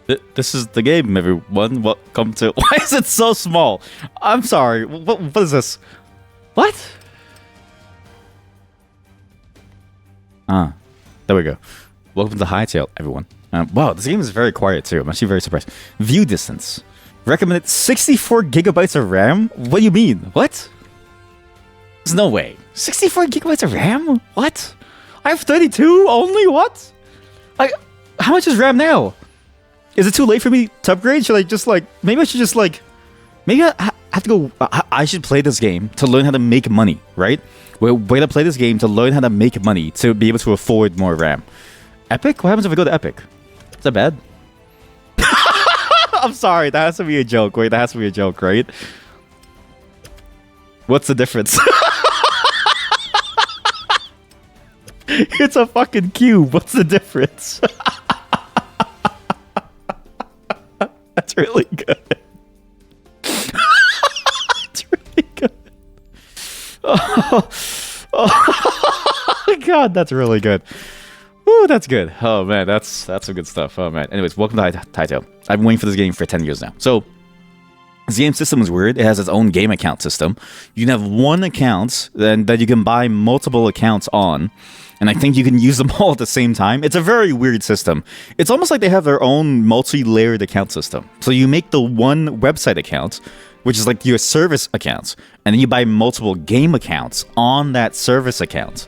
This is the game, everyone. Welcome to... Why is it so small? I'm sorry. What is this? What? There we go. Welcome to Hytale, everyone. Wow, this game is very quiet too. I'm actually very surprised. View distance. Recommended 64 gigabytes of RAM? What do you mean? What? There's no way. 64 gigabytes of RAM? What? I have 32 only? What? How much is RAM now? Is it too late for me to upgrade? Should I just maybe I should just maybe I have to go, I should play this game to learn how to make money, right? We're gonna play this game to learn how to make money to be able to afford more RAM. Epic? What happens if I go to Epic? Is that bad? I'm sorry, that has to be a joke. Wait, that has to be a joke, right? What's the difference? It's a fucking cube. What's the difference? That's really good. That's really good. Oh God, that's really good. Ooh, that's good. Oh man, that's some good stuff. Oh man. Anyways, welcome to Hytale. I've been waiting for this game for 10 years now. So, this game system is weird. It has its own game account system. You can have one account that you can buy multiple accounts on. And I think you can use them all at the same time. It's a very weird system. It's almost like they have their own multi-layered account system. So you make the one website account, which is like your service account, and then you buy multiple game accounts on that service account.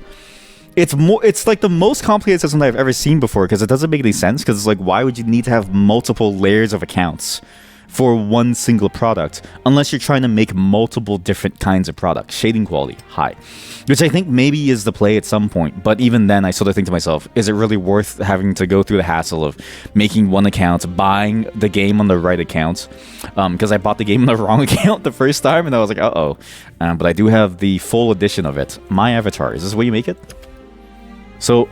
It's like the most complicated system that I've ever seen before, because it doesn't make any sense, because it's like, why would you need to have multiple layers of accounts for one single product, unless you're trying to make multiple different kinds of products? Shading quality, high. Which I think maybe is the play at some point, but even then I sort of think to myself, is it really worth having to go through the hassle of making one account, buying the game on the right account? Because I bought the game on the wrong account the first time, and I was like, uh-oh. But I do have the full edition of it. My Avatar, is this the way you make it? So,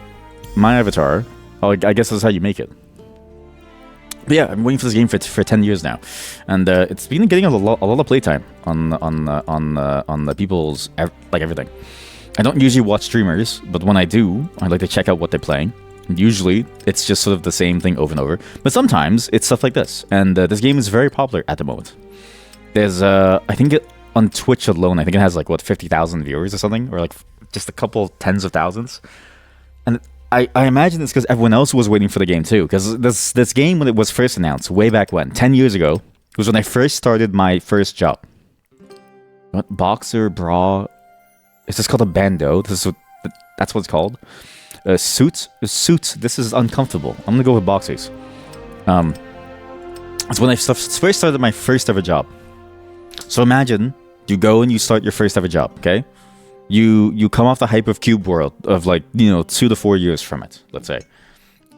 My Avatar, I guess that's how you make it. But yeah, I've been waiting for this game for 10 years now, and it's been getting a lot of playtime on the people's everything. I don't usually watch streamers, but when I do, I like to check out what they're playing. And usually, it's just sort of the same thing over and over. But sometimes it's stuff like this, and this game is very popular at the moment. There's I think on Twitch alone, I think it has 50,000 viewers or something, or just a couple tens of thousands, and I imagine it's because everyone else was waiting for the game too. Because this game, when it was first announced, way back when, 10 years ago, was when I first started my first job. What? Boxer, bra? Is this called a bandeau? That's what it's called. A suit. This is uncomfortable. I'm gonna go with boxers. It's when I first started my first ever job. So imagine you go and you start your first ever job. Okay. You come off the hype of Cube World of 2 to 4 years from it, let's say.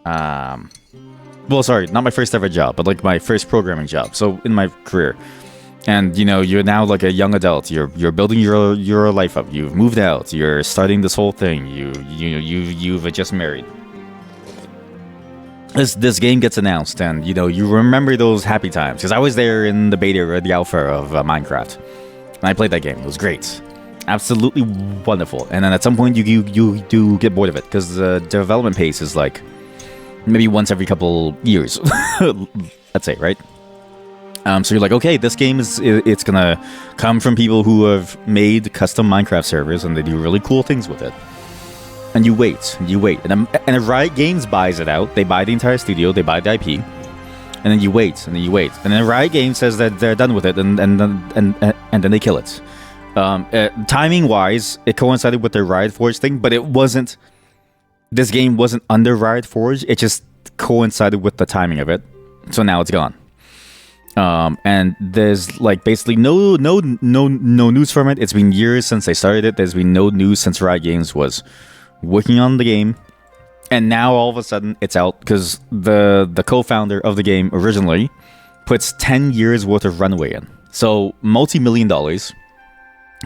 Well, sorry, not my first ever job, but my first programming job. So in my career, and you're now a young adult. You're building your life up. You've moved out. You're starting this whole thing. You've just married. This game gets announced, and you remember those happy times, because I was there in the beta or the alpha of Minecraft, and I played that game. It was great. Absolutely wonderful. And then at some point you do get bored of it, because the development pace is maybe once every couple years. Let's say, right? So you're like, okay, this game it's gonna come from people who have made custom Minecraft servers, and they do really cool things with it. And you wait, and if Riot Games buys it out, they buy the entire studio, they buy the IP, and then you wait, and then Riot Games says that they're done with it, and then they kill it. Timing wise, it coincided with the Riot Forge thing, but it wasn't. This game wasn't under Riot Forge. It just coincided with the timing of it. So now it's gone. And there's basically no news from it. It's been years since they started it. There's been no news since Riot Games was working on the game, and now all of a sudden it's out because the co-founder of the game originally puts 10 years worth of runway in. So multi-million dollars.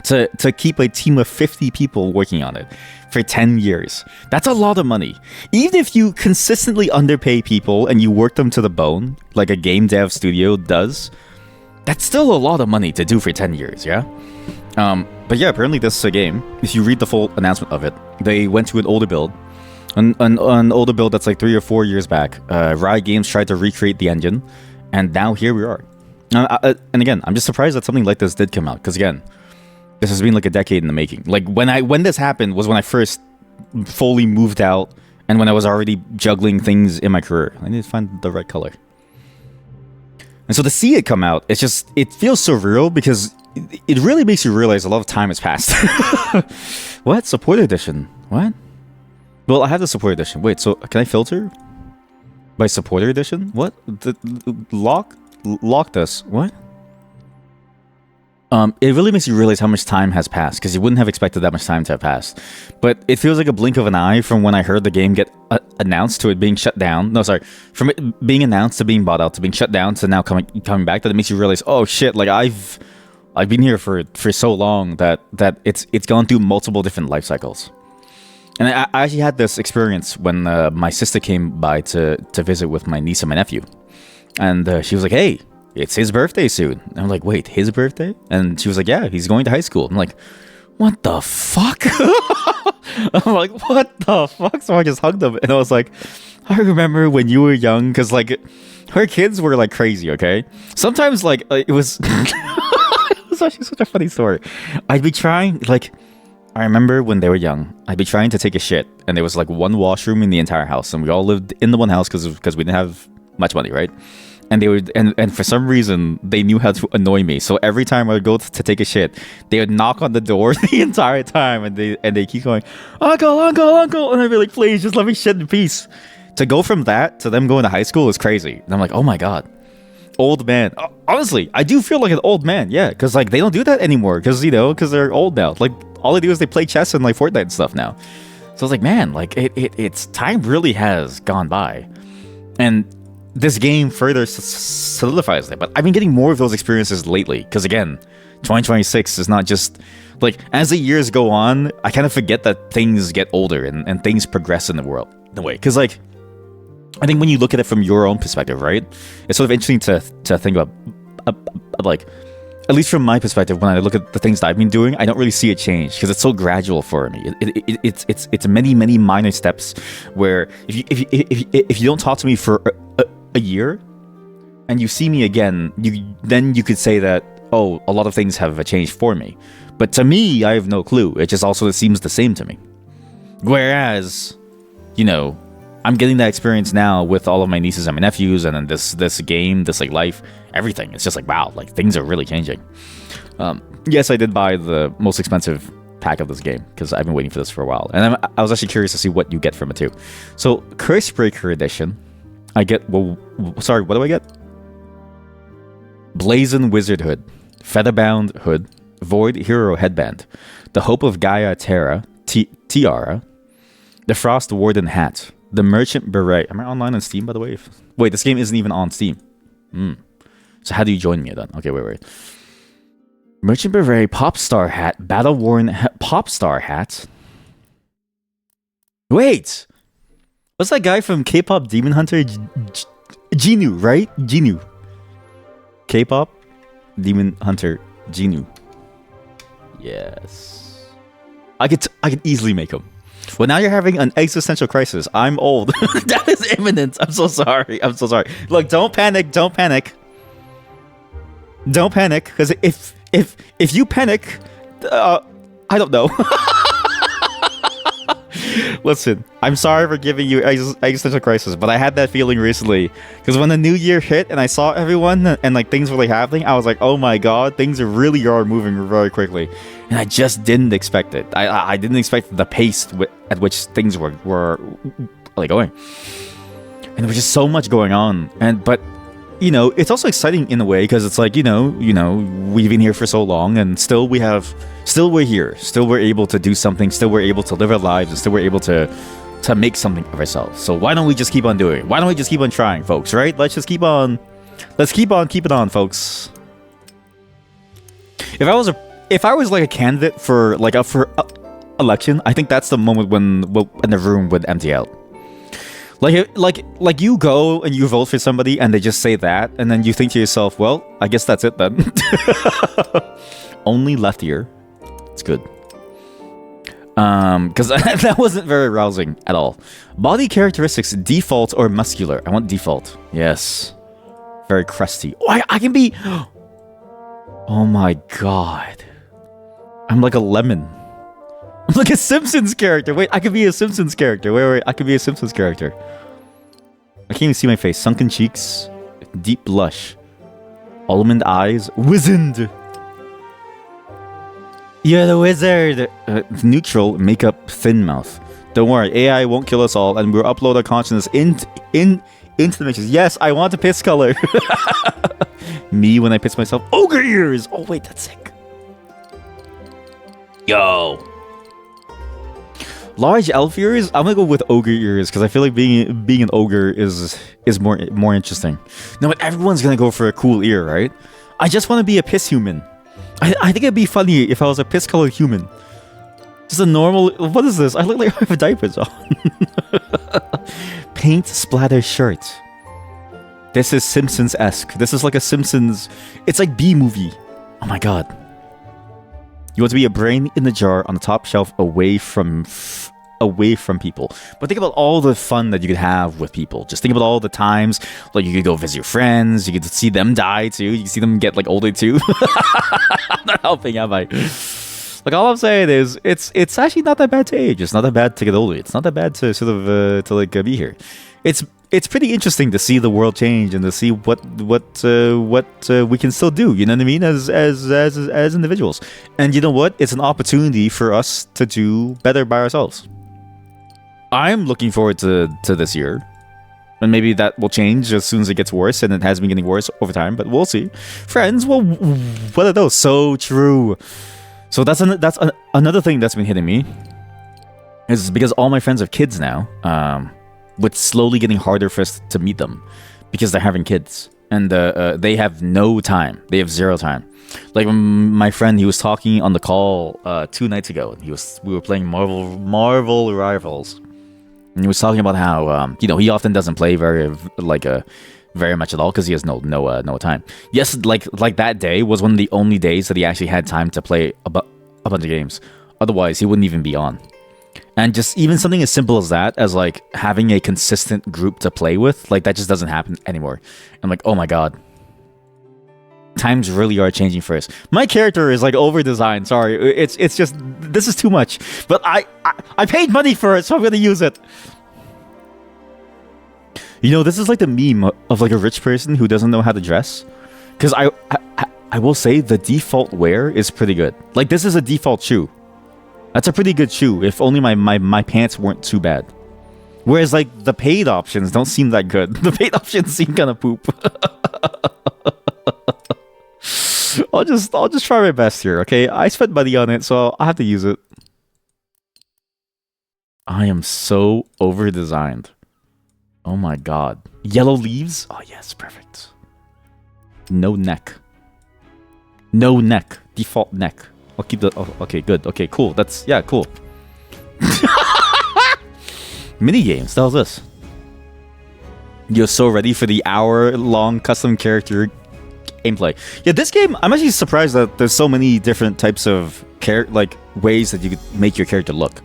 To keep a team of 50 people working on it for 10 years. That's a lot of money. Even if you consistently underpay people and you work them to the bone, like a game dev studio does, that's still a lot of money to do for 10 years, yeah? But yeah, apparently this is a game. If you read the full announcement of it, they went to an older build, An older build that's like 3 or 4 years back. Riot Games tried to recreate the engine, and now here we are. And again, I'm just surprised that something like this did come out, because again, this has been like a decade in the making. Like when this happened was when I first fully moved out, and when I was already juggling things in my career. I need to find the right color. And so to see it come out, it feels surreal, because it really makes you realize a lot of time has passed. What? Support edition? What? Well, I have the support edition. Wait, so can I filter by supporter edition? What? Locked us. What? It really makes you realize how much time has passed, because you wouldn't have expected that much time to have passed. But it feels like a blink of an eye from when I heard the game get announced to it being shut down. No, sorry. From it being announced to being bought out to being shut down to now coming back, that it makes you realize, oh shit, like I've been here for so long that it's gone through multiple different life cycles. And I actually had this experience when my sister came by to visit with my niece and my nephew. And she was like, hey, it's his birthday soon. And I'm like, wait, his birthday? And she was like, yeah, he's going to high school. I'm like, what the fuck? I'm like, what the fuck? So I just hugged him. And I was like, I remember when you were young, because like her kids were like crazy, okay? Sometimes like it was... it was actually such a funny story. I'd be trying, like... I remember when they were young, I'd be trying to take a shit, and there was like one washroom in the entire house, and we all lived in the one house because we didn't have much money, right? And they would, and for some reason, they knew how to annoy me. So every time I would go to take a shit, they would knock on the door the entire time, and they keep going, uncle, and I'd be like, please, just let me shit in peace. To go from that to them going to high school is crazy. And I'm like, oh my god, old man. Honestly, I do feel like an old man, yeah, because like they don't do that anymore, because they're old now. Like all they do is they play chess and like Fortnite and stuff now. So I was like, man, like it's time really has gone by, and this game further solidifies that. But I've been getting more of those experiences lately, because again, 2026 is not just like, as the years go on, I kind of forget that things get older and things progress in the world in a way. Because like, I think when you look at it from your own perspective, right, it's sort of interesting to think about like, at least from my perspective, when I look at the things that I've been doing, I don't really see it change, because it's so gradual for me. It's many minor steps where if you don't talk to me for a year and you see me again, then you could say that, oh, a lot of things have changed for me. But to me, I have no clue. It just also seems the same to me. Whereas, I'm getting that experience now with all of my nieces and my nephews, and then this game, this like life, everything. It's just like, wow, like things are really changing. Yes, I did buy the most expensive pack of this game, because I've been waiting for this for a while, and I was actually curious to see what you get from it too. So, Curse Breaker Edition, I get, sorry, what do I get? Blazon Wizard Hood, Featherbound Hood, Void Hero Headband, the Hope of Gaia Terra Tiara, the Frost Warden Hat, the Merchant Beret. Am I online on Steam, by the way? Wait, this game isn't even on Steam. So how do you join me then? Okay, wait. Merchant Beret, Popstar Hat, Battle Worn Popstar Hat. Wait! What's that guy from K-pop Demon Hunter? Genu, right? Genu. K-pop Demon Hunter Genu. Yes. I could easily make him. Well, now you're having an existential crisis. I'm old. That is imminent. I'm so sorry. Look, don't panic. Don't panic, because if you panic, I don't know. Listen, I'm sorry for giving you existential crisis, but I had that feeling recently, because when the new year hit and I saw everyone and like things were like happening, I was like, oh my god, things really are moving very quickly, and I just didn't expect it. I didn't expect the pace at which things were like going, and there was just so much going on. But it's also exciting in a way, because it's like, we've been here for so long, and still we're here. Still we're able to do something. Still we're able to live our lives, and still we're able to make something of ourselves. So why don't we just keep on doing it? Why don't we just keep on trying, folks, right? Let's keep on keeping on, folks. If I was like a candidate for election, I think that's the moment when the room would empty out. Like you go and you vote for somebody and they just say that, and then you think to yourself, well, I guess that's it then. Only left ear. It's good. Because that wasn't very rousing at all. Body characteristics, default or muscular? I want default. Yes. Very crusty. Oh, I can be... Oh my god. I'm like a lemon. I'm like a Simpsons character. Wait, I could be a Simpsons character. Wait. I could be a Simpsons character. I can't even see my face. Sunken cheeks. Deep blush. Almond eyes. Wizened. You're the wizard. Neutral. Makeup. Thin mouth. Don't worry. AI won't kill us all, and we'll upload our consciousness into the mixes. Yes, I want a piss color. Me when I piss myself. Ogre ears. Oh wait, that's sick. Yo. Large elf ears. I'm gonna go with ogre ears because I feel like being an ogre is more interesting. No, but everyone's gonna go for a cool ear, right? I just want to be a piss human. I think it'd be funny if I was a piss colored human. Just a normal. What is this? I look like I have diapers on. Paint splatter shirt. This is Simpsons-esque. This is like a Simpsons... It's like B-movie. Oh my god. You want to be a brain in the jar on the top shelf away from people. But think about all the fun that you could have with people. Just think about all the times, like you could go visit your friends, you could see them die too, you could see them get like older too. I'm not helping, am I? Like all I'm saying is, it's actually not that bad to age. It's not that bad to get older. It's not that bad to sort of be here. It's pretty interesting to see the world change and to see what we can still do. You know what I mean? As individuals. And you know what? It's an opportunity for us to do better by ourselves. I'm looking forward to this year. And maybe that will change as soon as it gets worse, and it has been getting worse over time, but we'll see. Friends, well, what are those? So true. So that's another thing that's been hitting me. Is because all my friends have kids now. With slowly getting harder for us to meet them because they're having kids and they have no time. They have zero time. Like my friend, he was talking on the call 2 nights ago. And we were playing Marvel Rivals, and he was talking about how he often doesn't play very much at all because he has no time. Yes, like that day was one of the only days that he actually had time to play a bunch of games. Otherwise, he wouldn't even be on. And just even something as simple as that, as like having a consistent group to play with, like that just doesn't happen anymore. I'm like, oh my god. Times really are changing for us. My character is like over-designed, sorry. It's just, this is too much. But I paid money for it, so I'm gonna use it. You know, this is like the meme of like a rich person who doesn't know how to dress. Because I will say the default wear is pretty good. Like this is a default shoe. That's a pretty good shoe, if only my pants weren't too bad. Whereas, like, the paid options don't seem that good. The paid options seem kind of poop. I'll just try my best here, okay? I spent money on it, so I have to use it. I am so over-designed. Oh my god. Yellow leaves? Oh yes, perfect. No neck. No neck. Default neck. I'll keep the... Oh, okay, good. Okay, cool. That's... Yeah, cool. Mini games. The hell's this? You're so ready for the hour-long custom character gameplay. Yeah, this game... I'm actually surprised that there's so many different types of ways that you could make your character look.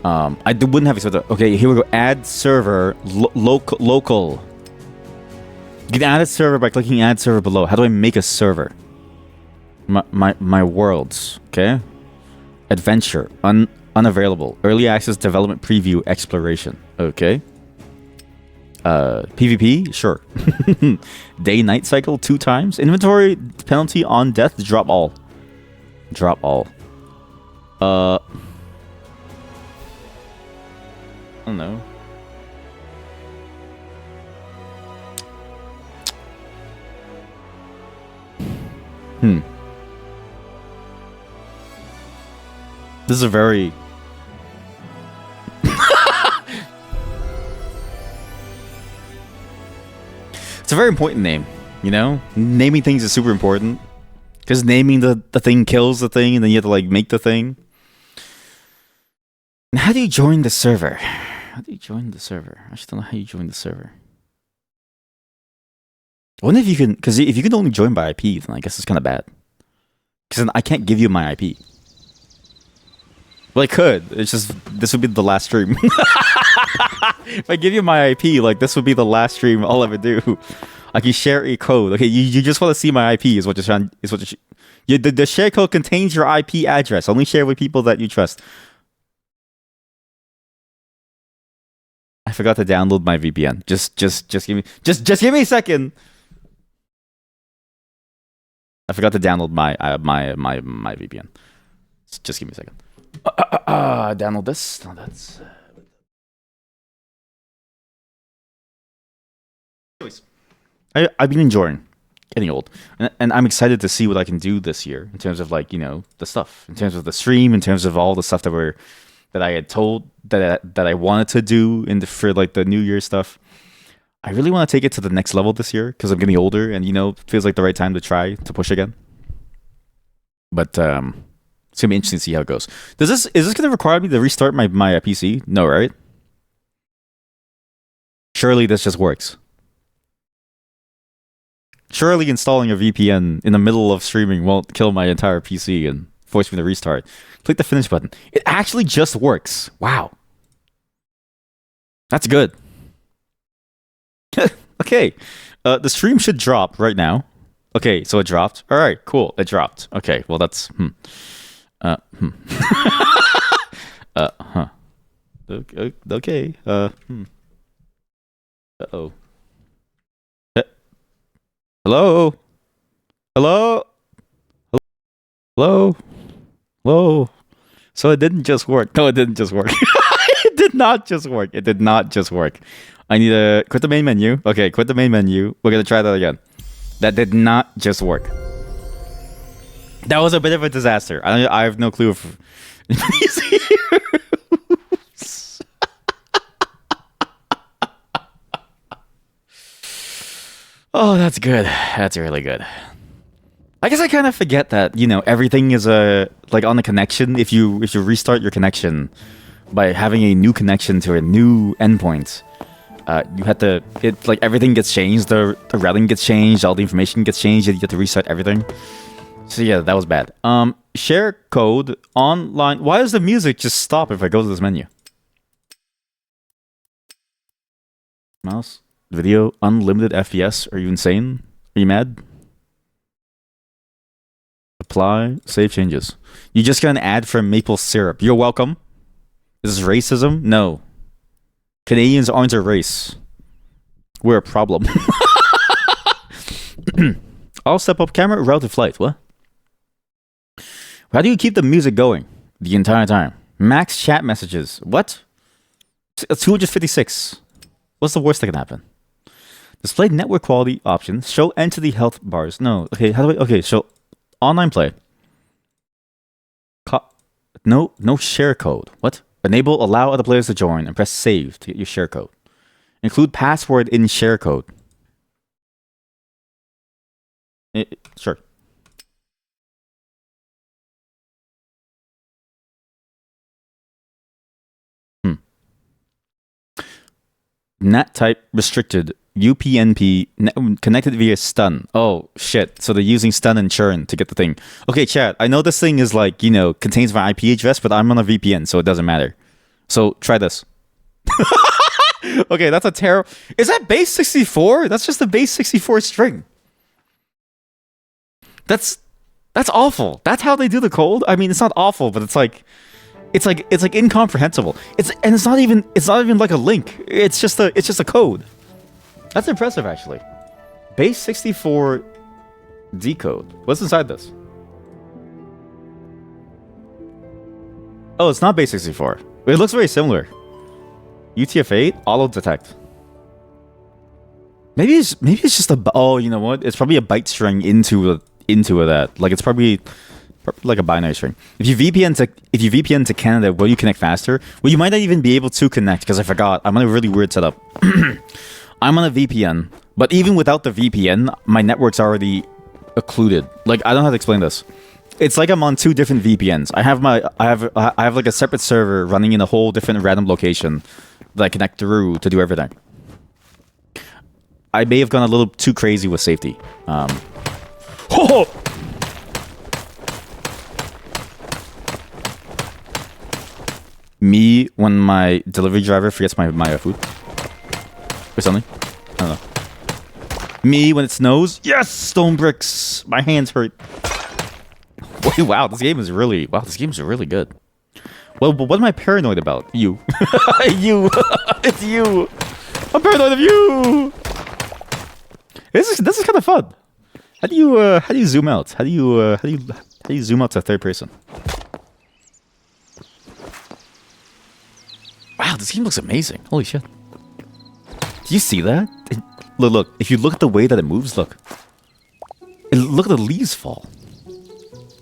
I wouldn't have expected... Okay, here we go. Add server. Local. You can add a server by clicking add server below. How do I make a server? My worlds, okay? Adventure, unavailable. Early access, development, preview, exploration, okay? PvP, sure. Day-night cycle 2 times. Inventory penalty on death, drop all. Drop all. I don't know. This is a very... It's a very important name, you know? Naming things is super important. Because naming the thing kills the thing, and then you have to, like, make the thing. And how do you join the server? How do you join the server? I just don't know how you join the server. I wonder if you can... Because if you can only join by IP, then I guess it's kind of bad. Because then I can't give you my IP. Well, I could. It's just this would be the last stream. If I give you my IP, like this would be the last stream I'll ever do. I can share a code. Okay, you just want to see my IP is what you're trying. Is what the share code contains your IP address. Only share with people that you trust. I forgot to download my VPN. Just give me a second. I forgot to download my VPN. Just give me a second. Download this. No, that's. Anyways, I've been enjoying getting old, and I'm excited to see what I can do this year in terms of like the stuff, in terms of the stream, in terms of all the stuff that I had told that I wanted to do for like the New Year stuff. I really want to take it to the next level this year because I'm getting older, and it feels like the right time to try to push again. But it's gonna be interesting to see how it goes. Is this gonna require me to restart my PC? No, right? Surely this just works. Surely installing a VPN in the middle of streaming won't kill my entire PC and force me to restart. Click the finish button. It actually just works. Wow. That's good. Okay. The stream should drop right now. Okay, so it dropped. All right, cool. It dropped. Okay, well that's Okay. Uh-oh. Hello? Hello? Hello? Hello? So it didn't just work. No, it didn't just work. It did not just work. It did not just work. I need to quit the main menu. Okay, quit the main menu. We're going to try that again. That did not just work. That was a bit of a disaster. I have no clue if... Oh, that's good. That's really good. I guess I kind of forget that, everything is like on the connection. If you restart your connection by having a new connection to a new endpoint, you have to, like everything gets changed. The routing gets changed. All the information gets changed. You have to restart everything. So yeah, that was bad. Share code online. Why does the music just stop if I go to this menu? Mouse. Video, unlimited FPS. Are you insane? Are you mad? Apply, save changes. You just got an ad for maple syrup. You're welcome. Is this racism? No. Canadians aren't a race. We're a problem. I'll step up camera, route to flight. What? How do you keep the music going the entire time? Max chat messages. What? 256. What's the worst that can happen? Display network quality options. Show entity health bars. No. Okay, how do I... Okay, show online play. No share code. What? Enable allow other players to join and press save to get your share code. Include password in share code. Sure. NAT type restricted. UPnP connected via stun. Oh shit! So they're using stun and churn to get the thing. Okay, chat. I know this thing is like contains my IP address, but I'm on a VPN, so it doesn't matter. So try this. Okay, that's a terrible. Is that base 64? That's just a base 64 string. That's awful. That's how they do the code. I mean, it's not awful, but it's like incomprehensible. It's not even like a link. It's just a code. That's impressive, actually. Base 64 decode. What's inside this? Oh, it's not base 64. It looks very similar. UTF-8 auto detect. Maybe it's just a. Oh, you know what? It's probably a byte string into that. Like it's probably like a binary string. If you VPN to Canada, will you connect faster? Well, you might not even be able to connect because I forgot. I'm on a really weird setup. I'm on a VPN, but even without the VPN, my network's already occluded. Like I don't know how to explain this. It's like I'm on two different VPNs. I have like a separate server running in a whole different random location that I connect through to do everything. I may have gone a little too crazy with safety. Me when my delivery driver forgets my food or something. I don't know. Me when it snows. Yes, stone bricks. My hands hurt. Wait, wow, this game is really good. Well, but what am I paranoid about? You. You. It's you. I'm paranoid of you. This is kind of fun. How do you zoom out? How do you zoom out to third person? Wow, this game looks amazing. Holy shit. Do you see that? Look. If you look at the way that it moves, look. Look at the leaves fall.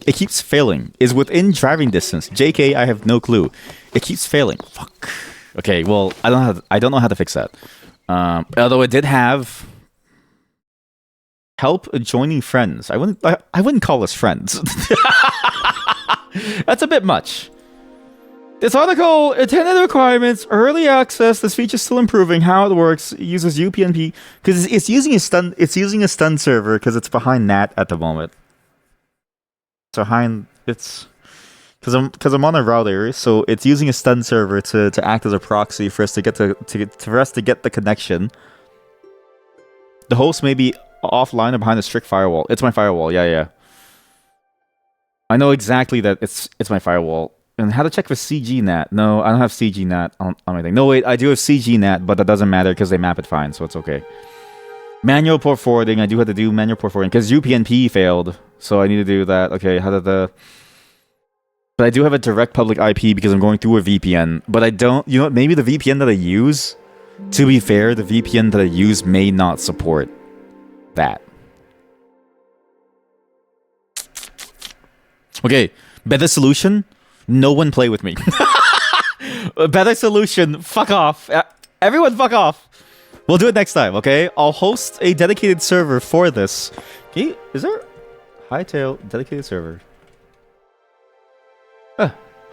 It keeps failing. Is within driving distance. JK, I have no clue. It keeps failing. Fuck. Okay, well, I don't know how to fix that. Although it did have help joining friends. I wouldn't call us friends. That's a bit much. This article intended requirements, early access. This feature is still improving. How it works, it uses UPnP because it's using a stun. It's using a stun server because it's behind NAT at the moment. So it's because I'm on a router, so it's using a stun server to act as a proxy for us to get for us to get the connection. The host may be offline or behind a strict firewall. It's my firewall. Yeah. I know exactly that it's my firewall. And how to check for CGNAT? No, I don't have CGNAT on my thing. No, wait, I do have CGNAT, but that doesn't matter because they map it fine, so it's okay. Manual port forwarding. I do have to do manual port forwarding because UPnP failed, so I need to do that. Okay, how did the... But I do have a direct public IP because I'm going through a VPN. But I don't... You know what? Maybe the VPN that I use... To be fair, the VPN that I use may not support that. Okay, better solution... No one play with me. Better solution. Fuck off. Everyone fuck off. We'll do it next time, okay? I'll host a dedicated server for this. Okay, is there... Hytale dedicated server.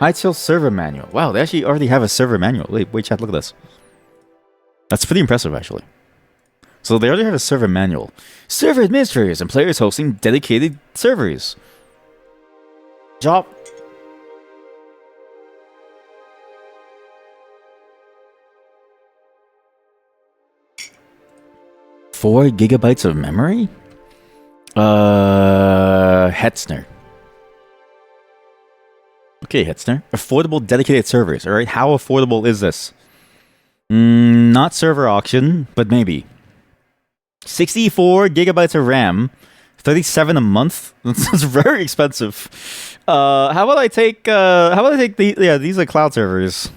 Hytale server manual. Wow, they actually already have a server manual. Wait, chat, look at this. That's pretty impressive, actually. So they already have a server manual. Server administrators and players hosting dedicated servers. Job... 4 gigabytes of memory? Hetzner. Okay, Hetzner. Affordable dedicated servers, alright? How affordable is this? Not server auction, but maybe. 64 gigabytes of RAM. 37 a month? That's very expensive. How about I take these are cloud servers.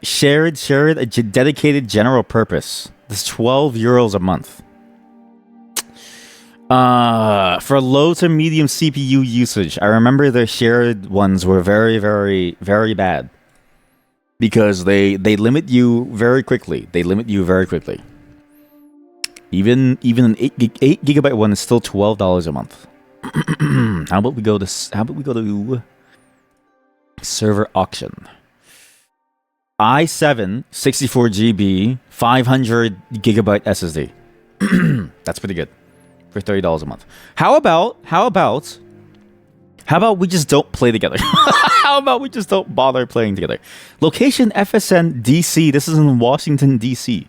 Shared a dedicated general purpose. That's 12 euros a month. For low to medium CPU usage, I remember the shared ones were very, very, very bad because they limit you very quickly. Even an 8 gigabyte one is still $12 a month. How about we go to server auction? i7 64 GB 500 gigabyte SSD. That's pretty good for $30 a month. How about we just don't play together? How about we just don't bother playing together? Location FSN DC. This is in Washington DC.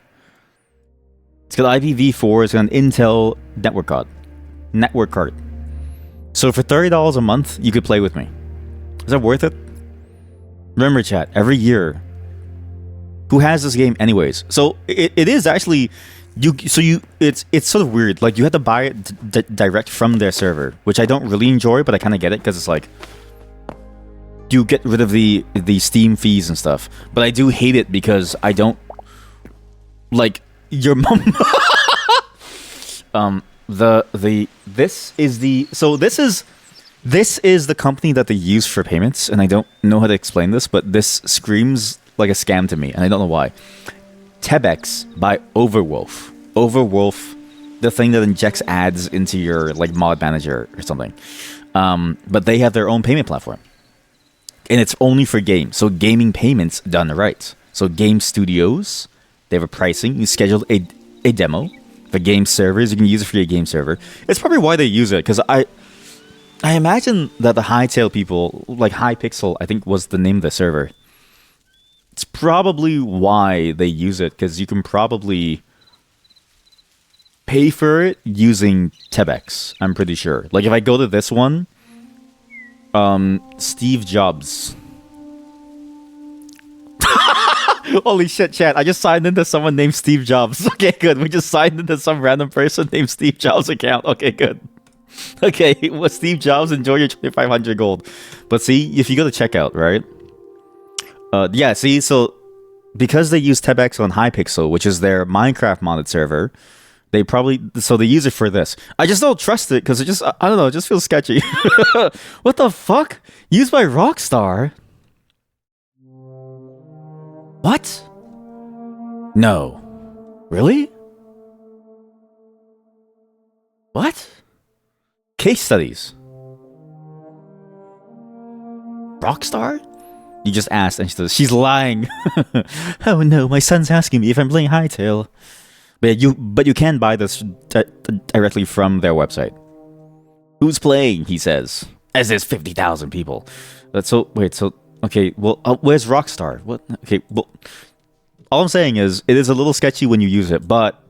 It's got IPv4. It's got an Intel network card. So for $30 a month, you could play with me. Is that worth it? Remember, chat. Every year. Who has this game anyways? So it is actually it's sort of weird. Like you have to buy it direct from their server, which I don't really enjoy, but I kind of get it because it's like you get rid of the Steam fees and stuff. But I do hate it because I don't like your mom. This is the company that they use for payments, and I don't know how to explain this, but this screams like a scam to me, and I don't know why. Tebex by Overwolf. Overwolf, the thing that injects ads into your like mod manager or something. But they have their own payment platform, and it's only for games. So gaming payments done right. So game studios, they have a pricing. You schedule a demo. The game servers, you can use it for your game server. It's probably why they use it, because I imagine that the Hytale people, like Hypixel, I think was the name of the server. It's probably why they use it, because you can probably pay for it using Tebex, I'm pretty sure. Like, if I go to this one, Steve Jobs. Holy shit, chat. I just signed into someone named Steve Jobs. Okay, good. We just signed into some random person named Steve Jobs account. Okay, good. Okay, well, Steve Jobs, enjoy your 2,500 gold. But see, if you go to checkout, right? Yeah, see, so because they use Tebex on Hypixel, which is their Minecraft modded server, they probably, so they use it for this. I just don't trust it because it just, I don't know, it just feels sketchy. What the fuck? Used by Rockstar? What? No. Really? What? Case studies. Rockstar? You just asked and she's lying. Oh no, my son's asking me if I'm playing Hytale. But you can buy this directly from their website. Who's playing? He says. As there's 50,000 people. So wait, so okay, well, where's Rockstar? What? Okay, well, all I'm saying is it is a little sketchy when you use it, but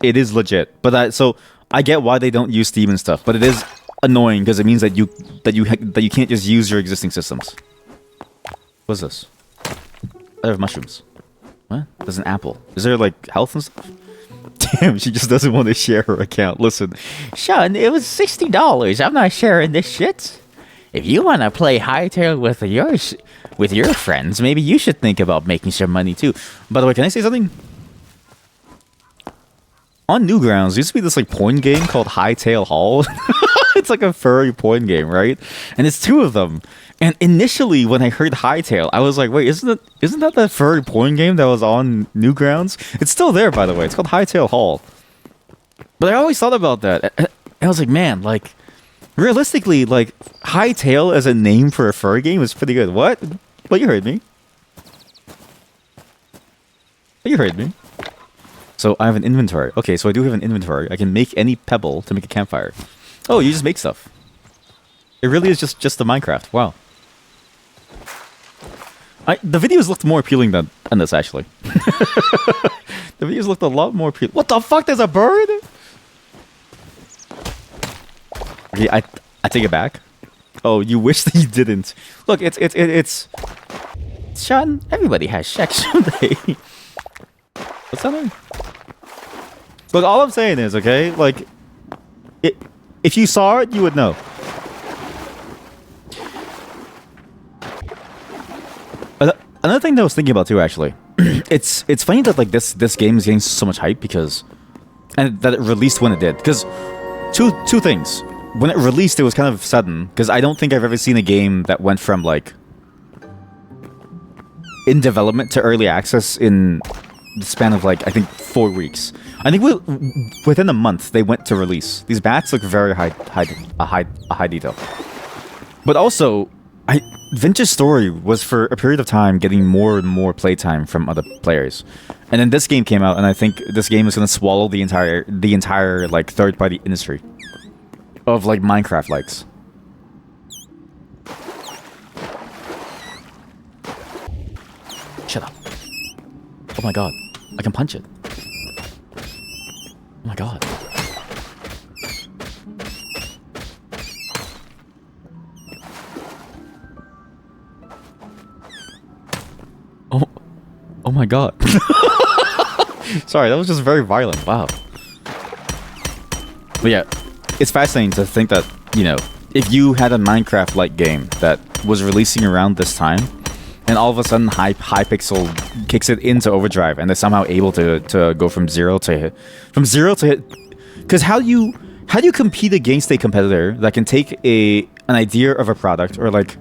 it is legit. But so I get why they don't use Steam and stuff, but it is annoying because it means that you can't just use your existing systems. What's this? I have mushrooms. What? There's an apple. Is there like health and stuff? Damn, she just doesn't want to share her account. Listen, Sean, it was $60. I'm not sharing this shit. If you want to play Hytale with your friends, maybe you should think about making some money too. By the way, can I say something? On Newgrounds, there used to be this like porn game called Hytale Hall. It's like a furry porn game, right? And it's two of them. And initially, when I heard Hytale, I was like, "Wait, isn't that the furry porn game that was on Newgrounds?" It's still there, by the way. It's called Hytale Hall. But I always thought about that. And I was like, man, like, realistically, like, Hytale as a name for a furry game is pretty good. What? Well, you heard me. You heard me. So I have an inventory. Okay, so I do have an inventory. I can make any pebble to make a campfire. Oh, you just make stuff. It really is just the Minecraft. Wow. The videos looked more appealing than this, actually. The videos looked a lot more appealing. What the fuck? There's a bird? Okay, I take it back. Oh, you wish that you didn't. Look, it's Sean, everybody has sex someday. What's that name? Look, all I'm saying is, okay, like, if you saw it, you would know. Another thing that I was thinking about too, actually, it's funny that like this game is getting so much hype because, and that it released when it did. Because two things. When it released, it was kind of sudden. Because I don't think I've ever seen a game that went from like in development to early access in the span of like I think 4 weeks. I think within a month they went to release. These bats look very high detail. But also, Vince's story was for a period of time getting more and more playtime from other players, and then this game came out, and I think this game is gonna swallow the entire like third-party industry of like Minecraft likes. Shut up! Oh my god, I can punch it. Oh my god. Oh my god. Sorry, that was just very violent. Wow. But yeah, it's fascinating to think that, you know, if you had a Minecraft-like game that was releasing around this time, and all of a sudden Hypixel kicks it into overdrive, and they're somehow able to go from zero to hit. Because how do you compete against a competitor that can take an idea of a product or like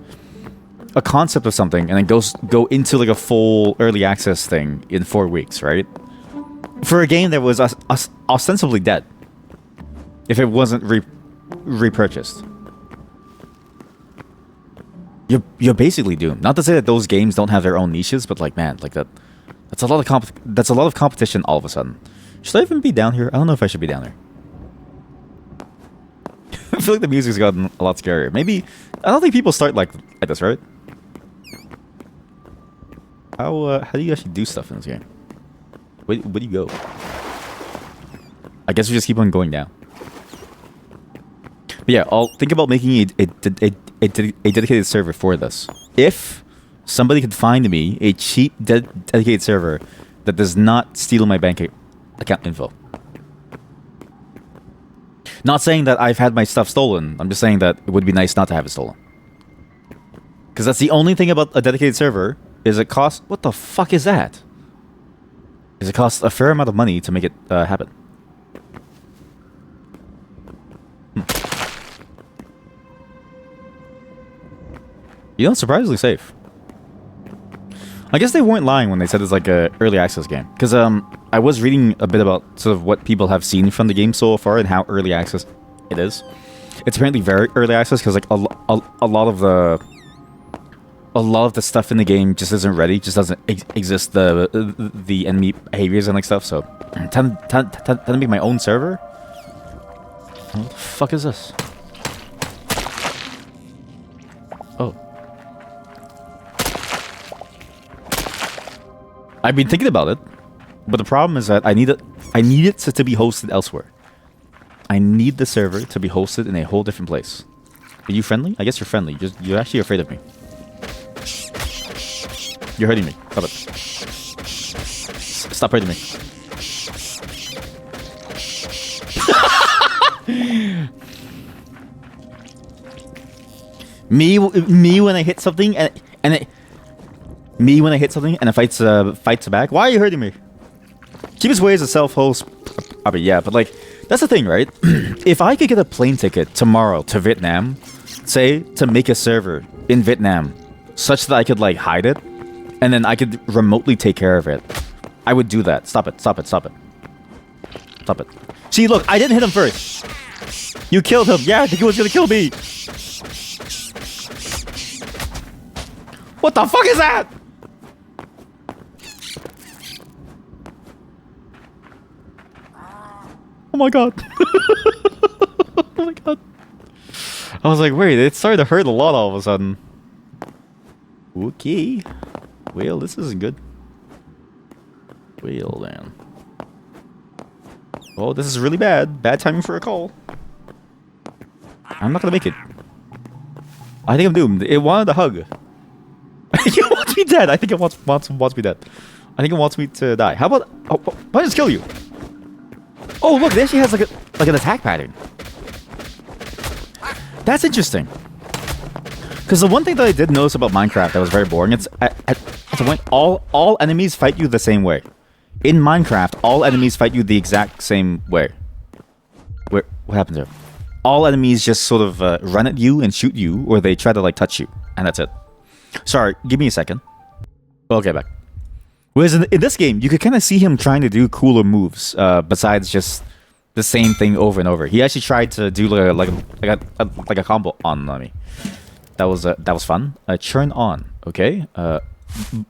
a concept of something and then go into like a full early access thing in 4 weeks, right? For a game that was ostensibly dead, if it wasn't repurchased, you're basically doomed. Not to say that those games don't have their own niches, but like, man, like that's a lot of competition all of a sudden. Should I even be down here? I don't know if I should be down there. feel like the music's gotten a lot scarier. Maybe I don't think people start like this, right? How do you actually do stuff in this game? Where do you go? I guess we just keep on going down. But yeah, I'll think about making a dedicated server for this. If somebody could find me a cheap dedicated server that does not steal my bank account info. Not saying that I've had my stuff stolen. I'm just saying that it would be nice not to have it stolen. Because that's the only thing about a dedicated server is it costs... What the fuck is that? Is it costs a fair amount of money to make it happen. You know, surprisingly safe. I guess they weren't lying when they said it's like a early access game. Because I was reading a bit about sort of what people have seen from the game so far and how early access it is. It's apparently very early access because like a lot of the stuff in the game just isn't ready, just doesn't exist, the enemy behaviors and like stuff. So, time to make my own server. What the fuck is this? Oh. I've been thinking about it, but the problem is that I need it to be hosted elsewhere. I need the server to be hosted in a whole different place. Are you friendly? I guess you're friendly. You're actually afraid of me. You're hurting me. Stop it. Stop hurting me. me when I hit something and it... Me when I hit something and it fights back. Why are you hurting me? Keep Way is a self-host. I mean, yeah, but like that's the thing, right? If I could get a plane ticket tomorrow to Vietnam, say to make a server in Vietnam, such that I could like hide it, and then I could remotely take care of it, I would do that. Stop it! Stop it! Stop it! Stop it! See, look, I didn't hit him first. You killed him. Yeah, I think he was gonna kill me. What the fuck is that? Oh my god. Oh my god. I was like, wait, it started to hurt a lot all of a sudden. Okay. Well, this isn't good. Well, then. Oh, this is really bad. Bad timing for a call. I'm not gonna make it. I think I'm doomed. It wanted a hug. I think it wants me dead. I think it wants me dead. I think it wants me to die. How about... Oh, why don't I just kill you? Oh, look, it actually has like an attack pattern. That's interesting. Because the one thing that I did notice about Minecraft that was very boring, it's at the point all enemies fight you the same way. In Minecraft, all enemies fight you the exact same way. What happened there? All enemies just sort of run at you and shoot you, or they try to like touch you, and that's it. Sorry, give me a second. Okay, back. Whereas in this game, you could kind of see him trying to do cooler moves, besides just the same thing over and over. He actually tried to do like a combo on me. That was fun. Churn on, okay.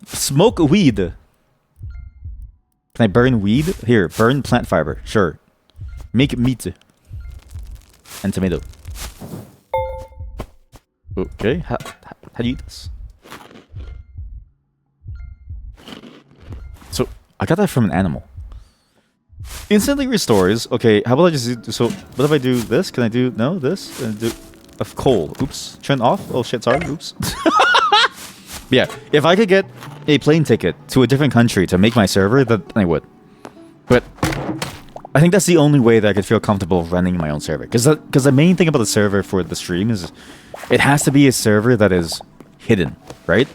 Smoke weed. Can I burn weed? Here, burn plant fiber. Sure. Make meat and tomato. Okay, how do you eat this? So, I got that from an animal. Instantly restores. Okay, how about I just do... So, what if I do this? Can I do... No, this? And do... Of coal. Oops. Turn off. Oh, shit, sorry. Oops. Yeah, if I could get a plane ticket to a different country to make my server, then I would. But I think that's the only way that I could feel comfortable running my own server. Because the main thing about the server for the stream is it has to be a server that is hidden, right?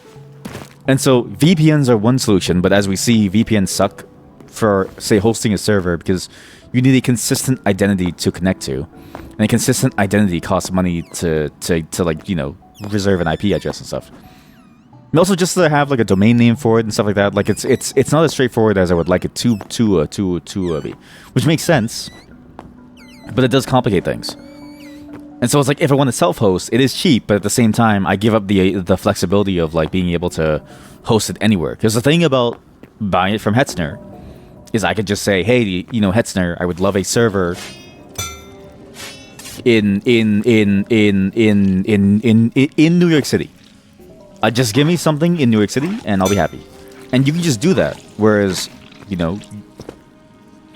And so VPNs are one solution, but as we see, VPNs suck for, say, hosting a server because you need a consistent identity to connect to. And a consistent identity costs money to like, you know, reserve an IP address and stuff. And also just to have like a domain name for it and stuff like that. Like it's not as straightforward as I would like it to be. Which makes sense. But it does complicate things. And so it's like, if I want to self-host, it is cheap, but at the same time, I give up the flexibility of like being able to host it anywhere. Because the thing about buying it from Hetzner is I could just say, hey, you know, Hetzner, I would love a server in New York City. Just give me something in New York City, and I'll be happy. And you can just do that. Whereas, you know,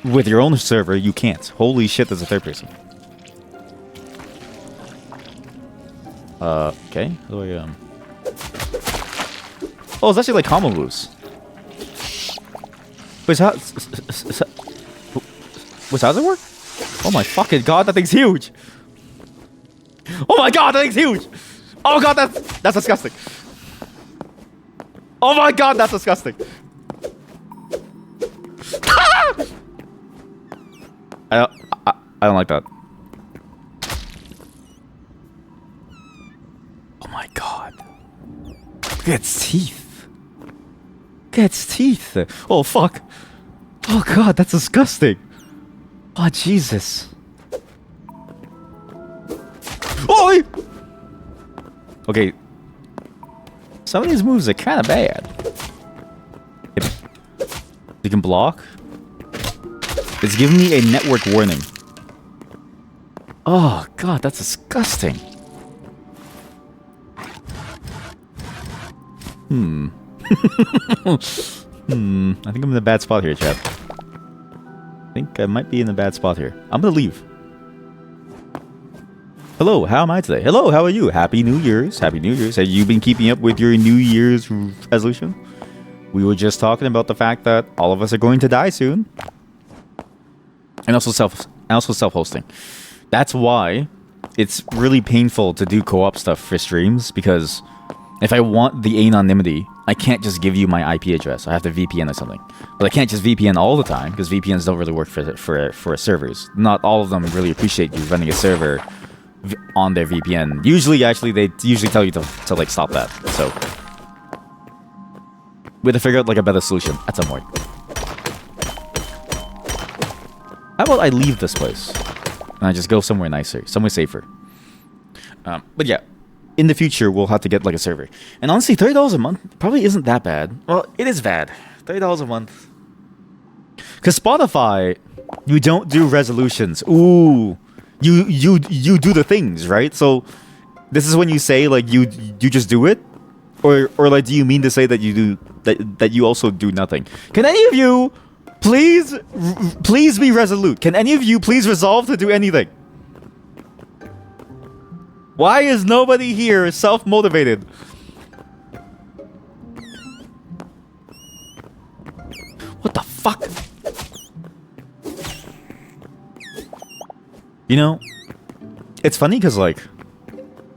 with your own server, you can't. Holy shit, there's a third person. Okay. How do I, Oh, it's actually like combo moves. Wait, how does it work? Oh my fucking god, that thing's huge! Oh my god, that thing's huge! Oh god, that's disgusting! Oh my god, that's disgusting! I don't like that. Oh my god. Look at its teeth. Look at its teeth. Oh fuck. Oh god, that's disgusting. Oh Jesus. Oh! Okay. Some of these moves are kind of bad. You can block. It's giving me a network warning. Oh god, that's disgusting. I think I'm in a bad spot here, chat. I think I might be in a bad spot here. I'm gonna leave. Hello, how am I today? Hello, how are you? Happy New Year's. Happy New Year's. Have you been keeping up with your New Year's resolution? We were just talking about the fact that all of us are going to die soon. And also self-hosting. That's why it's really painful to do co-op stuff for streams, because if I want the anonymity, I can't just give you my IP address. I have to VPN or something. But I can't just VPN all the time, because VPNs don't really work for servers. Not all of them really appreciate you running a server on their VPN. Usually, actually, they usually tell you to like stop that. So we have to figure out like a better solution at some point. How about I leave this place and I just go somewhere nicer, somewhere safer? But yeah, in the future we'll have to get like a server. And honestly, $30 a month probably isn't that bad. Well, it is bad. $30 a month. Because Spotify, you don't do resolutions. Ooh, you do the things, right? So this is when you say like you just do it, or like do you mean to say that you do that you also do nothing? Can any of you please be resolute? Can any of you please resolve to do anything? Why is nobody here self-motivated? What the fuck? You know, it's funny because like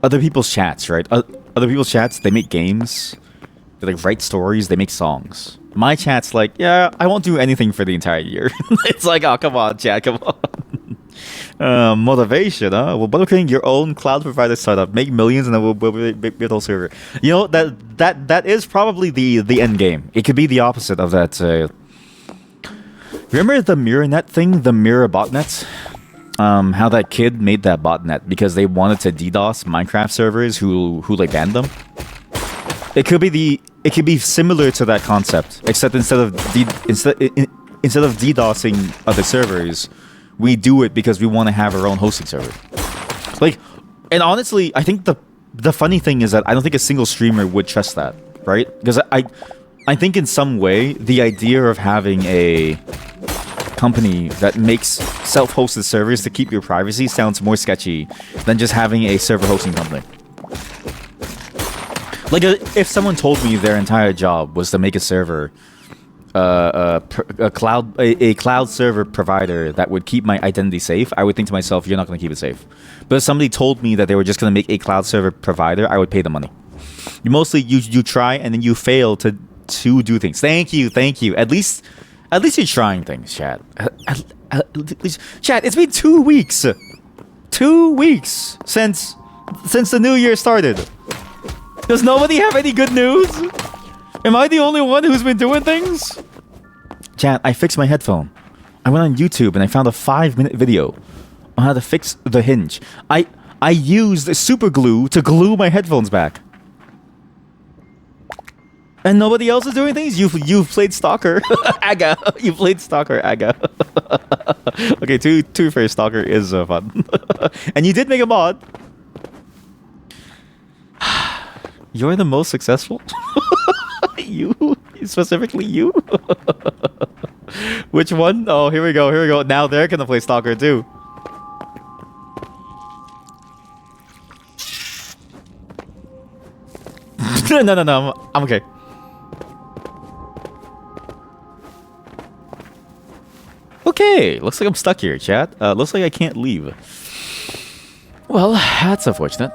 other people's chats, right? Other people's chats, they make games, they like write stories, they make songs. My chat's like, yeah, I won't do anything for the entire year. It's like, oh, come on, chat, come on. Motivation, huh? Well, by creating your own cloud provider startup, make millions, and then we'll build a whole server. You know, that is probably the end game. It could be the opposite of that. Remember the MirrorNet thing, the Mirror botnet? How that kid made that botnet because they wanted to DDoS Minecraft servers who like banned them. It could be similar to that concept, except instead of DDoSing other servers, we do it because we want to have our own hosting server. Like, and honestly, I think the funny thing is that I don't think a single streamer would trust that, right? Because I think in some way the idea of having a company that makes self-hosted servers to keep your privacy sounds more sketchy than just having a server hosting company. Like, if someone told me their entire job was to make a server, a cloud server provider that would keep my identity safe, I would think to myself, you're not going to keep it safe. But if somebody told me that they were just going to make a cloud server provider, I would pay the money. You try and then you fail to do things. Thank you. At least you're trying things, chat. At least, chat, it's been 2 weeks. 2 weeks since the new year started. Does nobody have any good news? Am I the only one who's been doing things? Chat, I fixed my headphone. I went on YouTube and I found a 5-minute video on how to fix the hinge. I used super glue to glue my headphones back. And nobody else is doing things? You've played Stalker. Aga. You played Stalker, Aga. Okay, two for Stalker is fun. And you did make a mod. You're the most successful? You? Specifically you? Which one? Oh, here we go. Now they're gonna play Stalker too. No. I'm okay. Okay, looks like I'm stuck here, chat. Looks like I can't leave. Well, that's unfortunate.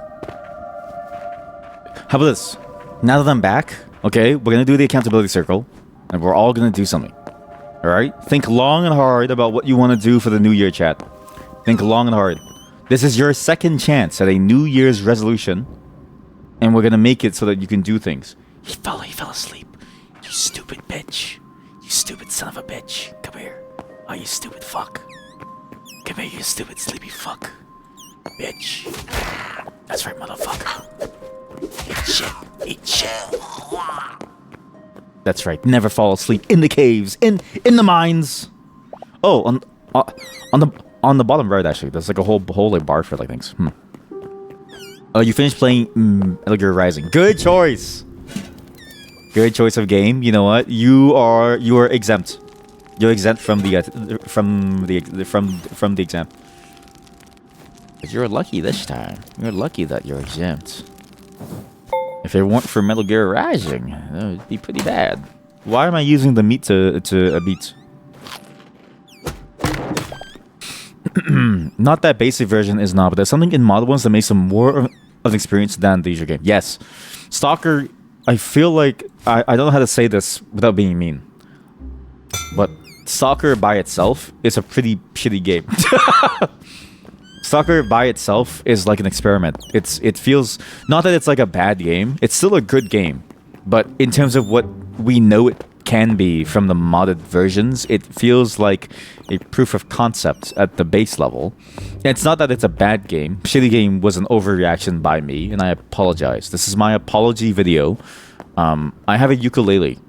How about this? Now that I'm back, okay, we're gonna do the accountability circle, and we're all gonna do something. Alright? Think long and hard about what you want to do for the new year, chat. Think long and hard. This is your second chance at a New Year's resolution, and we're gonna make it so that you can do things. He fell asleep. You stupid bitch. You stupid son of a bitch. Come here. Oh, you stupid fuck. Come here, you stupid sleepy fuck. Bitch. That's right, motherfucker. Eat shit. That's right. Never fall asleep in the caves, in the mines. Oh, on the bottom right, actually, there's like a whole like bar for like things. Oh, you finished playing Metal Gear Rising. Good choice. Good choice of game. You know what? You are exempt. You're exempt from the exam. But you're lucky this time. You're lucky that you're exempt. If it weren't for Metal Gear Rising, that would be pretty bad. Why am I using the meat to a beat? Not that basic version is not, but there's something in mod ones that makes them more of an experience than the usual game. Yes. Stalker, I feel like... I don't know how to say this without being mean. But Stalker by itself is a pretty shitty game. Stalker by itself is like an experiment. It feels... Not that it's like a bad game. It's still a good game. But in terms of what we know it can be from the modded versions, it feels like a proof of concept at the base level. And it's not that it's a bad game. Shitty game was an overreaction by me, and I apologize. This is my apology video. I have a ukulele.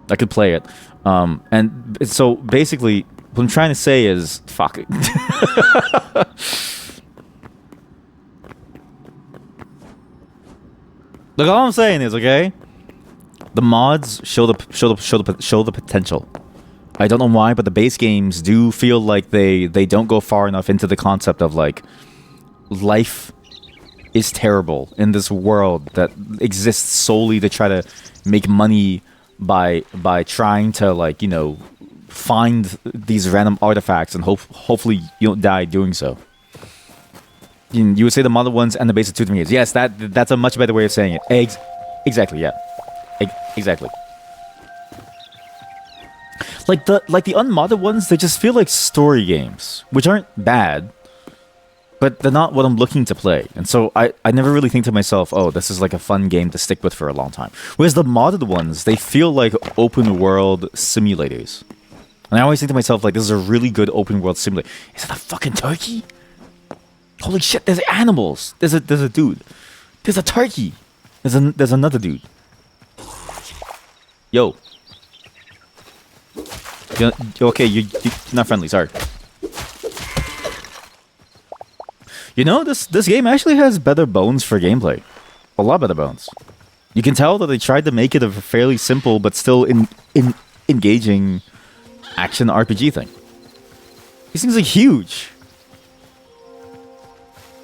I could play it. And so basically, what I'm trying to say is, fuck it. Look, all I'm saying is, okay, the mods show the potential. I don't know why, but the base games do feel like they don't go far enough into the concept of like life is terrible in this world that exists solely to try to make money by trying to, like, you know, find these random artifacts and hopefully you don't die doing so. You would say the model ones and the basic 2 to me is yes, that's a much better way of saying it. Exactly, yeah. Exactly. Like the unmodded ones, they just feel like story games, which aren't bad, but they're not what I'm looking to play. And so I never really think to myself, oh, this is like a fun game to stick with for a long time. Whereas the modded ones, they feel like open world simulators. And I always think to myself, like, this is a really good open world simulator. Is it a fucking turkey? Holy shit, there's animals. There's a dude. There's a turkey. There's another dude. Yo. Okay, you're not friendly, sorry. You know, this game actually has better bones for gameplay. A lot better bones. You can tell that they tried to make it a fairly simple but still engaging action RPG thing. These things are huge.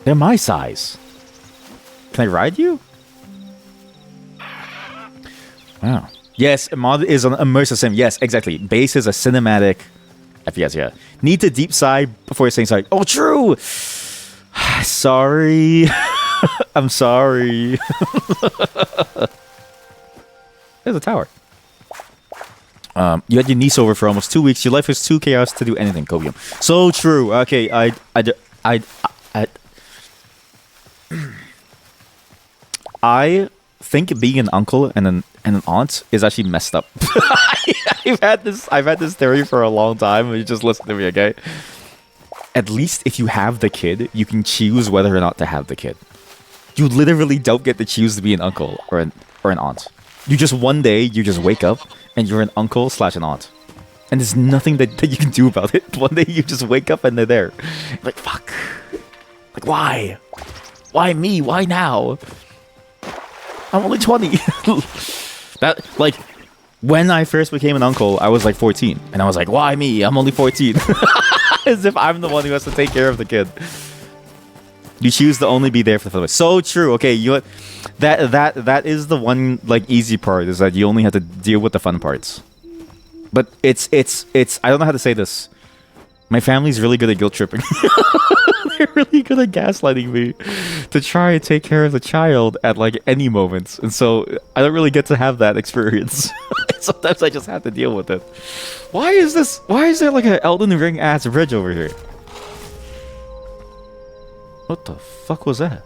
They're my size. Can I ride you? Wow. Yes, mod is an immersive sim. Yes, exactly. Base is a cinematic FPS, yeah. Need to deep side before you're saying sorry. Oh, true! Sorry. I'm sorry. There's a tower. You had your niece over for almost 2 weeks. Your life was too chaos to do anything, Cobium. So true. Okay, I think being an uncle and an aunt is actually messed up. I've had this theory for a long time. You just listen to me, okay? At least if you have the kid, you can choose whether or not to have the kid. You literally don't get to choose to be an uncle or an aunt. You just one day you just wake up and you're an uncle slash an aunt, and there's nothing that you can do about it. One day you just wake up and they're there. Like fuck. Like why? Why me? Why now? I'm only 20. That like when I first became an uncle, I was like 14, and I was like, why me? I'm only 14. As if I'm the one who has to take care of the kid. You choose to only be there for the family. So true. Okay, that is the one like easy part, is that you only have to deal with the fun parts. But it's I don't know how to say this. My family's really good at guilt tripping. They're really good at gaslighting me to try and take care of the child at like any moments, and so I don't really get to have that experience. Sometimes I just have to deal with it. Why is there like an Elden Ring ass bridge over here? What the fuck was that?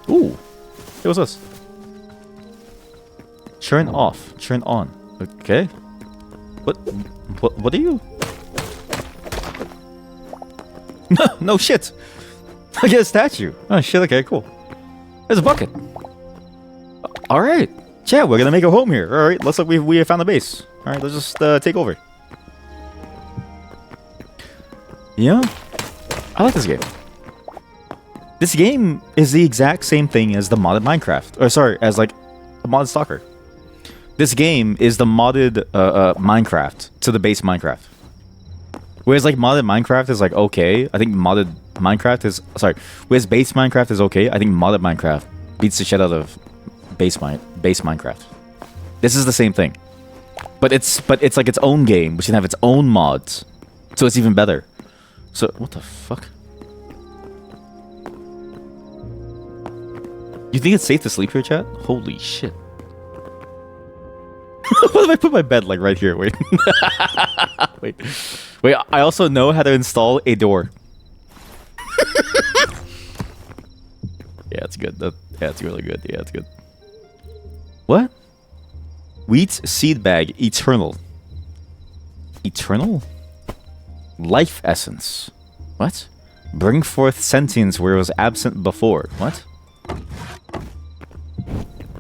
Ooh. It was this. Turn off. Turn on. Okay. What are you? No shit. I get a statue. Oh shit, okay, cool. There's a bucket. Alright. Chat, we're gonna make a home here. Alright, looks like we have found a base. Alright, let's just take over. Yeah, I like this game. This game is the exact same thing as the modded Minecraft. Or sorry, as like the modded Stalker. This game is the modded Minecraft to the base Minecraft. Whereas like modded Minecraft is like okay. I think modded Minecraft is... Sorry. Whereas base Minecraft is okay. I think modded Minecraft beats the shit out of base Minecraft. This is the same thing. But it's like its own game, which can have its own mods. So it's even better. So, what the fuck? You think it's safe to sleep here, chat? Holy shit. What if I put my bed, like, right here? Wait. Wait, I also know how to install a door. Yeah, it's good. Yeah, it's really good. Yeah, it's good. What? Wheat seed bag, eternal. Eternal? Life essence. What? Bring forth sentience where it was absent before. What?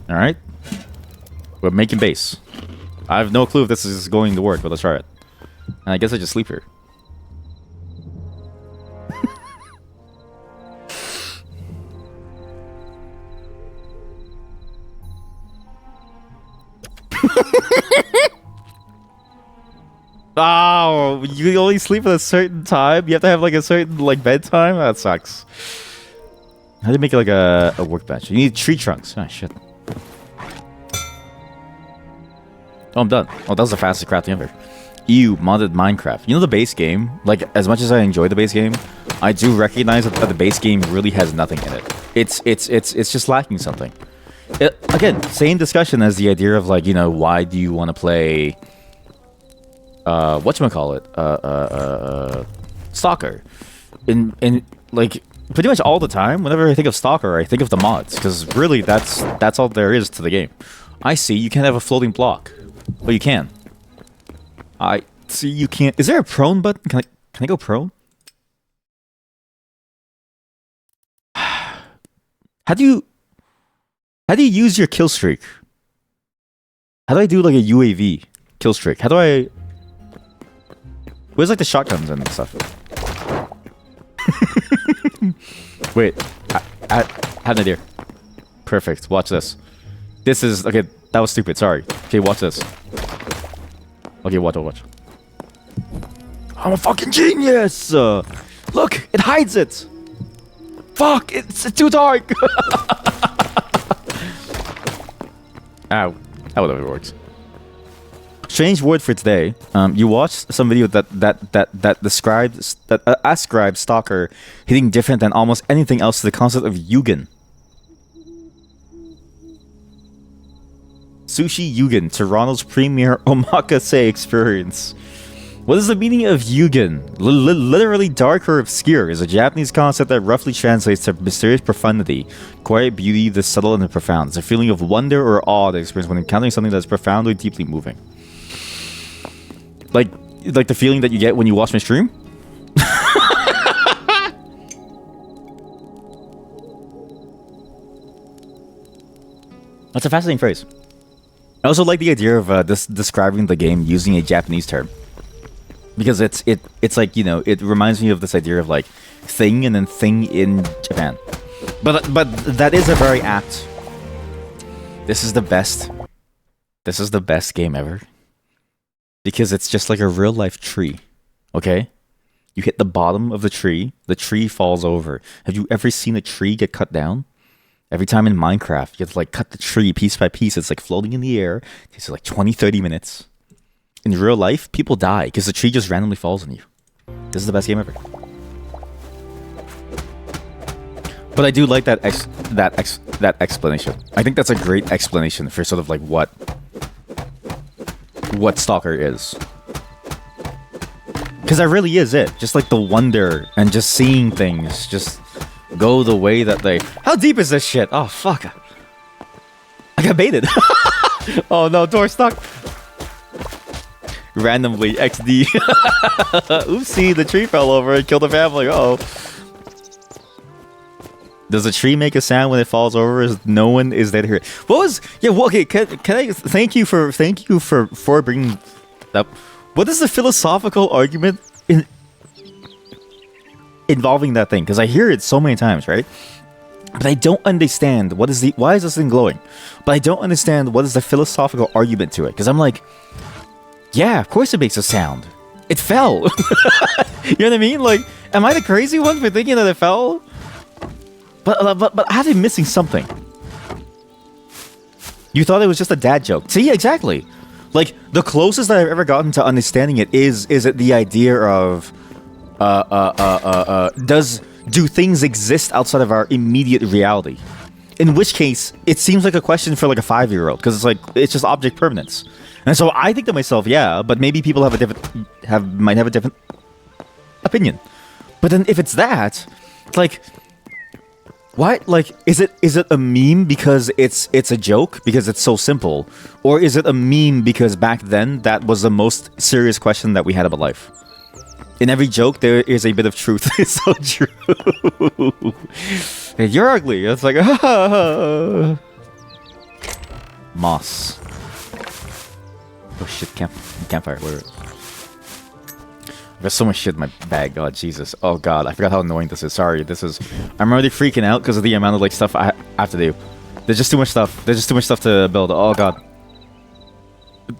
Alright. We're making base. I have no clue if this is going to work, but let's try it. And I guess I just sleep here. Oh, you only sleep at a certain time? You have to have like a certain like bedtime? That sucks. How do you make it like a workbench? You need tree trunks. Oh shit. Oh, I'm done. Oh, that was the fastest crafting ever. Ew, modded Minecraft. You know the base game? Like, as much as I enjoy the base game, I do recognize that the base game really has nothing in it. It's just lacking something. Again, same discussion as the idea of like, you know, why do you want to play whatchamacallit? Stalker. In like pretty much all the time, whenever I think of Stalker, I think of the mods, because really that's all there is to the game. I see you can't have a floating block. Well, you can. I see you can't. Is there a prone button? Can I go prone? How do you use your kill streak? How do I do like a UAV kill streak? How do I... Where's like the shotguns and stuff? Wait, I had an idea. Perfect. Watch this. This is... Okay, that was stupid. Sorry. Okay, watch this. Okay, watch. I'm a fucking genius! Look, it hides it! Fuck, it's too dark! Ow. That whatever works. Strange word for today. You watched some video that ascribed Stalker hitting different than almost anything else to the concept of Yugen. Sushi Yugen, Toronto's premier omakase experience. What is the meaning of Yugen? Literally dark or obscure is a Japanese concept that roughly translates to mysterious profundity, quiet beauty, the subtle and the profound. It's a feeling of wonder or awe that experience when encountering something that's profoundly, deeply moving. Like the feeling that you get when you watch my stream? That's a fascinating phrase. I also like the idea of describing the game using a Japanese term, because it's like, you know, it reminds me of this idea of like thing and then thing in Japan. But that is a very apt. This is the best. This is the best game ever, because it's just like a real life tree. Okay, you hit the bottom of the tree falls over. Have you ever seen a tree get cut down? Every time in Minecraft, you have to like cut the tree piece by piece. It's like floating in the air. It takes like 20-30 minutes. In real life, people die because the tree just randomly falls on you. This is the best game ever. But I do like that explanation. I think that's a great explanation for sort of like what Stalker is. Because that really is it. Just like the wonder and just seeing things just go the way that they... How deep is this shit? Oh, fuck. I got baited. Oh no, door stuck. Randomly, XD. Oopsie, the tree fell over and killed the family. Uh-oh. Does the tree make a sound when it falls over? No one is there to hear it. What was... Yeah, well, okay, can I... Thank you for bringing up... What is the philosophical argument involving that thing? Because I hear it so many times, right? But I don't understand why is this thing glowing? But I don't understand what is the philosophical argument to it. Because I'm like, yeah, of course it makes a sound. It fell. You know what I mean? Like, am I the crazy one for thinking that it fell? But how are they missing something? You thought it was just a dad joke. See, exactly. Like, the closest that I've ever gotten to understanding it is it the idea of do things exist outside of our immediate reality? In which case, it seems like a question for like a 5-year-old, because it's like, it's just object permanence. And so I think to myself, yeah, but maybe people might have a different opinion. But then if it's that, like, why? Like, is it a meme because it's a joke because it's so simple, or is it a meme because back then that was the most serious question that we had about life? In every joke, there is a bit of truth. It's so true. Hey, you're ugly. It's like, moss. Oh shit! Campfire. Where? There's so much shit in my bag. God, Jesus. Oh God, I forgot how annoying this is. Sorry, I'm already freaking out because of the amount of like stuff I have to do. There's just too much stuff. There's just too much stuff to build. Oh God.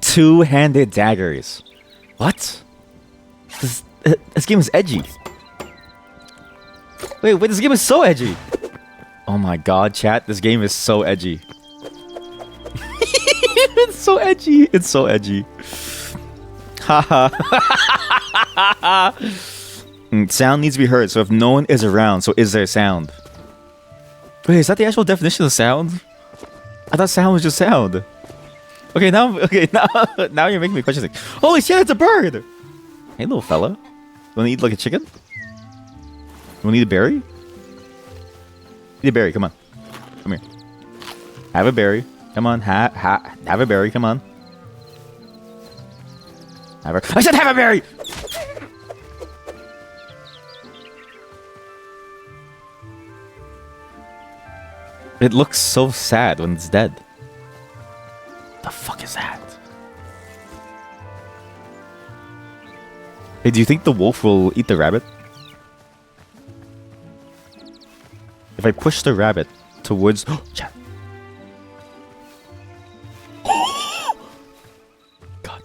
Two-handed daggers. What? This game is edgy. Wait, this game is so edgy. Oh my God, chat. This game is so edgy. It's so edgy. It's so edgy. Haha. Sound needs to be heard, so if no one is around, so is there sound? Wait, is that the actual definition of sound? I thought sound was just sound. Okay, now you're making me question things. Holy shit, it's a bird! Hey, little fella. You wanna eat like a chicken? You wanna eat a berry? Eat a berry, come on. Come here. Have a berry. Come on, have a berry, come on. I said have a berry! It looks so sad when it's dead. The fuck is that? Hey, do you think the wolf will eat the rabbit? If I push the rabbit towards... Chat. God.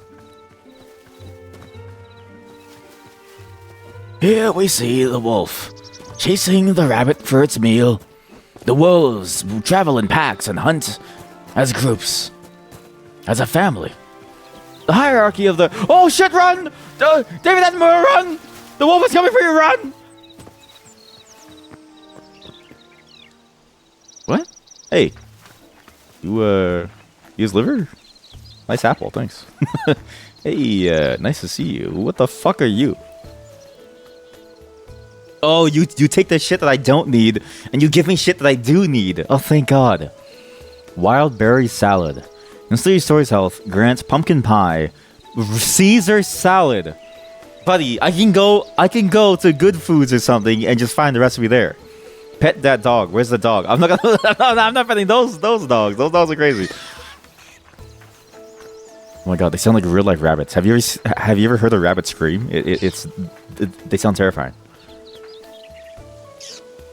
Here we see the wolf chasing the rabbit for its meal. The wolves travel in packs and hunt as groups, as a family. The hierarchy of the... Oh shit, run! David Attenborough, run! The wolf is coming for you, run! What? Hey. You use liver? Nice apple, thanks. Hey, nice to see you. What the fuck are you? Oh, you take the shit that I don't need, and you give me shit that I do need. Oh, thank God. Wild berry salad. Instead of story's health, grants pumpkin pie. Caesar salad. Buddy, I can go to Good Foods or something and just find the recipe there. Pet that dog. Where's the dog? I'm not gonna. I'm not petting those dogs. Those dogs are crazy. Oh my god, they sound like real life rabbits. Have you ever heard a rabbit scream? They sound terrifying.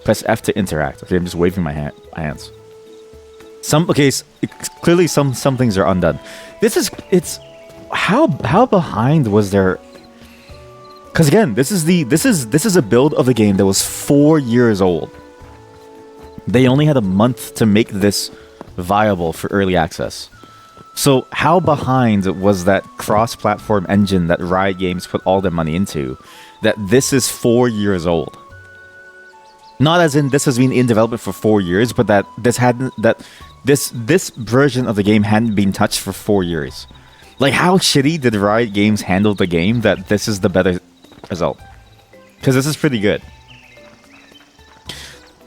Press F to interact. Okay, I'm just waving my hands. Clearly some things are undone. It's how behind was there? Because again, this is a build of the game that was 4 years old. They only had a month to make this viable for early access. So how behind was that cross-platform engine that Riot Games put all their money into, that this is 4 years old? Not as in this has been in development for 4 years, but that this version of the game hadn't been touched for 4 years. Like, how shitty did Riot Games handle the game that this is the better result? Because this is pretty good.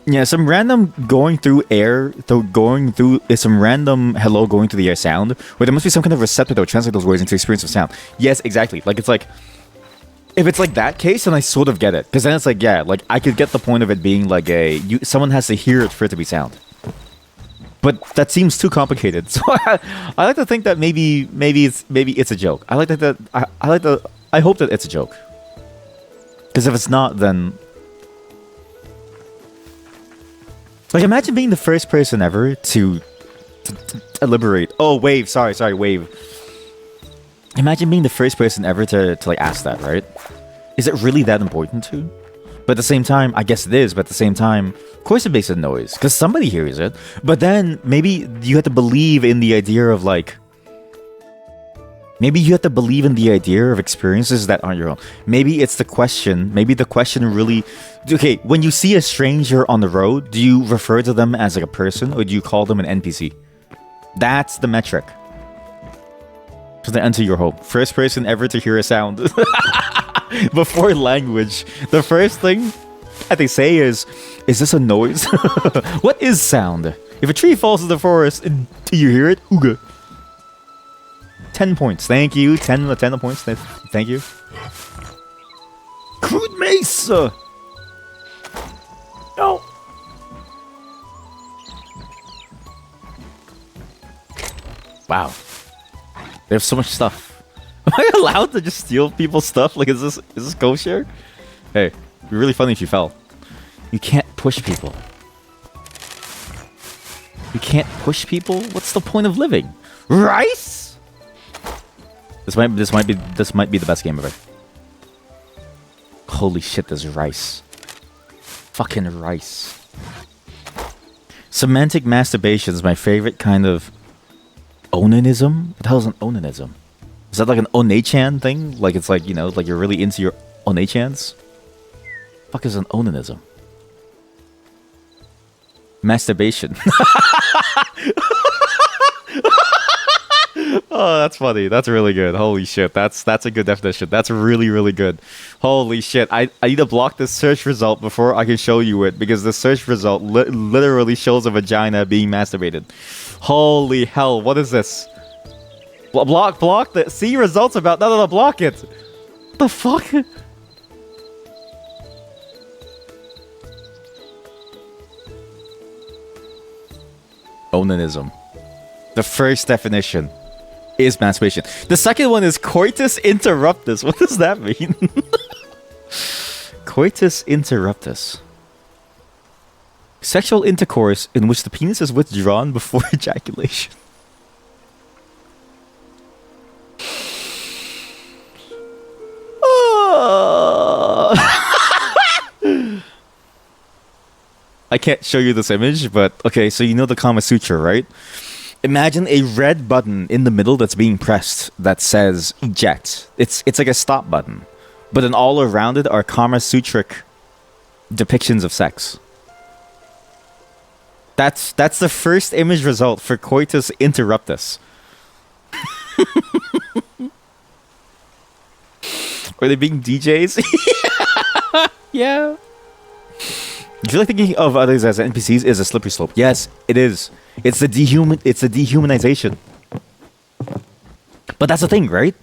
Yeah, some random going through air, some random hello going through the air sound, where there must be some kind of receptor that would translate those words into experience of sound. Yes, exactly. Like, it's like, if it's like that case, then I sort of get it. Because then it's like, yeah, like, I could get the point of it being like someone has to hear it for it to be sound. But that seems too complicated. So I like to think that maybe it's a joke. I hope that it's a joke. Because if it's not, then... Like, imagine being the first person ever to elaborate. Oh, Wave. Sorry, Wave. Imagine being the first person ever to like ask that, right? Is it really that important to? But at the same time, I guess it is. But at the same time, of course it makes a noise because somebody hears it. But then maybe you have to believe in the idea of like... Maybe you have to believe in the idea of experiences that aren't your own. Maybe it's the question. Maybe the question really... Okay, when you see a stranger on the road, do you refer to them as like a person or do you call them an NPC? That's the metric. So they enter your home. First person ever to hear a sound. Before language. The first thing that they say is this a noise? What is sound? If a tree falls in the forest, do you hear it? Ooga. 10 points. Thank you. 10 points. Thank you. Crude mace! No. Wow. They have so much stuff. Am I allowed to just steal people's stuff? Like, is this kosher? Hey, it'd be really funny if you fell. You can't push people. You can't push people? What's the point of living? Rice? This might be the best game ever. Holy shit, there's rice. Fucking rice. Semantic masturbation is my favorite kind of onanism. What the hell is an onanism? Is that like an onachan thing? Like it's like, you know, like you're really into your onachans? Fuck is an onanism? Masturbation. Oh, that's funny. That's really good. Holy shit. That's a good definition. That's really, really good. Holy shit. I need to block this search result before I can show you it because the search result literally shows a vagina being masturbated. Holy hell. What is this? Block the see results about... No, block it. What the fuck? Onanism. The first definition is masturbation. The second one is coitus interruptus. What does that mean? Coitus interruptus. Sexual intercourse in which the penis is withdrawn before ejaculation. I can't show you this image, but okay, so you know the Kama Sutra, right? Imagine a red button in the middle that's being pressed that says eject. It's like a stop button. But then all around it are Kama Sutric depictions of sex. That's the first image result for coitus interruptus. Are they being DJs? Yeah. I feel like thinking of others as NPCs is a slippery slope. Yes, it is. It's the dehumanization. But that's the thing, right?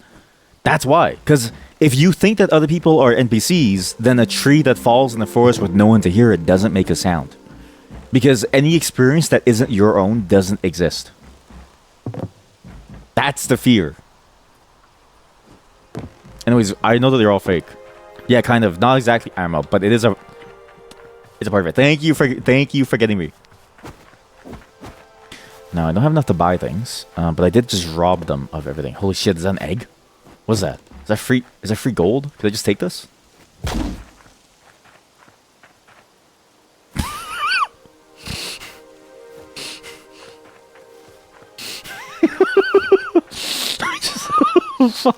That's why. Because if you think that other people are NPCs, then a tree that falls in the forest with no one to hear it doesn't make a sound. Because any experience that isn't your own doesn't exist. That's the fear. Anyways, I know that they're all fake. Yeah, kind of. Not exactly ammo, but it's a part of it. Thank you for getting me. No, I don't have enough to buy things, but I did just rob them of everything. Holy shit, is that an egg? What's that? Is that free? Is that free gold? Could I just take this?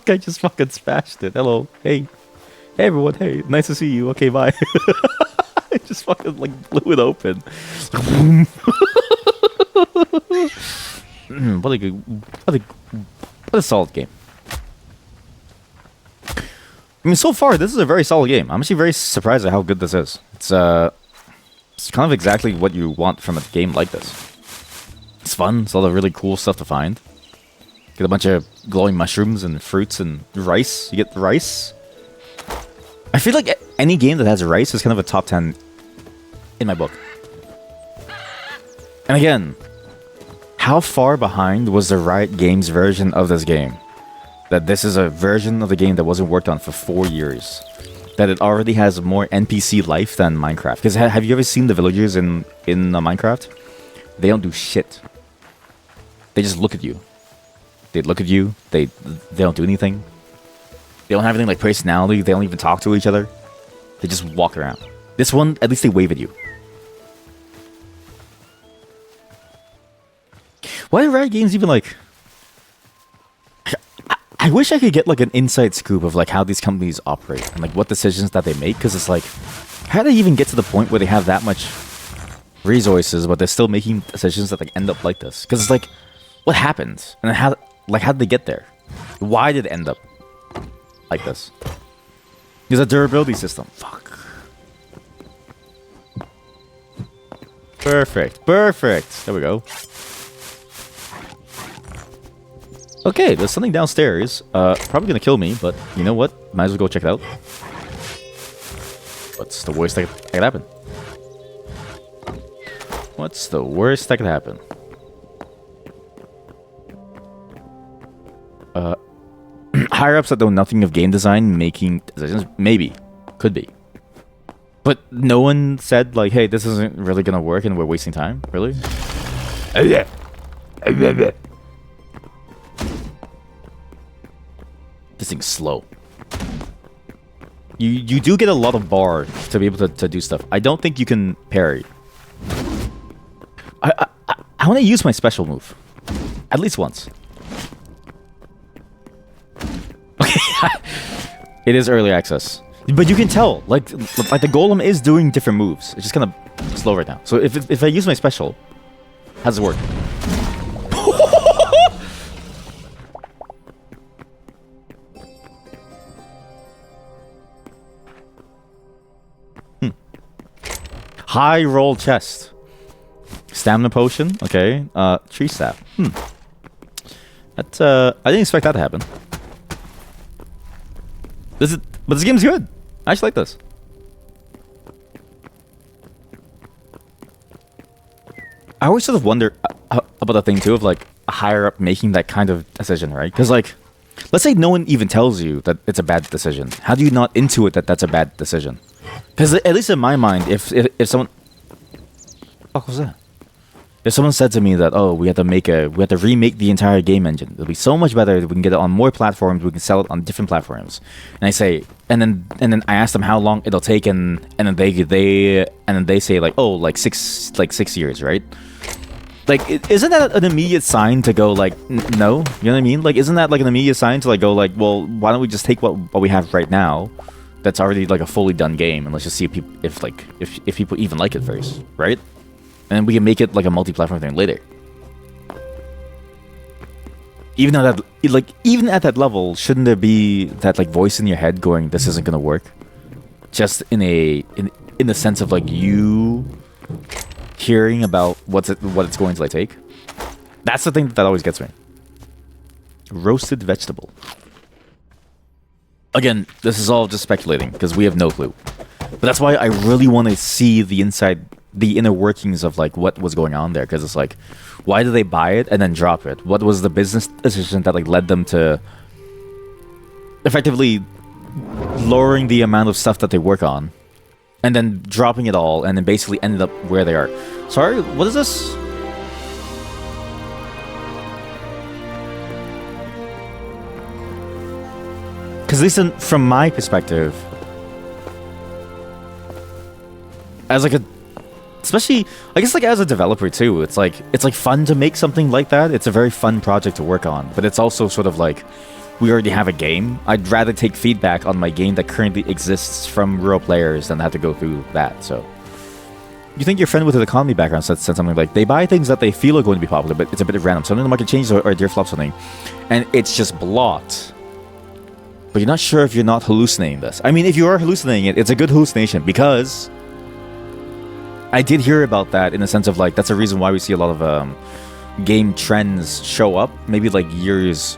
I just fucking smashed it. Hello. Hey everyone. Hey, nice to see you. Okay, bye. I just fucking like blew it open. What a solid game. I mean, so far this is a very solid game. I'm actually very surprised at how good this is. It's kind of exactly what you want from a game like this. It's fun. It's a lot of really cool stuff to find. Get a bunch of glowing mushrooms and fruits and rice. You get rice. I feel like any game that has rice is kind of a top 10 in my book. And again, how far behind was the Riot Games version of this game? That this is a version of the game that wasn't worked on for 4 years. That it already has more NPC life than Minecraft. Because have you ever seen the villagers in Minecraft? They don't do shit. They just look at you. They look at you. They don't do anything. They don't have anything like personality. They don't even talk to each other. They just walk around. This one, at least they wave at you. Why are Riot Games even like... I wish I could get like an inside scoop of like how these companies operate and like what decisions that they make, because it's like, how do they even get to the point where they have that much resources but they're still making decisions that like end up like this? Because it's like, what happened? And how did they get there? Why did it end up like this? There's a durability system. Fuck. Perfect. There we go. Okay, there's something downstairs. Probably gonna kill me, but you know what? Might as well go check it out. What's the worst that could happen? What's the worst that could happen? Higher-ups that know nothing of game design making decisions? Maybe. Could be. But no one said, like, hey, this isn't really gonna work and we're wasting time? Really? This thing's slow. You do get a lot of bar to be able to do stuff. I don't think you can parry. I want to use my special move. At least once. Okay. It is early access. But you can tell, like the golem is doing different moves. It's just kind of slow right now. So if I use my special, how does it work? High roll chest. Stamina potion. Okay. Tree staff. That I didn't expect that to happen. But this game's good. I actually like this. I always sort of wonder about the thing too of like a higher up making that kind of decision, right? Because like, let's say no one even tells you that it's a bad decision. How do you not intuit that that's a bad decision? Because at least in my mind, if someone, what was that? If someone said to me that, oh, we have to remake the entire game engine, it'll be so much better if we can get it on more platforms, we can sell it on different platforms. And I say, and then I ask them how long it'll take, and then they say like, oh, like six years, right? Like, isn't that an immediate sign to go like, no? You know what I mean? Like, isn't that like an immediate sign to like go like, well, why don't we just take what we have right now? That's already like a fully done game, and let's just see if people even like it first, right? And then we can make it like a multi-platform thing later. Even at that level, shouldn't there be that like voice in your head going, "This isn't gonna work"? Just in the sense of like you hearing about what it's going to like take. That's the thing that always gets me. Roasted vegetable. Again, this is all just speculating because we have no clue. But that's why I really want to see the inside the inner workings of like what was going on there, because it's like, why did they buy it and then drop it? What was the business decision that like led them to effectively lowering the amount of stuff that they work on and then dropping it all and then basically ended up where they are? Sorry, what is this? Because at least from my perspective, as like a, especially I guess like as a developer too, it's like fun to make something like that. It's a very fun project to work on, but it's also sort of like, we already have a game. I'd rather take feedback on my game that currently exists from real players than have to go through that. So you think your friend with an economy background said something like, they buy things that they feel are going to be popular, but it's a bit random. Something in the market changes or dear flop something, and it's just blocked. But you're not sure if you're not hallucinating this. I mean, if you are hallucinating it, it's a good hallucination, because I did hear about that in the sense of like, that's a reason why we see a lot of game trends show up, maybe like years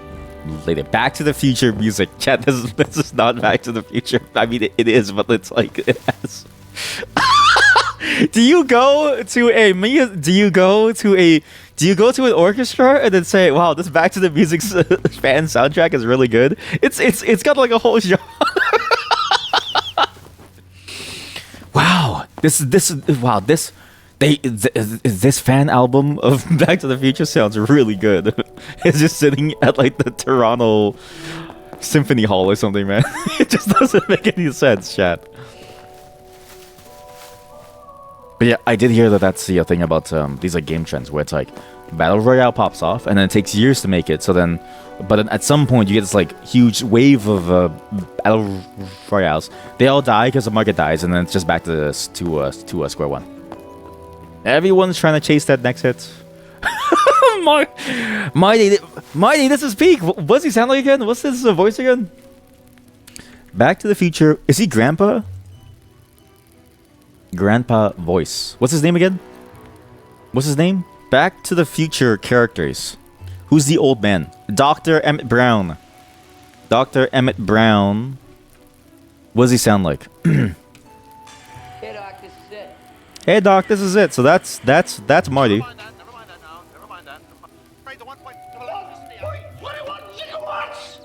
later. Back to the Future music. Chat, this is not Back to the Future. I mean, it is, but it's like, it has... Do you go to an orchestra and then say, "Wow, this Back to the Music fan soundtrack is really good"? It's got like a whole genre. Wow, this fan album of Back to the Future sounds really good. It's just sitting at like the Toronto Symphony Hall or something, man. It just doesn't make any sense, chat. But yeah, I did hear that that's the thing about these like game trends, where it's like Battle Royale pops off and then it takes years to make it. So then, but then at some point you get this like huge wave of Battle Royales. They all die because the market dies, and then it's just back to square one. Everyone's trying to chase that next hit. Mighty, this is Peak. What does he sound like again? What's this voice again? Back to the Future. Is he Grandpa? Grandpa voice. What's his name again? What's his name? Back to the Future characters. Who's the old man? Dr. Emmett Brown. Dr. Emmett Brown. What does he sound like? Hey Doc, this is it. Hey Doc, this is it. So that's Marty. Never mind that now. Never mind that. Right, the 1.2 21 gigawatts!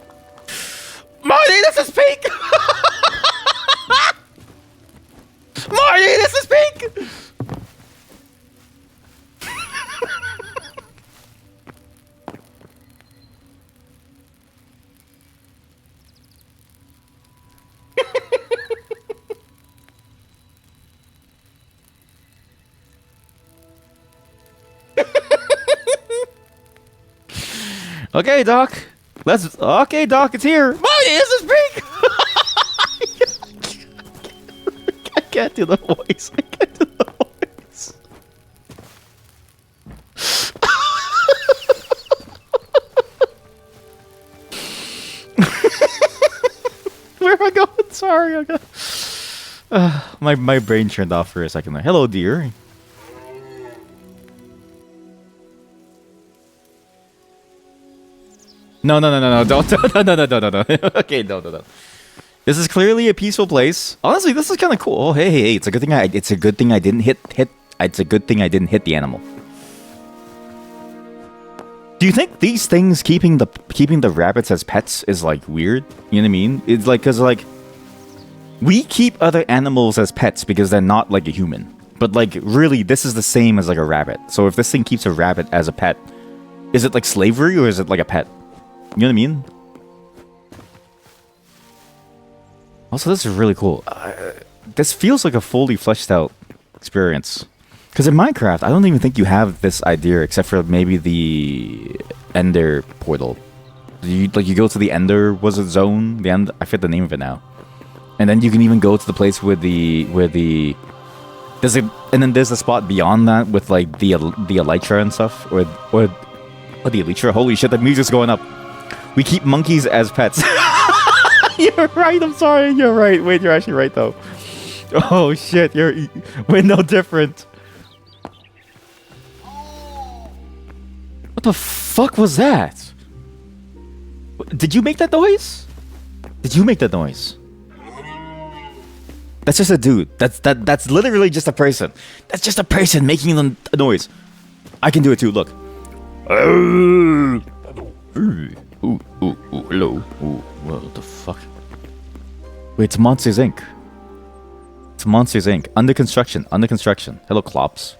Marty, this is Peak! Marty, this is Peak! Okay, Doc. Okay, Doc, it's here. Marty, this is Peak! I can't do the voice. I can't do the voice. Where am I going? Sorry, I'm gonna... my brain turned off for a second there. Hello, dear. No, don't, no. Okay, no. This is clearly a peaceful place. Honestly, this is kind of cool. Oh, hey, it's a good thing I didn't hit. It's a good thing I didn't hit the animal. Do you think these things keeping the rabbits as pets is like weird? You know what I mean? It's like, cause like we keep other animals as pets because they're not like a human. But like really, this is the same as like a rabbit. So if this thing keeps a rabbit as a pet, is it like slavery or is it like a pet? You know what I mean? Also, this is really cool. This feels like a fully fleshed out experience. Because in Minecraft, I don't even think you have this idea except for maybe the Ender portal. You go to the Ender, was it zone? The end. I forget the name of it now. And then you can even go to the place where the there's a, and then there's a spot beyond that with like the Elytra and stuff, or the Elytra. Holy shit, the music's going up. We keep monkeys as pets. You're right. I'm sorry. You're right. Wait, you're actually right though. Oh shit, we're no different. What the fuck was that? Did you make that noise? Did you make that noise? That's just a dude. That's literally just a person. That's just a person making a noise. I can do it too. Look. Ooh, hello. Ooh, what the fuck? Wait, it's Monsters Inc. It's Monsters Inc. Under construction. Hello, Clops.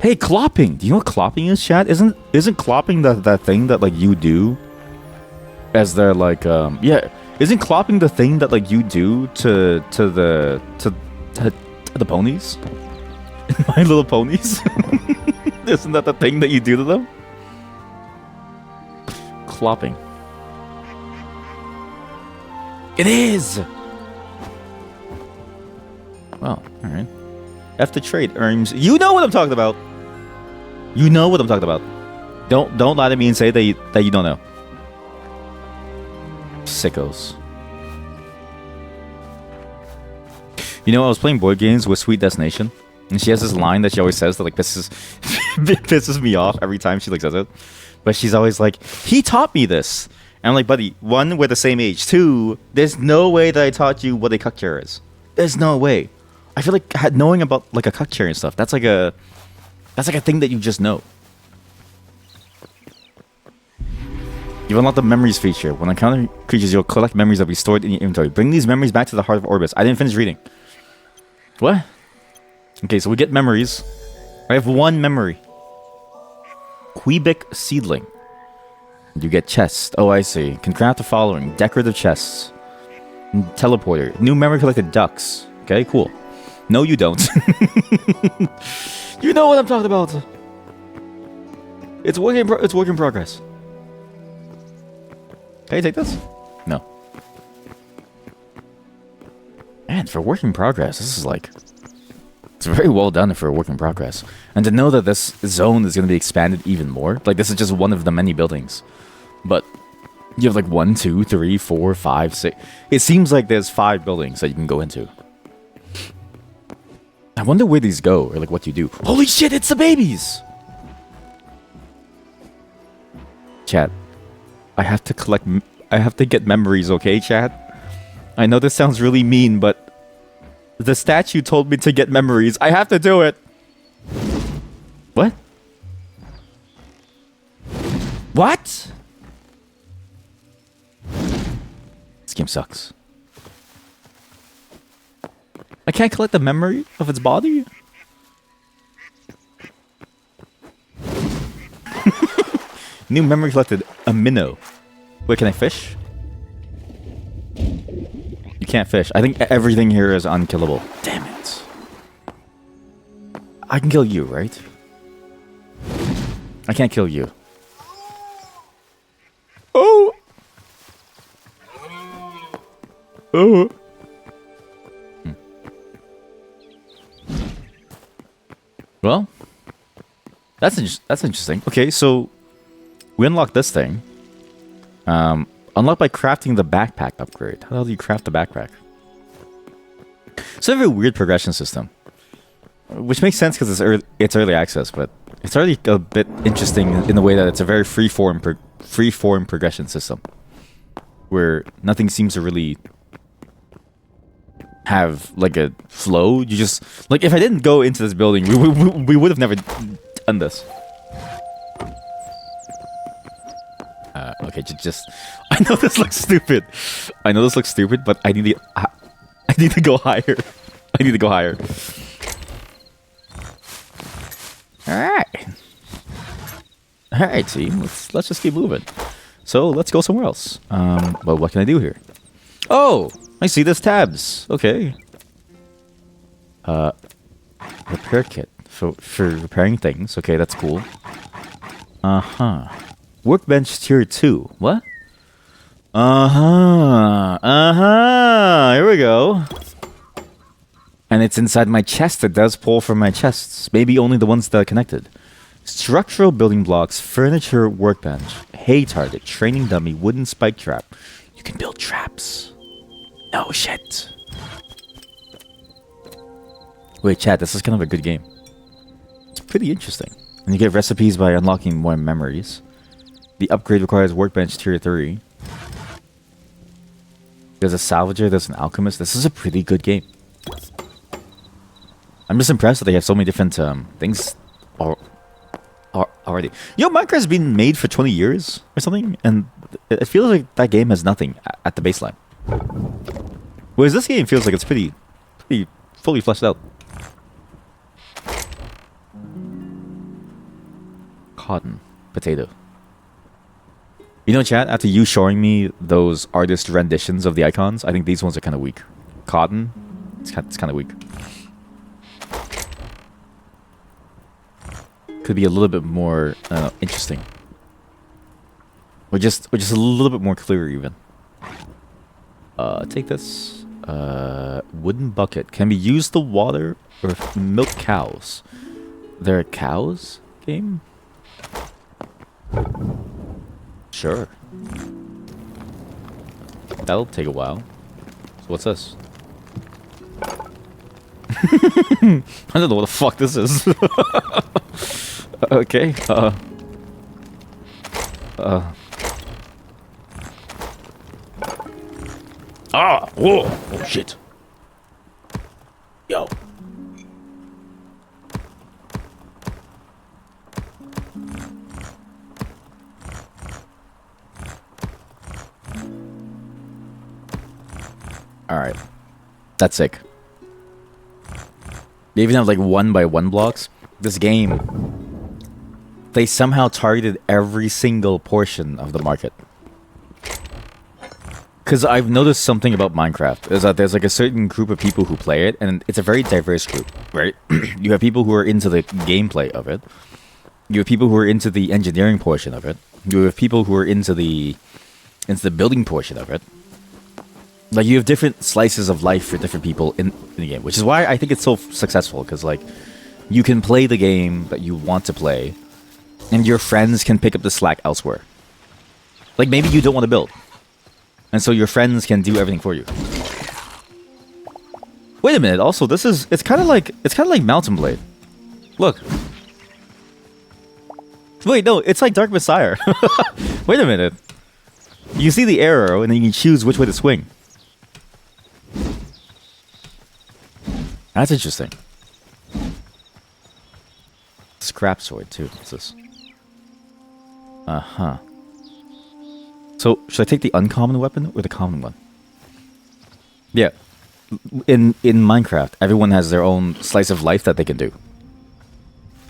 Hey, clopping. Do you know what clopping is, chat? Isn't clopping that thing that like you do? As they're like yeah. Isn't clopping the thing that like you do to the ponies? My Little Ponies? Isn't that the thing that you do to them? Clopping. It is! Well, alright. F the trade earns. You know what I'm talking about! You know what I'm talking about. Don't lie to me and say that you don't know. Sickos. You know, I was playing board games with Sweet Destination, and she has this line that she always says that like pisses me off every time she like says it. But she's always like, "He taught me this," and I'm like, "Buddy, one, we're the same age. Two, there's no way that I taught you what a cuck chair is. There's no way." I feel like knowing about like a cuck chair and stuff, that's like a thing that you just know. You unlock the memories feature. When encountering creatures, you'll collect memories that will be stored in your inventory. Bring these memories back to the heart of Orbis. I didn't finish reading. What? Okay, so we get memories. I have one memory. Quebec Seedling. You get chests. Oh, I see. Can craft the following. Decorative chests. Teleporter. New memory collected ducks. Okay, cool. No, you don't. You know what I'm talking about. It's work in progress. Can you take this? No. Man, for work in progress, this is like... It's very well done for a work in progress. And to know that this zone is going to be expanded even more. Like, this is just one of the many buildings. But you have like 1, 2, 3, 4, 5, 6... It seems like there's 5 buildings that you can go into. I wonder where these go, or like what you do. Holy shit, it's the babies! Chat. I have to get memories, okay, chat? I know this sounds really mean, but the statue told me to get memories. I have to do it. What? What? This game sucks. I can't collect the memory of its body? New memory collected. A minnow. Wait, can I fish? You can't fish. I think everything here is unkillable. Damn it. I can kill you, right? I can't kill you. Oh! Oh! Well, that's interesting. Okay, so we unlock this thing. Unlocked by crafting the backpack upgrade. How the hell do you craft the backpack? It's a very weird progression system, which makes sense because it's early access, but it's already a bit interesting in the way that it's a very free-form progression system, where nothing seems to really have like a flow. You just like, if I didn't go into this building, we would have never done this. Okay, just I know this looks stupid. But I need to go higher. I need to go higher. All right, team. Let's just keep moving. So let's go somewhere else. Well, what can I do here? Oh, I see there's tabs. Okay. Repair kit for repairing things. Okay, that's cool. Workbench tier 2. What? Here we go. And it's inside my chest. It does pull from my chests. Maybe only the ones that are connected. Structural building blocks, furniture, workbench, hay target, training dummy, wooden spike trap. You can build traps. No shit. Wait, chat, this is kind of a good game. It's pretty interesting. And you get recipes by unlocking more memories. The upgrade requires workbench tier 3. There's a salvager, there's an alchemist. This is a pretty good game. I'm just impressed that they have so many different things already. You know, Minecraft's been made for 20 years or something, and it feels like that game has nothing at the baseline. Whereas this game feels like it's pretty fully fleshed out. Cotton, potato. You know, chat, after you showing me those artist renditions of the icons, I think these ones are kind of weak. Cotton, it's kind of weak. Could be a little bit more interesting, or just a little bit more clear even. Take this. Wooden bucket can be used to water or milk cows. There are cows game. Sure. That'll take a while. So what's this? I don't know what the fuck this is. Okay. Ah! Whoa! Oh shit! Yo. All right. That's sick. They even have like 1x1 blocks. This game, they somehow targeted every single portion of the market. Because I've noticed something about Minecraft, is that there's like a certain group of people who play it, and it's a very diverse group, right? You have people who are into the gameplay of it. You have people who are into the engineering portion of it. You have people who are into the building portion of it. Like, you have different slices of life for different people in the game, which is why I think it's so successful, because like, you can play the game that you want to play, and your friends can pick up the slack elsewhere. Like, maybe you don't want to build, and so your friends can do everything for you. Wait a minute, also, it's kind of like Mountain Blade. Look. Wait, no, it's like Dark Messiah. Wait a minute. You see the arrow, and then you can choose which way to swing. That's interesting. Scrap sword too. What's this? Uh-huh. So, should I take the uncommon weapon or the common one? Yeah. In Minecraft, everyone has their own slice of life that they can do,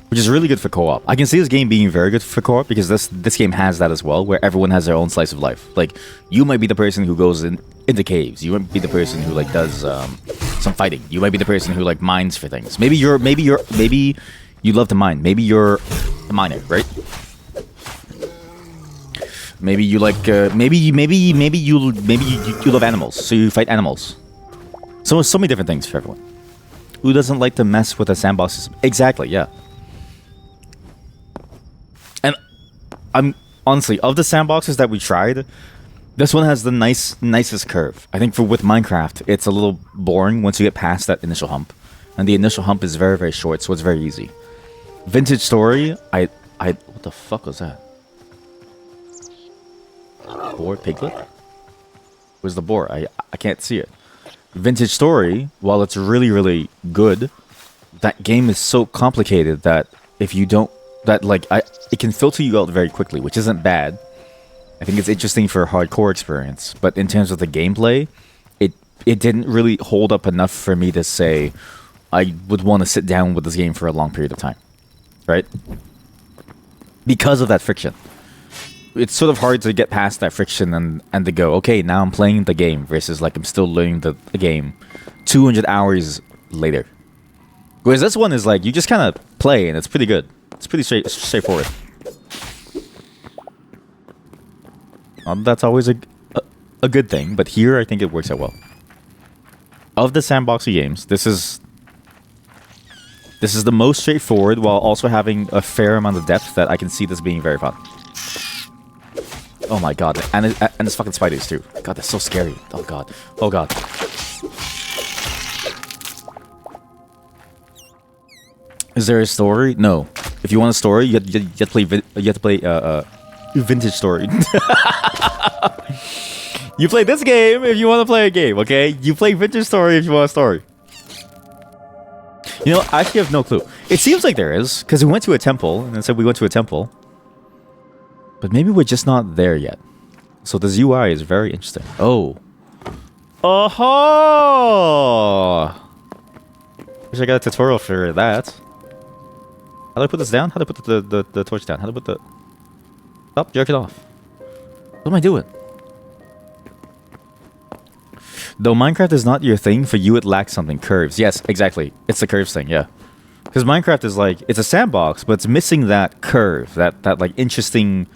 which is really good for co-op. I can see this game being very good for co-op because this game has that as well, where everyone has their own slice of life. Like, you might be the person who goes into caves. You might be the person who like does some fighting. You might be the person who like mines for things. Maybe you love to mine. Maybe you're a miner, right? Maybe you like maybe you love animals, so you fight animals. So many different things for everyone. Who doesn't like to mess with a sandbox system? Exactly, yeah. And I'm honestly, of the sandboxes that we tried, this one has the nicest curve. I think with Minecraft, it's a little boring once you get past that initial hump. And the initial hump is very, very short, so it's very easy. Vintage Story, what the fuck was that? Boar? Piglet? Where's the boar? I can't see it. Vintage Story, while it's really, really good, that game is so complicated that if you don't... it can filter you out very quickly, which isn't bad. I think it's interesting for a hardcore experience, but in terms of the gameplay, it didn't really hold up enough for me to say I would want to sit down with this game for a long period of time, right? Because of that friction. It's sort of hard to get past that friction and to go, okay, now I'm playing the game versus like I'm still learning the game 200 hours later. Whereas this one is like, you just kind of play and it's pretty good. It's pretty straightforward. That's always a good thing, but here I think it works out well. Of the sandboxy games, this is the most straightforward while also having a fair amount of depth that I can see this being very fun. Oh my god, and it's fucking spiders too. God, that's so scary. Oh god. Oh god. Is there a story? No. If you want a story, you have to play Vintage Story. You play this game if you want to play a game, okay? You play Vintage Story if you want a story. You know, I actually have no clue. It seems like there is, because we went to a temple, and it said we went to a temple. But maybe we're just not there yet. So this UI is very interesting. Oh. Oh! Wish I got a tutorial for that. How do I put this down? How do I put the torch down? How do I put the... Stop jerking off. What am I doing? Though Minecraft is not your thing, for you it lacks something. Curves. Yes, exactly. It's the curves thing, yeah. Because Minecraft is like, it's a sandbox, but it's missing that curve, that like interesting,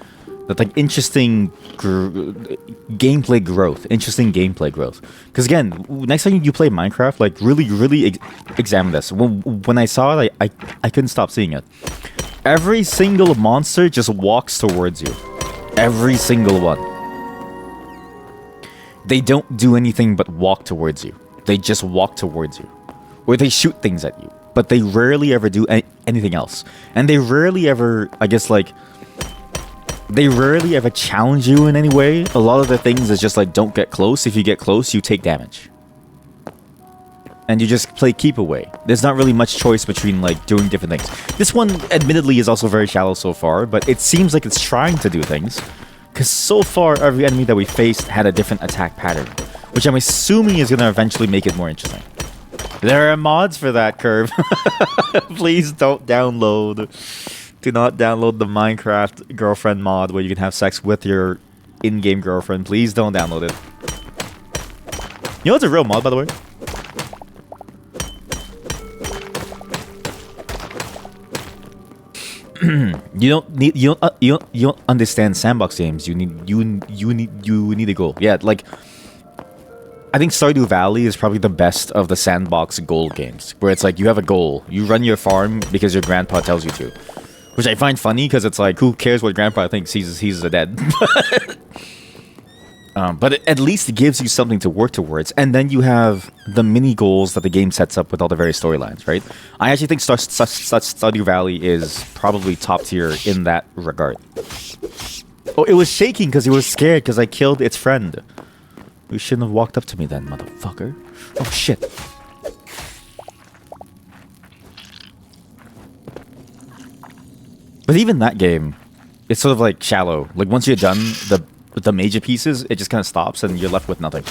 gameplay growth. Interesting gameplay growth. Because again, next time you play Minecraft, like really examine this. When I saw it, I couldn't stop seeing it. Every single monster just walks towards you. Every single one. They don't do anything but walk towards you. They just walk towards you. Or they shoot things at you. But they rarely ever do anything else. And they rarely ever, I guess, like... They rarely ever challenge you in any way. A lot of the things is just like, don't get close. If you get close, you take damage. And you just play keep away. There's not really much choice between, like, doing different things. This one, admittedly, is also very shallow so far. But it seems like it's trying to do things. Because so far, every enemy that we faced had a different attack pattern. Which I'm assuming is going to eventually make it more interesting. There are mods for that, Curve. Please don't download. Do not download the Minecraft girlfriend mod where you can have sex with your in-game girlfriend. Please don't download it. You know it's a real mod, by the way? You don't understand sandbox games. You need a goal. Yeah, like I think Stardew Valley is probably the best of the sandbox goal games, where it's like you have a goal, you run your farm because your grandpa tells you to, which I find funny because it's like, who cares what grandpa thinks? He's a dead. But it at least gives you something to work towards, and then you have the mini goals that the game sets up with all the various storylines, right? I actually think Stardew Valley is probably top tier in that regard. Oh, it was shaking because he was scared because I killed its friend. You shouldn't have walked up to me then, motherfucker. Oh, shit. But even that game, it's sort of like shallow. Like once you're done the major pieces, it just kind of stops and you're left with nothing.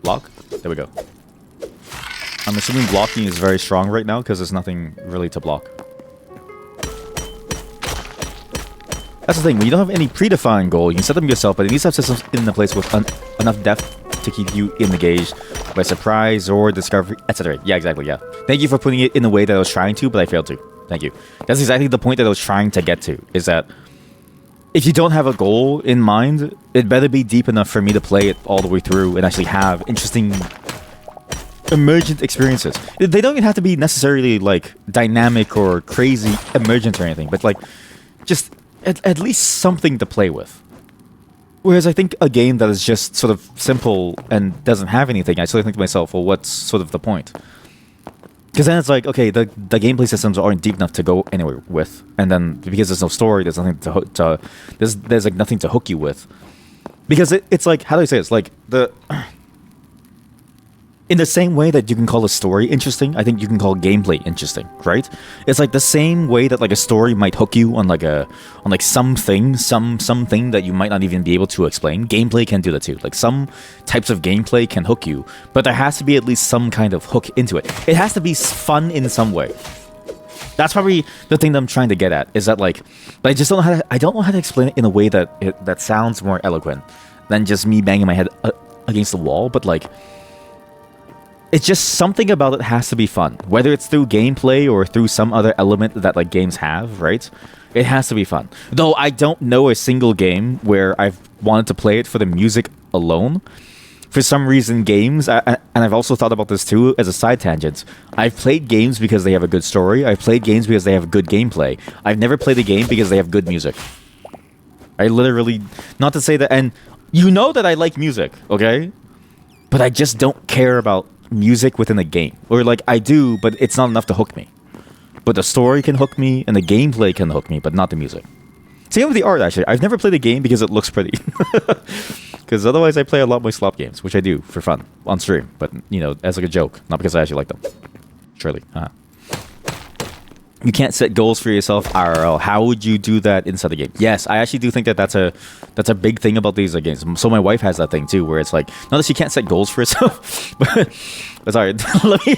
Block? There we go. I'm assuming blocking is very strong right now because there's nothing really to block. That's the thing, when you don't have any predefined goal, you can set them yourself, but it needs to have systems in the place with enough depth to keep you engaged by surprise or discovery, etc. Yeah, exactly, yeah. Thank you for putting it in the way that I was trying to, but I failed to. Thank you. That's exactly the point that I was trying to get to, is that if you don't have a goal in mind, it better be deep enough for me to play it all the way through and actually have interesting emergent experiences. They don't even have to be necessarily like dynamic or crazy emergent or anything, but like just at least something to play with. Whereas I think a game that is just sort of simple and doesn't have anything, I sort of think to myself, well, what's sort of the point? Because then it's like, okay, the gameplay systems aren't deep enough to go anywhere with, and then because there's no story, there's nothing to there's like nothing to hook you with. Because it's like, how do I say it? It's like in the same way that you can call a story interesting, I think you can call gameplay interesting, right? It's like the same way that like a story might hook you on something that you might not even be able to explain. Gameplay can do that too. Like some types of gameplay can hook you, but there has to be at least some kind of hook into it. It has to be fun in some way. That's probably the thing that I'm trying to get at, is that like, but I just don't know how to, I don't know how to explain it in a way that sounds more eloquent than just me banging my head against the wall, but like, it's just something about it has to be fun, whether it's through gameplay or through some other element that like games have, right? It has to be fun. Though I don't know a single game where I've wanted to play it for the music alone. For some reason, games, and I've also thought about this too as a side tangent, I've played games because they have a good story. I've played games because they have good gameplay. I've never played a game because they have good music. I literally, not to say that, and you know that I like music, okay? But I just don't care about music within a game. Or like I do, but it's not enough to hook me. But the story can hook me and the gameplay can hook me, but not the music. Same with the art, actually. I've never played a game because it looks pretty. Because otherwise I play a lot more slop games, which I do for fun on stream, but you know, as like a joke, not because I actually like them. Surely. You can't set goals for yourself IRL. How would you do that inside the game? Yes, I actually do think that that's a big thing about these games. So my wife has that thing too, where it's like, not that she can't set goals for herself, but sorry, let me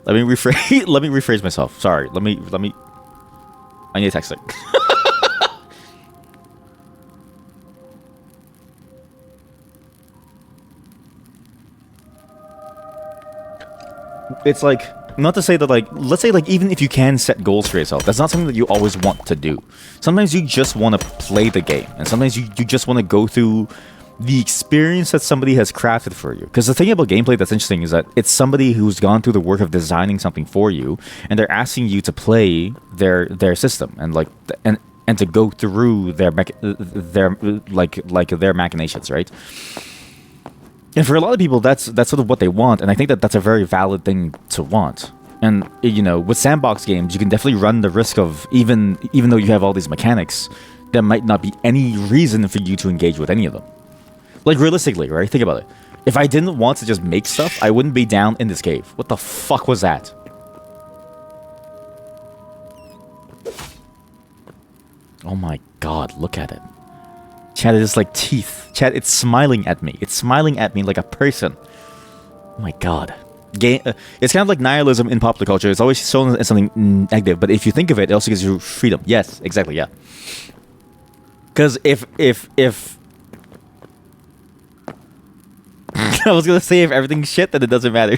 rephrase myself. Sorry, let me. I need to text it. It's like, not to say that, like, let's say, like, even if you can set goals for yourself, that's not something that you always want to do. Sometimes you just want to play the game, and sometimes you just want to go through the experience that somebody has crafted for you. Because the thing about gameplay that's interesting is that it's somebody who's gone through the work of designing something for you, and they're asking you to play their system and like and to go through their machinations, right? And for a lot of people, that's sort of what they want, and I think that that's a very valid thing to want. And you know, with sandbox games, you can definitely run the risk of even though you have all these mechanics, there might not be any reason for you to engage with any of them. Like realistically, right? Think about it. If I didn't want to just make stuff, I wouldn't be down in this cave. What the fuck was that? Oh my god, look at it. Chat, it is like teeth. Chat, it's smiling at me. It's smiling at me like a person. Oh my god. It's kind of like nihilism in popular culture. It's always shown as something negative, but if you think of it, it also gives you freedom. Yes, exactly, yeah. Because if I was gonna say if everything's shit, then it doesn't matter.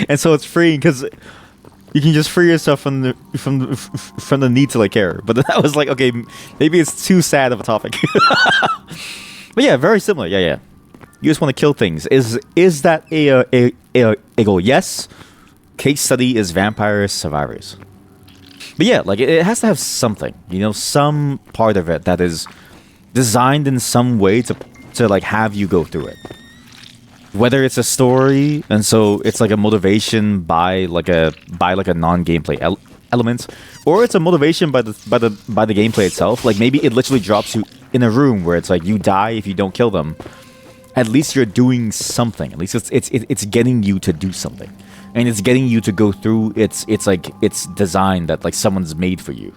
And so it's freeing because you can just free yourself from the need to like care. But then I was like, okay, maybe it's too sad of a topic. But yeah, very similar. Yeah. You just want to kill things. Is that a goal? Yes. Case study is Vampire Survivors. But yeah, like it has to have something, you know, some part of it that is designed in some way to like have you go through it. Whether it's a story, and so it's like a motivation by like a non-gameplay element, or it's a motivation by the gameplay itself. Like maybe it literally drops you in a room where it's like you die if you don't kill them. At least you're doing something. At least it's getting you to do something, and it's getting you to go through it's design that like someone's made for you.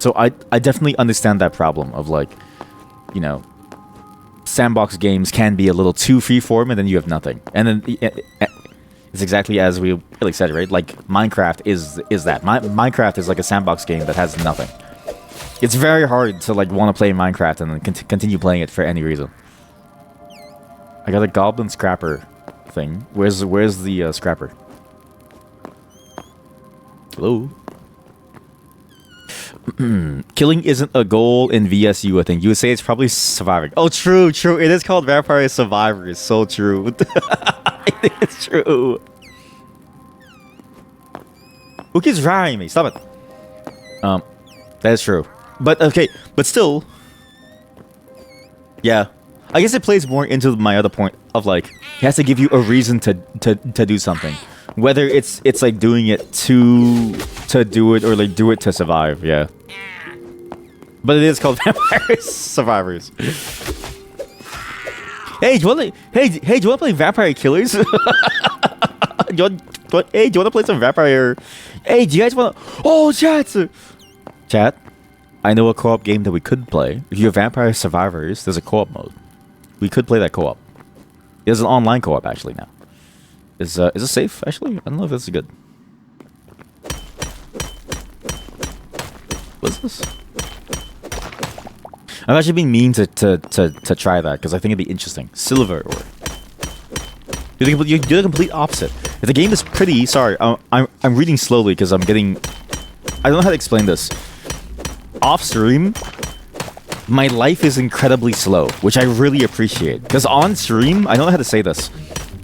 So I definitely understand that problem of like, you know, sandbox games can be a little too freeform, and then you have nothing. And then it's exactly as we like said, right? Like Minecraft is that. Minecraft is like a sandbox game that has nothing. It's very hard to like want to play Minecraft and then continue playing it for any reason. I got a goblin scrapper thing. Where's the scrapper? Hello. Killing isn't a goal in VSU, I think. You would say it's probably surviving. Oh, true. It is called Vampire Survivors. So true. I think it's true. Who keeps drying me? Stop it. That is true. But, okay. But still. Yeah. I guess it plays more into my other point of, like, it has to give you a reason to do something. Whether it's like doing it to do it or like do it to survive, yeah. But it is called Vampire Survivors. Hey, do you want to play Vampire Killers? Do you want to play some Vampire? Hey, do you guys want to? Oh, chat. I know a co-op game that we could play. If you're Vampire Survivors, there's a co-op mode. We could play that co-op. There's an online co-op actually now. Is it safe actually? I don't know if this is good. What's this? I've actually been meaning to try that because I think it'd be interesting. Silver ore. You do the complete opposite. If the game is pretty, sorry, I'm reading slowly because I'm getting. I don't know how to explain this. Off stream, my life is incredibly slow, which I really appreciate. Because on stream, I don't know how to say this.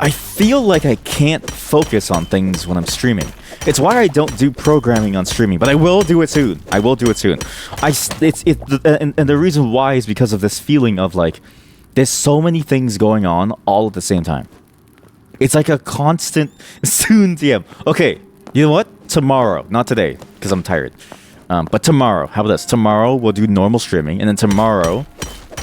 I feel like I can't focus on things when I'm streaming. It's why I don't do programming on streaming, but I will do it soon. And the reason why is because of this feeling of like, there's so many things going on all at the same time. It's like a constant soon DM. Okay, you know what? Tomorrow, not today, because I'm tired. But tomorrow, how about this? Tomorrow we'll do normal streaming, and then tomorrow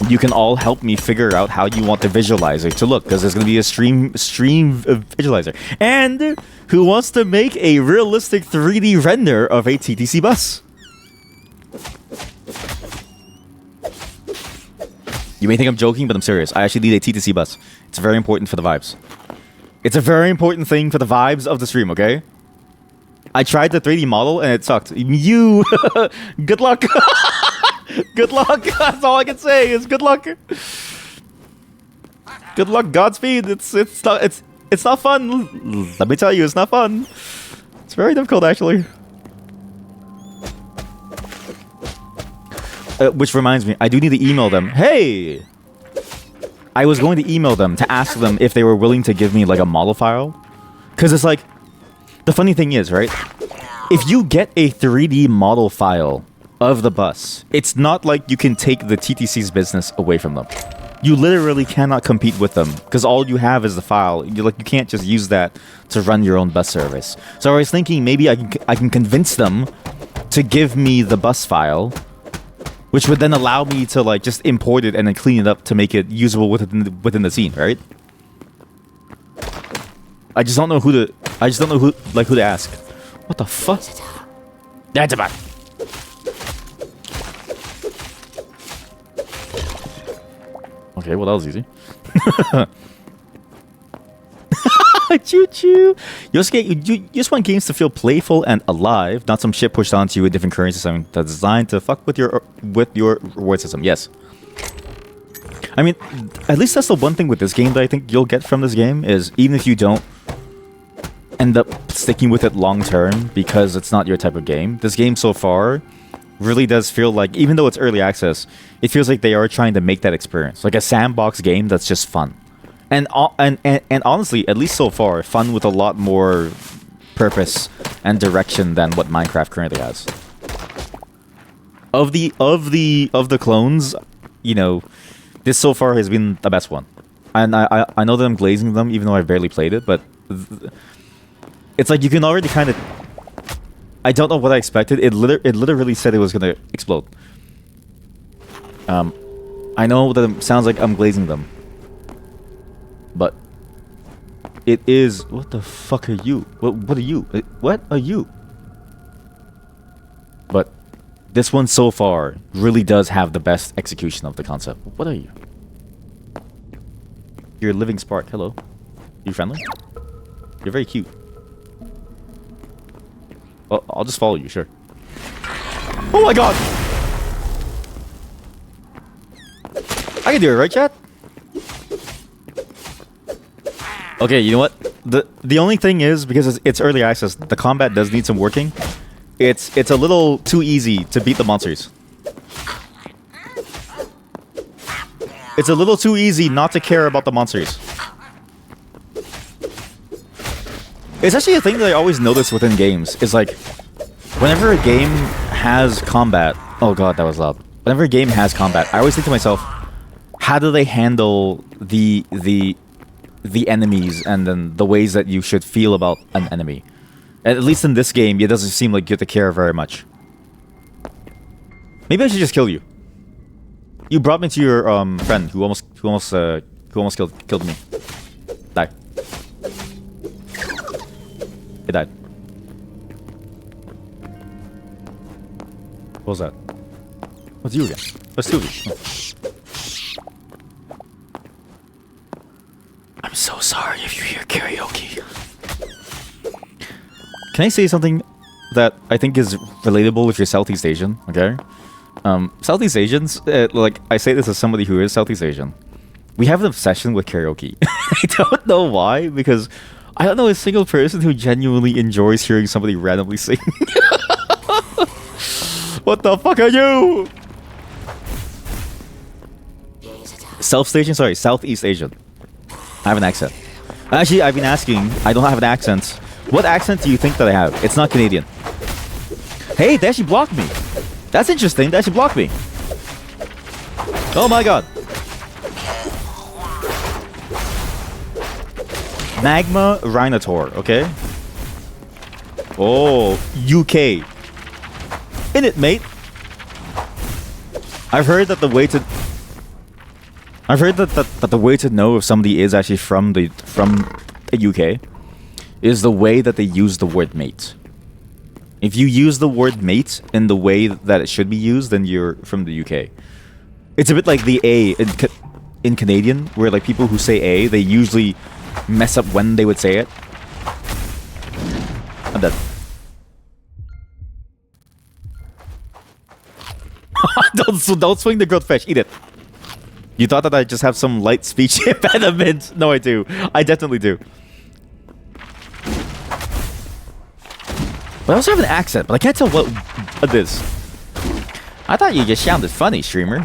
you can all help me figure out how you want the visualizer to look, because there's going to be a stream visualizer. And who wants to make a realistic 3D render of a TTC bus? You may think I'm joking, but I'm serious. I actually need a TTC bus. It's very important for the vibes. It's a very important thing for the vibes of the stream, okay? I tried the 3D model and it sucked. You! Good luck! Good luck! That's all I can say is good luck! Good luck, Godspeed! It's not fun! Let me tell you, it's not fun! It's very difficult, actually. Which reminds me, I do need to email them. Hey! I was going to email them to ask them if they were willing to give me like a model file. Because it's like, the funny thing is, right? If you get a 3D model file of the bus, it's not like you can take the TTC's business away from them. You literally cannot compete with them because all you have is the file. You can't just use that to run your own bus service. So I was thinking maybe I can convince them to give me the bus file, which would then allow me to like just import it and then clean it up to make it usable within the scene, right? I just don't know who to ask. What the fuck? That's about. Okay, well that was easy. Choo choo. You just want games to feel playful and alive, not some shit pushed onto you with different currency system that's designed to fuck with your reward system. Yes. I mean, at least that's the one thing with this game that I think you'll get from this game is even if you don't end up sticking with it long term because it's not your type of game, this game so far really does feel like, even though it's early access, it feels like they are trying to make that experience like a sandbox game that's just fun. And honestly, at least so far, fun with a lot more purpose and direction than what Minecraft currently has. Of the clones, you know, this so far has been the best one. And I know that I'm glazing them, even though I've barely played it, but it's like you can already kind of. I don't know what I expected. It literally said it was gonna explode. I know that it sounds like I'm glazing them. But it is. What the fuck are you? What are you? What are you? But this one so far really does have the best execution of the concept. What are you? You're a living spark. Hello. You friendly? You're very cute. Well, I'll just follow you. Sure. Oh my god! I can do it, right, chat? Okay, you know what? The only thing is, because it's early access, the combat does need some working. It's a little too easy to beat the monsters. It's a little too easy not to care about the monsters. It's actually a thing that I always notice within games. Is like, whenever a game has combat... Oh god, that was loud. Whenever a game has combat, I always think to myself, how do they handle the enemies and then the ways that you should feel about an enemy? At least in this game, it doesn't seem like you have to care very much. Maybe I should just kill you. You brought me to your friend who almost killed me. Die. He died. What was that? What's you again? What's two of you? Oh. I'm so sorry if you hear karaoke. Can I say something that I think is relatable if you're Southeast Asian? Okay, Southeast Asians, like I say this as somebody who is Southeast Asian, we have an obsession with karaoke. I don't know why, because I don't know a single person who genuinely enjoys hearing somebody randomly sing. What the fuck are you? Southeast Asian? Sorry, Southeast Asian. I have an accent. Actually, I've been asking. I don't have an accent. What accent do you think that I have? It's not Canadian. Hey, they actually blocked me. That's interesting. They actually blocked me. Oh my god. Magma Rhinotaur, okay? Oh, UK. In it, mate. I've heard that the way to... I've heard that the way to know if somebody is actually from the UK is the way that they use the word mate. If you use the word mate in the way that it should be used, then you're from the UK. It's a bit like the A in Canadian, where like people who say A, they usually mess up when they would say it. I'm dead. don't swing the grilled fish. Eat it. You thought that I just have some light speech impediment? No, I do. I definitely do. But I also have an accent, but I can't tell what it is. I thought you just sounded funny, streamer.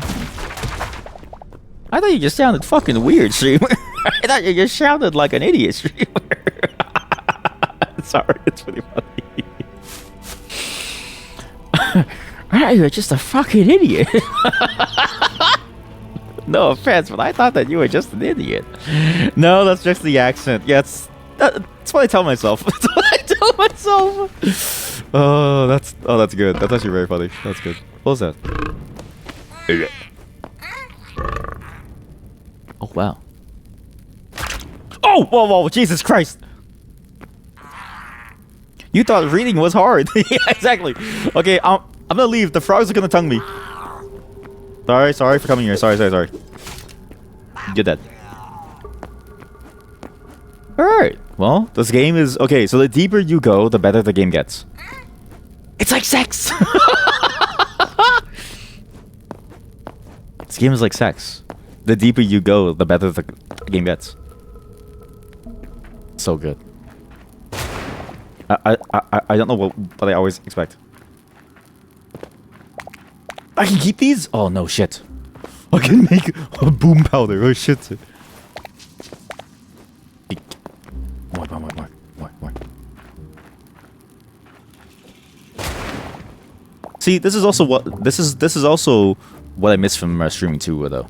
I thought you just sounded fucking weird, streamer. I thought you just sounded like an idiot, streamer. Sorry, it's pretty funny. I thought you were just a fucking idiot. No offense, but I thought that you were just an idiot. No, that's just the accent. Yeah, that's what I tell myself. That's what I tell myself. Oh, that's good. That's actually very funny. That's good. What was that? Oh wow. Oh, whoa, Jesus Christ! You thought reading was hard. Yeah, exactly. Okay, I'm gonna leave. The frogs are gonna tongue me. Sorry for coming here. Sorry. You're dead. Alright. Well, this game is... Okay, so the deeper you go, the better the game gets. It's like sex! This game is like sex. The deeper you go, the better the game gets. So good. I don't know what I always expect. I can keep these? Oh no, shit. I can make a boom powder. Oh shit. More. See, this is also what I miss from streaming too, though.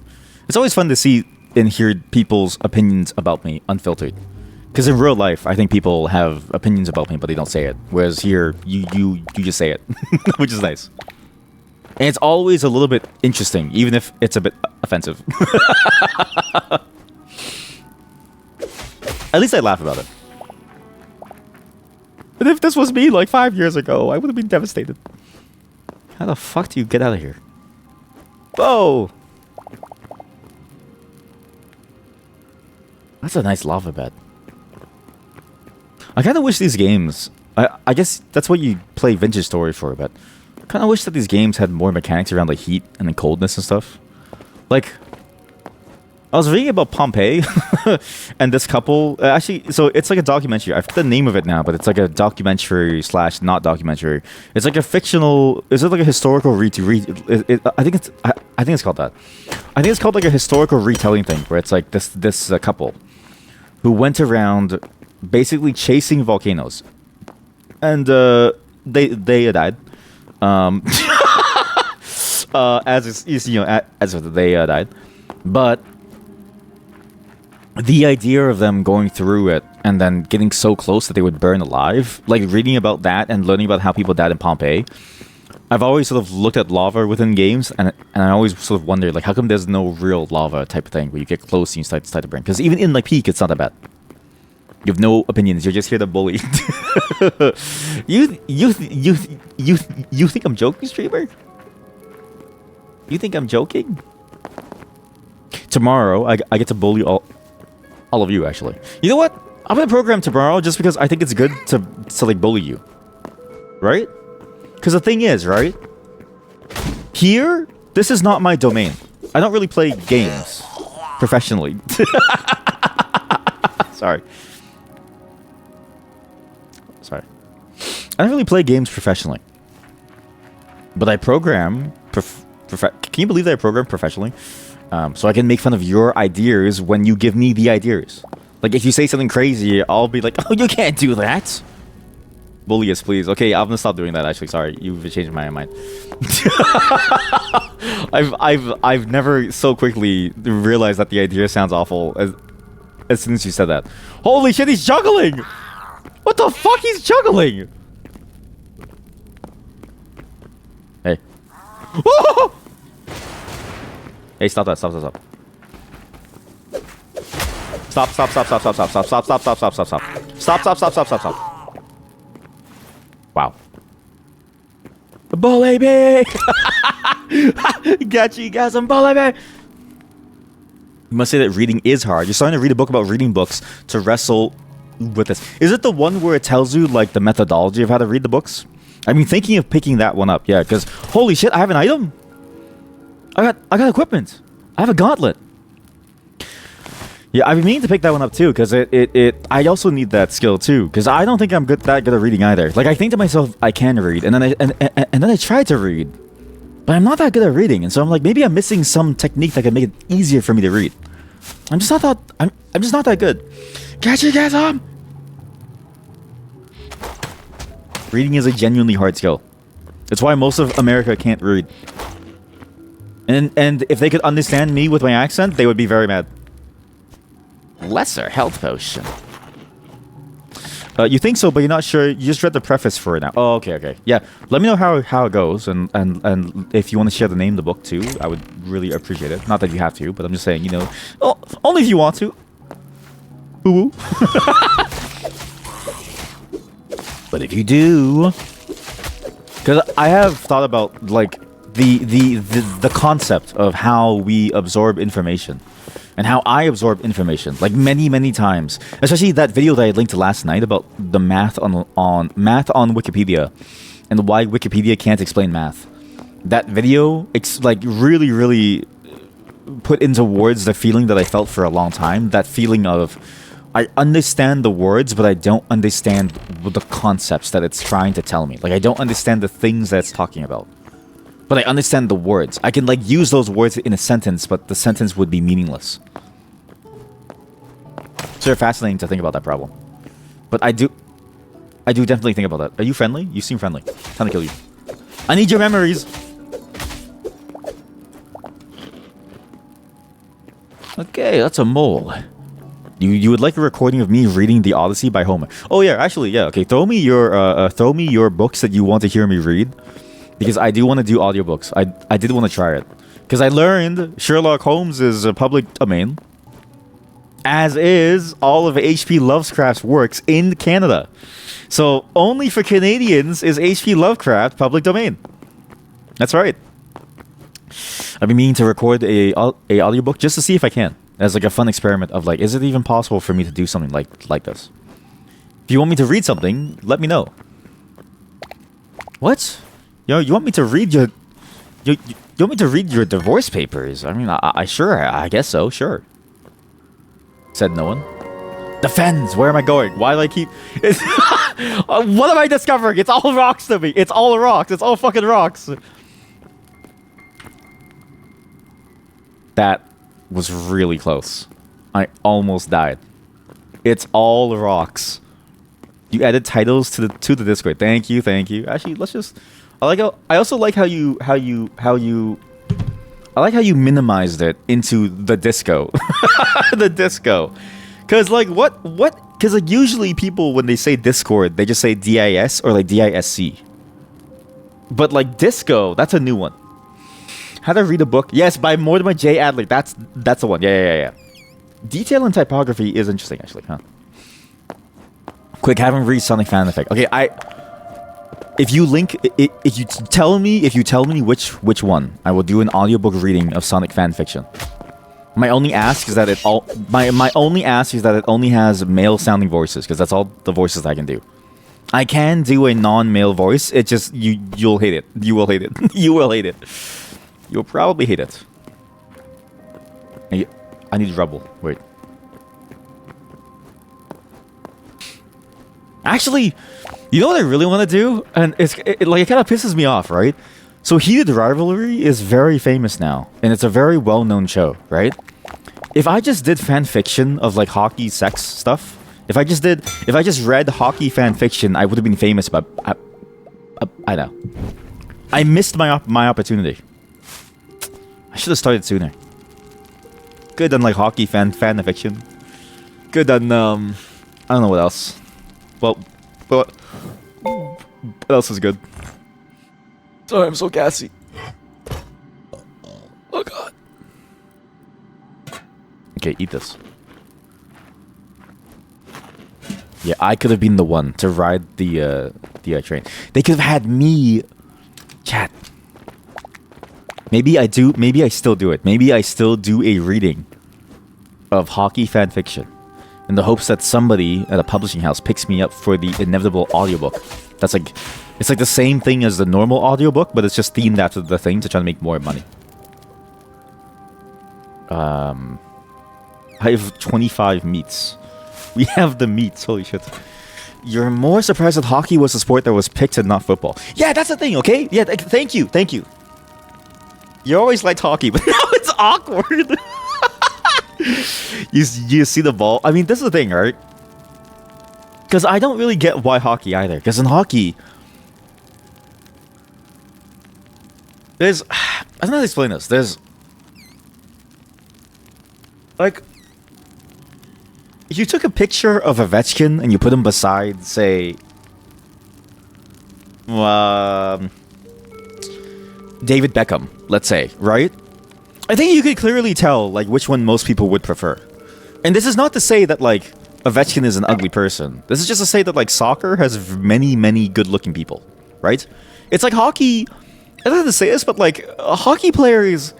It's always fun to see and hear people's opinions about me unfiltered. Because in real life, I think people have opinions about me, but they don't say it. Whereas here, you just say it, which is nice. And it's always a little bit interesting, even if it's a bit offensive. At least I laugh about it. But if this was me like 5 years ago, I would have been devastated. How the fuck do you get out of here? Whoa! That's a nice lava bed. I kind of wish these games... I guess that's what you play Vintage Story for, but... I kind of wish that these games had more mechanics around like heat and the coldness and stuff. Like... I was reading about Pompeii and this couple... actually, so it's like a documentary. I forget the name of it now, but it's like a documentary / not documentary. It's like a fictional... Is it like a historical I think it's called that. I think it's called like a historical retelling thing, where it's like this couple who went around basically chasing volcanoes. And they died. As they died. But the idea of them going through it and then getting so close that they would burn alive, like reading about that and learning about how people died in Pompeii, I've always sort of looked at lava within games, and I always sort of wondered, like, how come there's no real lava type of thing where you get close and you start to burn? Because even in like Peak, it's not that bad. You have no opinions. You're just here to bully. You think I'm joking, streamer? You think I'm joking? Tomorrow, I get to bully all of you, actually. You know what? I'm gonna program tomorrow just because I think it's good to like bully you. Right? Because the thing is, right? Here, this is not my domain. I don't really play games professionally. Sorry. I don't really play games professionally. But I program... Can you believe that I program professionally? So I can make fun of your ideas when you give me the ideas. Like, if you say something crazy, I'll be like, oh, you can't do that. Bully us, please. Okay, I'm gonna stop doing that, actually. Sorry, you've changed my mind. I've never so quickly realized that the idea sounds awful as soon as you said that. Holy shit, he's juggling! What the fuck? He's juggling! Hey. Hey, stop that. Stop. Stop, stop, stop, stop, stop, stop, stop, stop, stop, stop, stop, stop, stop. Stop, stop, stop, stop, stop, stop. Wow. Bully me! Got you guys some bully me! You must say that reading is hard. You're starting to read a book about reading books to wrestle with this. Is it the one where it tells you like the methodology of how to read the books? I've been thinking of picking that one up. Yeah, because holy shit, I have an item. I got equipment. I have a gauntlet. Yeah, I've been meaning to pick that one up too, because I also need that skill too, because I don't think I'm that good at reading either. Like I think to myself, I can read, and then I try to read, but I'm not that good at reading, and so I'm like, maybe I'm missing some technique that can make it easier for me to read. I'm just not that good. Catch you guys up. Reading is a genuinely hard skill. It's why most of America can't read. And if they could understand me with my accent, they would be very mad. Lesser health potion. You think so, but you're not sure. You just read the preface for it now. Oh, okay. Yeah, let me know how it goes, and if you want to share the name of the book too, I would really appreciate it. Not that you have to, but I'm just saying, you know, only if you want to. Woo. But if you do, because I have thought about like the concept of how we absorb information. And how I absorb information, like many times. Especially that video that I linked to last night about the math on Wikipedia, and why Wikipedia can't explain math. That video, like really put into words the feeling that I felt for a long time. That feeling of, I understand the words, but I don't understand the concepts that it's trying to tell me. Like I don't understand the things that it's talking about. But I understand the words. I can like use those words in a sentence, but the sentence would be meaningless. It's very fascinating to think about that problem. But I do definitely think about that. Are you friendly? You seem friendly. Time to kill you. I need your memories. Okay, that's a mole. You would like a recording of me reading the Odyssey by Homer? Oh yeah, actually yeah. Okay, throw me your books that you want to hear me read. Because I do want to do audiobooks. I did want to try it. Because I learned Sherlock Holmes is a public domain. As is all of H.P. Lovecraft's works in Canada. So only for Canadians is H.P. Lovecraft public domain. That's right. I've been meaning to record a audiobook just to see if I can. As like a fun experiment of like, is it even possible for me to do something like this? If you want me to read something, let me know. What? Yo, you want me to read your... You want me to read your divorce papers? I mean, I guess so, sure. Said no one. Defends! Where am I going? Why do I keep... what am I discovering? It's all rocks to me. It's all rocks. It's all fucking rocks. That was really close. I almost died. It's all rocks. You added titles to the Discord. Thank you. Actually, let's just... I also like how you I like how you minimized it into the disco. The disco. Cause like cause like usually people when they say Discord, they just say DIS or like DISC. But like disco, that's a new one. How to read a book? Yes, by Mortimer J. Adler. That's the one. Yeah. Detail and typography is interesting actually, huh? Quick, haven't read Sonic fan effect. Okay, if you tell me which one, I will do an audiobook reading of Sonic fan fiction. My only ask is that it only has male sounding voices, because that's all the voices that I can do. I can do a non-male voice. It just you'll hate it. You will hate it. You will hate it. You'll probably hate it. I need rubble. Wait. Actually, you know what I really want to do? And it kind of pisses me off, right? So Heated Rivalry is very famous now, and it's a very well-known show, right? If I just did fan fiction of like hockey sex stuff, if I just read hockey fan fiction, I would have been famous. But I know, I missed my opportunity. I should have started sooner. Good on like hockey fan fiction. Good on I don't know what else. Well, what else is good? Sorry, I'm so gassy. Oh god. Okay, eat this. Yeah, I could have been the one to ride the train. They could have had me. Chat. Maybe I do. Maybe I still do it. Maybe I still do a reading of hockey fan fiction, in the hopes that somebody at a publishing house picks me up for the inevitable audiobook. That's like, it's like the same thing as the normal audiobook, but it's just themed after the thing to try to make more money. I have 25 meats. We have the meats. Holy shit. You're more surprised that hockey was a sport that was picked and not football. Yeah, that's the thing, okay? Yeah, thank you. Thank you. You always liked hockey, but now it's awkward. You see the ball? I mean, this is the thing, right? Because I don't really get why hockey either. Because in hockey, there's... I don't know how to explain this. There's... Like... If you took a picture of Ovechkin and you put him beside, say... David Beckham, let's say, right? I think you could clearly tell, like, which one most people would prefer. And this is not to say that, like, Ovechkin is an ugly person. This is just to say that, like, soccer has many, many good-looking people, right? It's like hockey... I don't know how to say this, but, like, hockey players...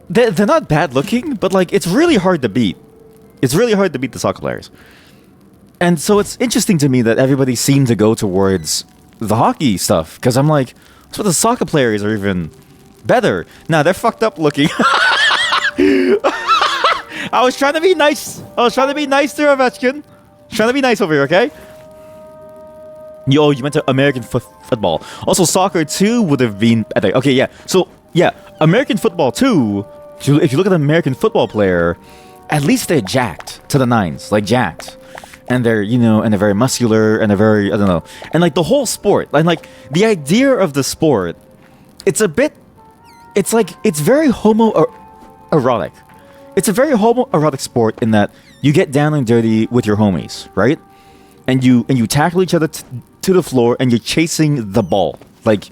They're not bad-looking, but, like, it's really hard to beat. It's really hard to beat the soccer players. And so it's interesting to me that everybody seemed to go towards the hockey stuff, because I'm like, so the soccer players are even better. Nah, they're fucked up looking. I was trying to be nice. I was trying to be nice to Ovechkin. Trying to be nice over here, okay? Yo, you went to American football. Also, soccer too would have been better. Okay, yeah. So, yeah, American football too. If you look at an American football player, at least they're jacked to the nines, like jacked. And they're, you know, and they're very muscular, and they're very, I don't know. And like the whole sport, and like the idea of the sport, it's a bit, it's like, it's very homoerotic. It's a very homoerotic sport in that you get down and dirty with your homies, right? And you tackle each other to the floor, and you're chasing the ball. Like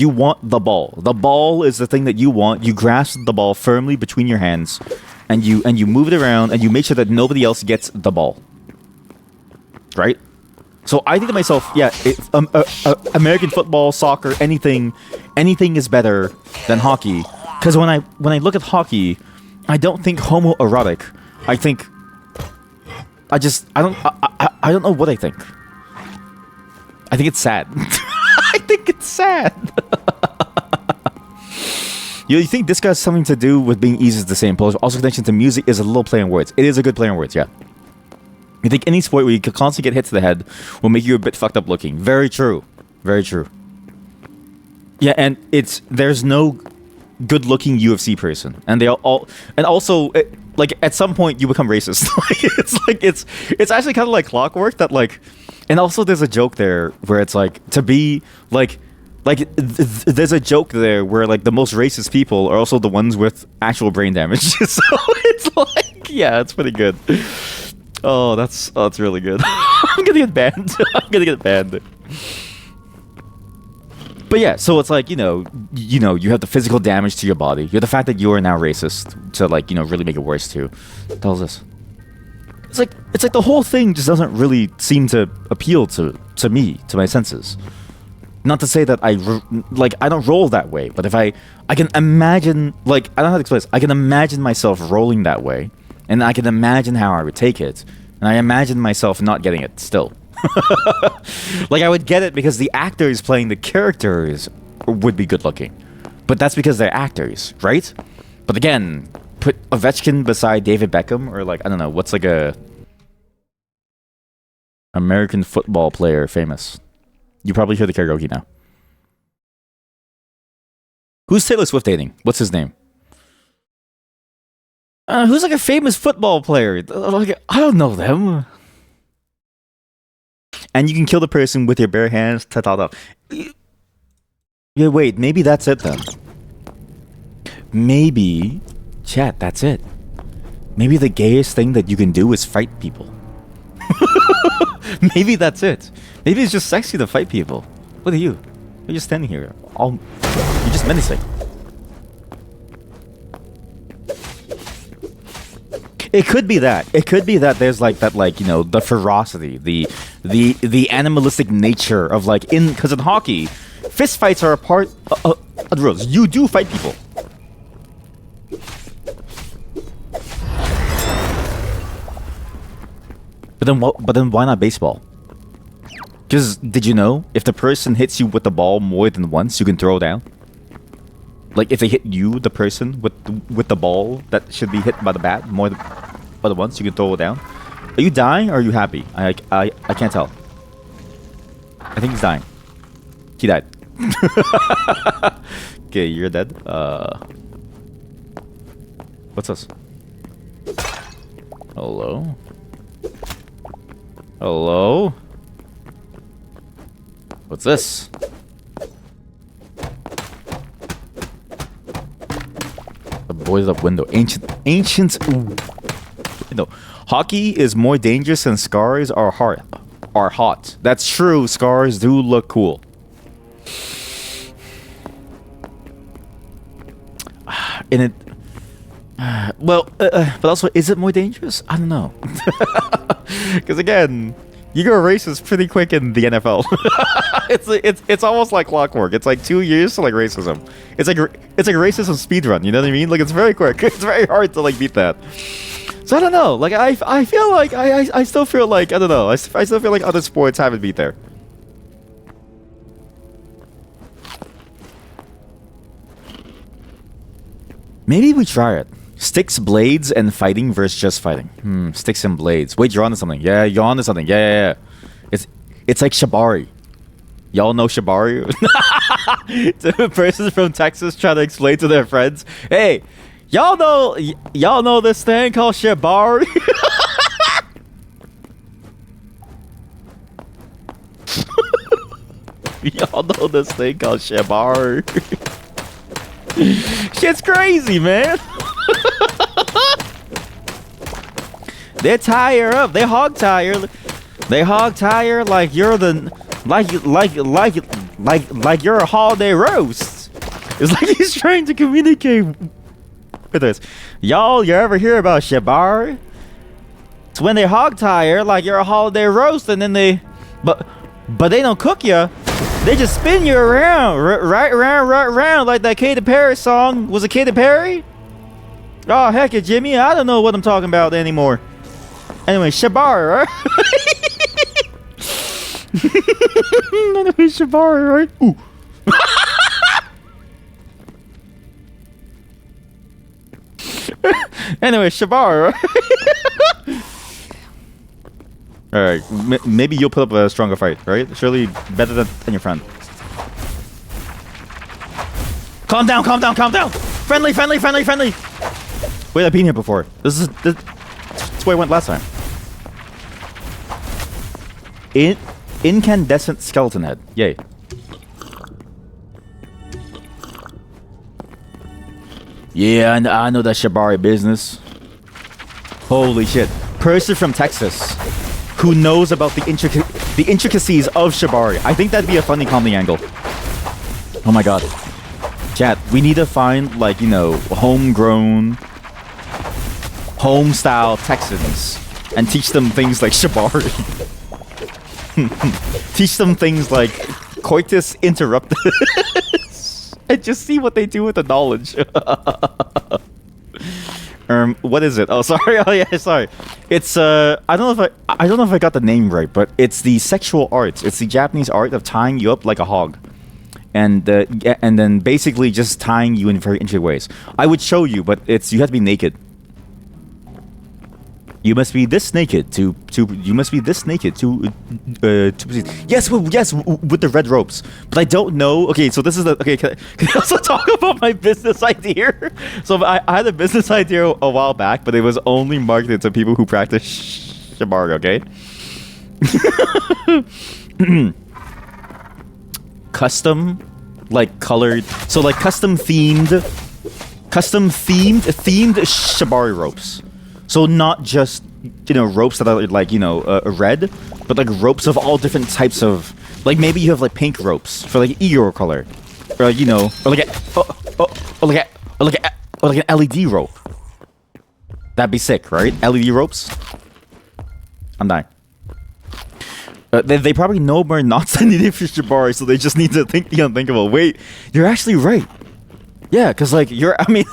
you want the ball. The ball is the thing that you want. You grasp the ball firmly between your hands, and you move it around, and you make sure that nobody else gets the ball. Right? So I think to myself, yeah, American football, soccer, anything is better than hockey. Because when I look at hockey, I don't think homoerotic. I think I don't know what I think. I think it's sad. I think it's sad. You think this has something to do with being easy to say in Polish? Also, connection to music is a little play on words. It is a good play on words, yeah. You think any sport where you could constantly get hit to the head will make you a bit fucked up looking. Very true. Very true. Yeah, and there's no good looking UFC person. And they all and also like at some point you become racist. It's actually kind of like clockwork that like, and also there's a joke there where it's like to be like there's a joke there where like the most racist people are also the ones with actual brain damage. So it's like, yeah, it's pretty good. Oh, that's really good. I'm gonna get banned. I'm gonna get banned. But yeah, so it's like, you know, you have the physical damage to your body. You have the fact that you are now racist to like, you know, really make it worse too. What the hell is this? It's like the whole thing just doesn't really seem to appeal to me, to my senses. Not to say that I don't roll that way, but if I can imagine, like, I don't know how to explain this. I can imagine myself rolling that way. And I can imagine how I would take it. And I imagine myself not getting it still. Like, I would get it because the actors playing the characters would be good looking. But that's because they're actors, right? But again, put Ovechkin beside David Beckham, or like, I don't know, what's like a American football player famous? You probably hear the karaoke now. Who's Taylor Swift dating? What's his name? Who's like a famous football player? Like, I don't know them. And you can kill the person with your bare hands. Yeah, wait, maybe that's it then. Maybe, chat, that's it. Maybe the gayest thing that you can do is fight people. Maybe that's it. Maybe it's just sexy to fight people. Look at you. You're just standing here. You're just menacing. It could be that. It could be that there's like that, like, you know, the ferocity, the animalistic nature of like because in hockey, fist fights are a part of the rules. You do fight people. But then why not baseball? Because did you know if the person hits you with the ball more than once, you can throw down? Like if they hit you, the person with the ball that should be hit by the bat more than once, you can throw it down. Are you dying or are you happy? I can't tell. I think he's dying. He died. Okay, you're dead. What's this? Hello? Hello? What's this? A boarded up window. Ancient window. Hockey is more dangerous than scars are hot. That's true. Scars do look cool. And it but also, is it more dangerous? I don't know. Because again, you go races pretty quick in the NFL. it's almost like clockwork. It's like 2 years to like racism. It's like racism speedrun. You know what I mean? Like it's very quick. It's very hard to like beat that. So I don't know. Like I feel like I still feel like I don't know. I still feel like other sports haven't beat there. Maybe we try it. Sticks, blades, and fighting versus just fighting. Sticks and blades. Wait, you're onto something. Yeah, you're onto something. Yeah. It's like Shibari. Y'all know Shibari? The person from Texas trying to explain to their friends, hey, y'all know this thing called Shibari? Y'all know this thing called Shibari? Shit's crazy, man. They tie her up. They hog tie her. They hog tie her like you're the like you're a holiday roast. It's like he's trying to communicate with us. Y'all, you ever hear about Shibari? It's when they hog tie her like you're a holiday roast, and then but they don't cook you. They just spin you around, right around, like that Katy Perry song. Was it Katy Perry? Oh, heck it, Jimmy. I don't know what I'm talking about anymore. Anyway, Shibari, right? Anyway, Shibari, right? Ooh. Anyway, Shibari, right? Alright, maybe you'll put up a stronger fight, right? Surely better than your friend. Calm down, calm down, calm down! Friendly! Wait, I've been here before. This that's where I went last time. Incandescent skeleton head. Yay. Yeah, I know that Shibari business. Holy shit. Person from Texas who knows about the intricacies of Shibari. I think that'd be a funny comedy angle. Oh my god. Chat, we need to find, like, you know, homegrown, home-style Texans and teach them things like Shibari. Teach them things like coitus interruptus. And just see what they do with the knowledge. What is it? Oh, sorry. Oh, yeah, sorry. It's I don't know if I got the name right, but it's the sexual art. It's the Japanese art of tying you up like a hog, and then basically just tying you in very intricate ways. I would show you, but you have to be naked. You must be this naked to proceed. Yes, with the red ropes. But I don't know. Okay, so this is the okay. Can I also talk about my business idea? So I had a business idea a while back, but it was only marketed to people who practice Shibari. Okay. Custom, like colored. So like custom themed Shibari ropes. So not just, you know, ropes that are like, you know, red, but like ropes of all different types of, like maybe you have like pink ropes for like Eeyore color, or you know, or like an LED rope. That'd be sick, right? LED ropes. I'm dying. They probably know we're not sending it for Shibari, so they just need to think the unthinkable. Wait, you're actually right. Yeah, because like I mean,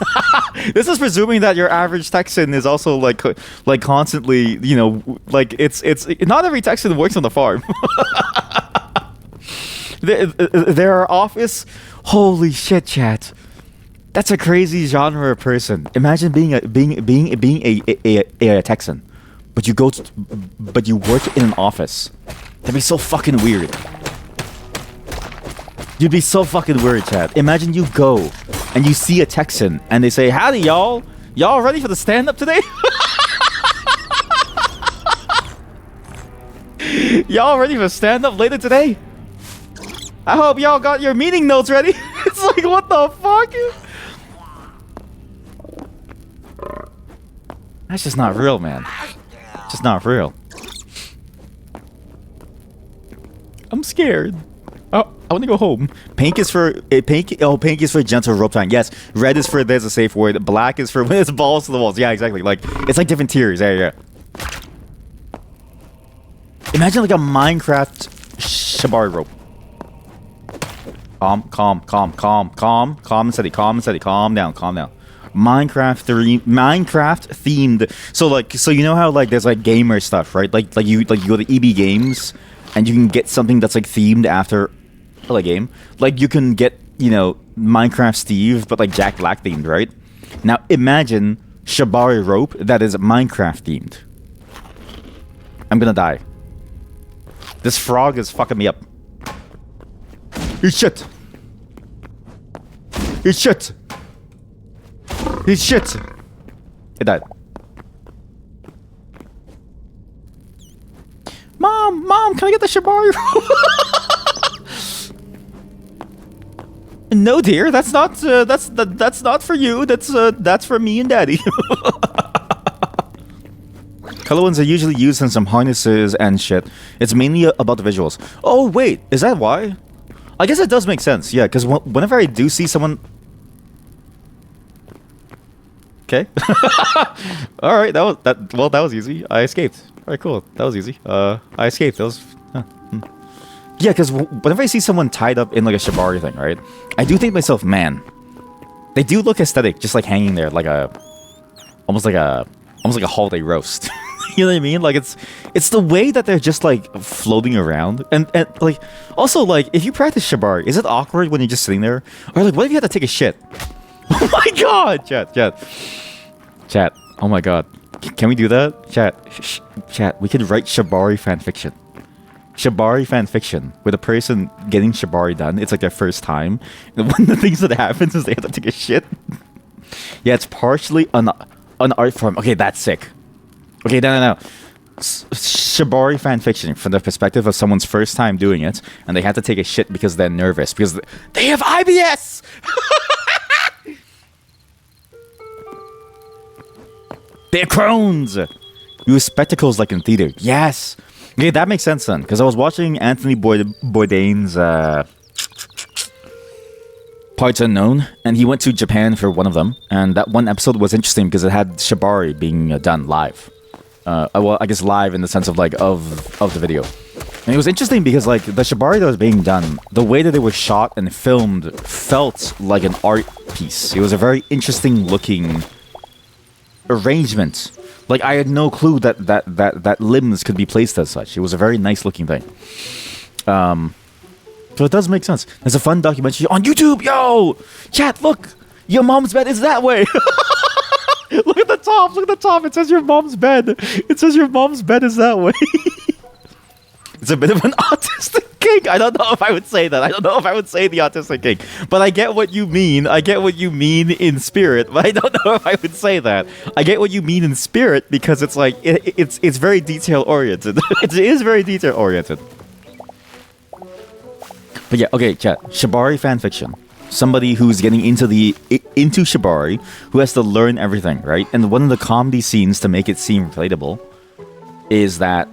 this is presuming that your average Texan is also like constantly, you know, like it's not every Texan works on the farm. There are office. Holy shit, chat. That's a crazy genre of person. Imagine being a Texan, but you work in an office. That'd be so fucking weird. You'd be so fucking weird, chat. Imagine you go and you see a Texan and they say, "Howdy, y'all. Y'all ready for the stand-up today?" Y'all ready for stand-up later today? I hope y'all got your meeting notes ready. It's like, what the fuck? That's just not real, man. Just not real. I'm scared. Oh, I want to go home. Pink is for pink is for gentle rope time. Yes, red is for there's a safe word. Black is for when it's balls to the walls. Yeah, exactly. Like it's like different tiers. Yeah. Imagine like a Minecraft shibari rope. Calm and steady. Calm down. Minecraft themed. So you know how like there's like gamer stuff, right? Like you go to EB Games and you can get something that's like themed after a game. Like you can get, you know, Minecraft Steve, but like Jack Black themed, right? Now imagine shibari rope that is Minecraft themed. I'm gonna die. This frog is fucking me up. Eat shit. Eat shit. Eat shit. It died. Mom, can I get the shibari rope? No, dear, that's not for you. That's for me and Daddy. Color ones are usually used in some harnesses and shit. It's mainly about the visuals. Oh wait, is that why? I guess it does make sense. Yeah, because whenever I do see someone. Okay. All right, that was easy. I escaped. All right, cool. That was easy. I escaped. That was. Yeah, because whenever I see someone tied up in like a shibari thing, right? I do think to myself, man, they do look aesthetic, just like hanging there, like almost like a holiday roast. You know what I mean? Like it's the way that they're just like floating around, and like also like if you practice shibari, is it awkward when you're just sitting there, or like what if you had to take a shit? Oh my god, chat. Oh my god, can we do that, chat? We could write shibari fanfiction. Shibari fanfiction with a person getting shibari done. It's like their first time, and one of the things that happens is they have to take a shit. Yeah, it's partially an art form. Okay, that's sick. Okay, no. Shibari fanfiction from the perspective of someone's first time doing it, and they have to take a shit because they're nervous because they have IBS. They're Crohn's. Use spectacles like in theater. Yes. Okay, that makes sense then, because I was watching Anthony Bourdain's Parts Unknown, and he went to Japan for one of them, and that one episode was interesting because it had shibari being done live. Well, I guess live in the sense of like of the video. And it was interesting because like the shibari that was being done, the way that it was shot and filmed felt like an art piece. It was a very interesting looking arrangement. Like I had no clue that limbs could be placed as such. It was a very nice looking thing. So it does make sense. There's a fun documentary on YouTube. Yo, chat, look, your mom's bed is that way. Look at the top. It says your mom's bed. It says your mom's bed is that way. It's a bit of an autistic kink. I don't know if I would say that. I don't know if I would say the autistic kink. But I get what you mean. I get what you mean in spirit. But I don't know if I would say that. I get what you mean in spirit because it's like it's very detail oriented. It is very detail oriented. But yeah, okay, chat. Shibari fanfiction. Somebody who's getting into shibari, who has to learn everything, right? And one of the comedy scenes to make it seem relatable is that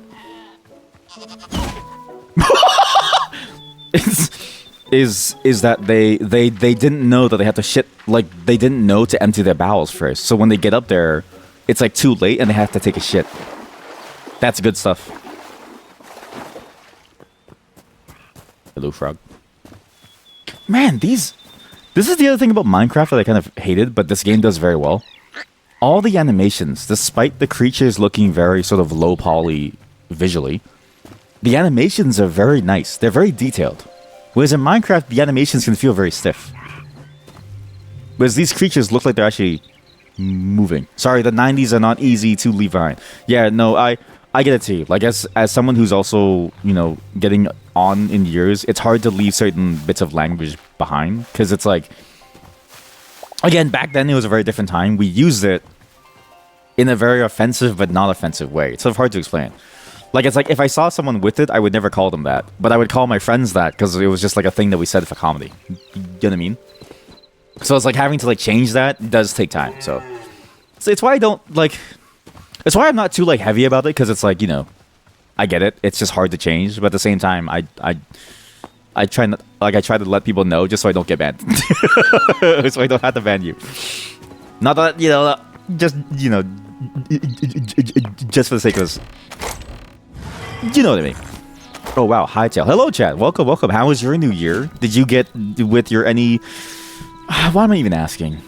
is that they didn't know that they had to shit, like they didn't know to empty their bowels first. So when they get up there, it's like too late and they have to take a shit. That's good stuff. Hello, frog. Man, this is the other thing about Minecraft that I kind of hated, but this game does very well. All the animations, despite the creatures looking very sort of low poly visually, the animations are very nice. They're very detailed. Whereas in Minecraft, the animations can feel very stiff. Whereas these creatures look like they're actually moving. Sorry, the 90s are not easy to leave behind. Yeah, no, I get it too. Like, as someone who's also, you know, getting on in years, it's hard to leave certain bits of language behind. Because it's like, again, back then it was a very different time. We used it in a very offensive but not offensive way. It's sort of hard to explain. Like, it's like, if I saw someone with it, I would never call them that. But I would call my friends that because it was just like a thing that we said for comedy. You know what I mean? So it's like having to like change that does take time. So it's why I don't like. It's why I'm not too like heavy about it because it's like, you know, I get it. It's just hard to change, but at the same time, I try not I try to let people know just so I don't get banned, so I don't have to ban you. Not that just just for the sake of this. You know what I mean? Oh wow, Hytale. Hello, chat. Welcome. How was your new year? Did you get with your any? Why am I even asking?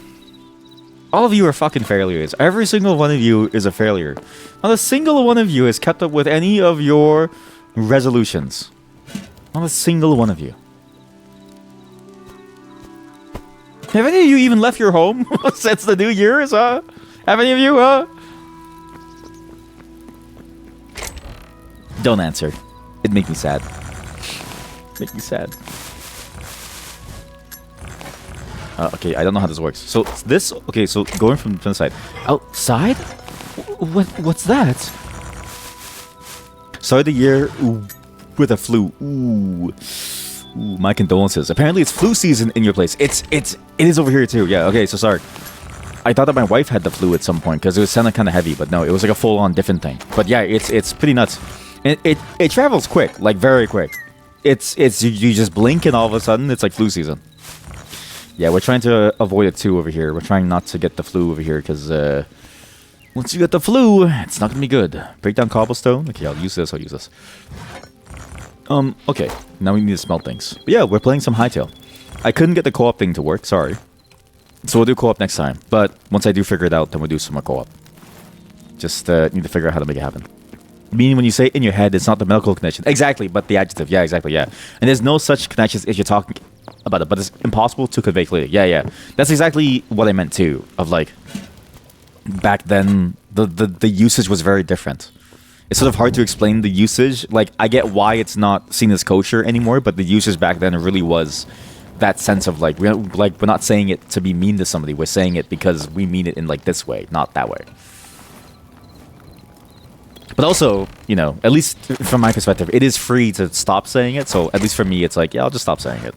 All of you are fucking failures. Every single one of you is a failure. Not a single one of you has kept up with any of your resolutions. Not a single one of you. Have any of you even left your home since the New Year's, huh? Have any of you, huh? Don't answer. It'd make me sad. Make me sad. Okay, I don't know how this works. So this, okay, so going from the side. Outside? What's that? Started the year with a flu. Ooh, my condolences. Apparently it's flu season in your place. It is over here too. Yeah, okay, so sorry. I thought that my wife had the flu at some point because it was sounding kind of heavy, but no, it was like a full-on different thing. But yeah, it's pretty nuts. It travels quick, like very quick. It's you just blink and all of a sudden it's like flu season. Yeah, we're trying to avoid it too over here. We're trying not to get the flu over here because once you get the flu, it's not gonna be good. Break down cobblestone. Okay, I'll use this. Okay. Now we need to smelt things. But yeah, we're playing some Hytale. I couldn't get the co-op thing to work. Sorry. So we'll do co-op next time. But once I do figure it out, then we'll do some more co-op. Just need to figure out how to make it happen. Meaning when you say in your head, it's not the medical connection. Exactly, but the adjective. Yeah, exactly, yeah. And there's no such connections if you're talking about it, but it's impossible to convey clearly. Yeah. That's exactly what I meant too, of like, back then, the usage was very different. It's sort of hard to explain the usage. Like, I get why it's not seen as kosher anymore, but the usage back then really was that sense of like, we're not saying it to be mean to somebody. We're saying it because we mean it in like this way, not that way. But also, you know, at least from my perspective, it is free to stop saying it. So at least for me, it's like, yeah, I'll just stop saying it.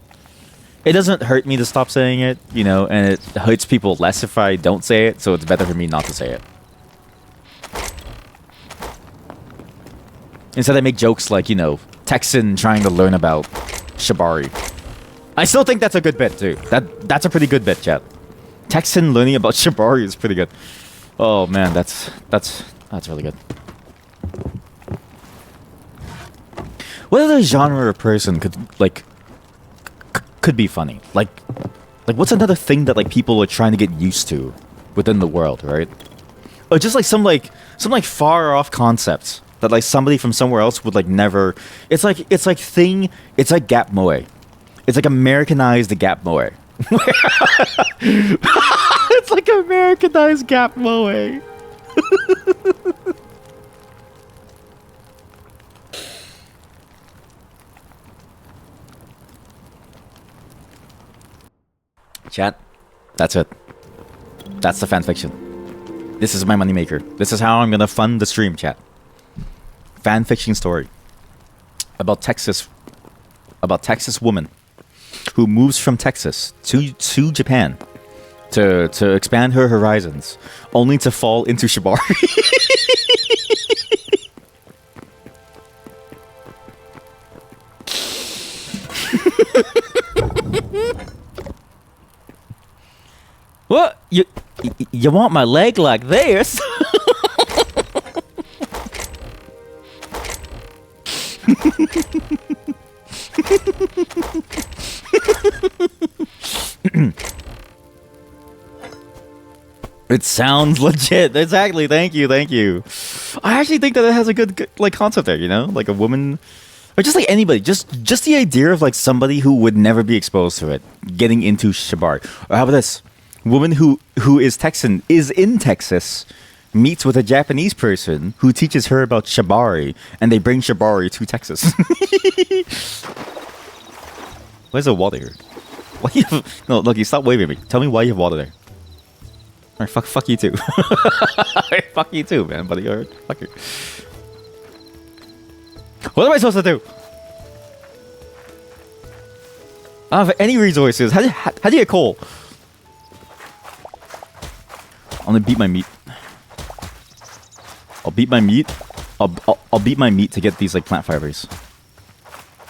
It doesn't hurt me to stop saying it, you know, and it hurts people less if I don't say it. So it's better for me not to say it. Instead, I make jokes like, you know, Texan trying to learn about Shibari. I still think that's a good bit, too. That's a pretty good bit, chat. Texan learning about Shibari is pretty good. Oh, man, that's really good. What other genre or person could be funny? Like what's another thing that like people are trying to get used to within the world, right? Or just like some far off concepts that like somebody from somewhere else would like never. It's like Gap Moe. It's like Americanized Gap Moe. It's like Americanized Gap Moe. Chat, that's it. That's the fanfiction. This is my moneymaker. This is how I'm gonna fund the stream, chat. Fanfiction story about Texas woman who moves from Texas to Japan to expand her horizons, only to fall into Shibari. What? You want my leg like this? It sounds legit. Exactly. Thank you. Thank you. I actually think that it has a good like concept there. You know, like a woman, or just like anybody. Just the idea of like somebody who would never be exposed to it getting into shibari. Or how about this? Woman who is Texan is in Texas, meets with a Japanese person who teaches her about shibari, and they bring shibari to Texas. Where's the water here? Why you have, no, look, you stop waving at me. Tell me why you have water there. Alright, fuck you too. Fuck you too, man, buddy. Alright, fuck you. What am I supposed to do? I don't have any resources. How do you get coal? I'm gonna beat my meat. I'll beat my meat. I'll beat my meat to get these like plant fibers.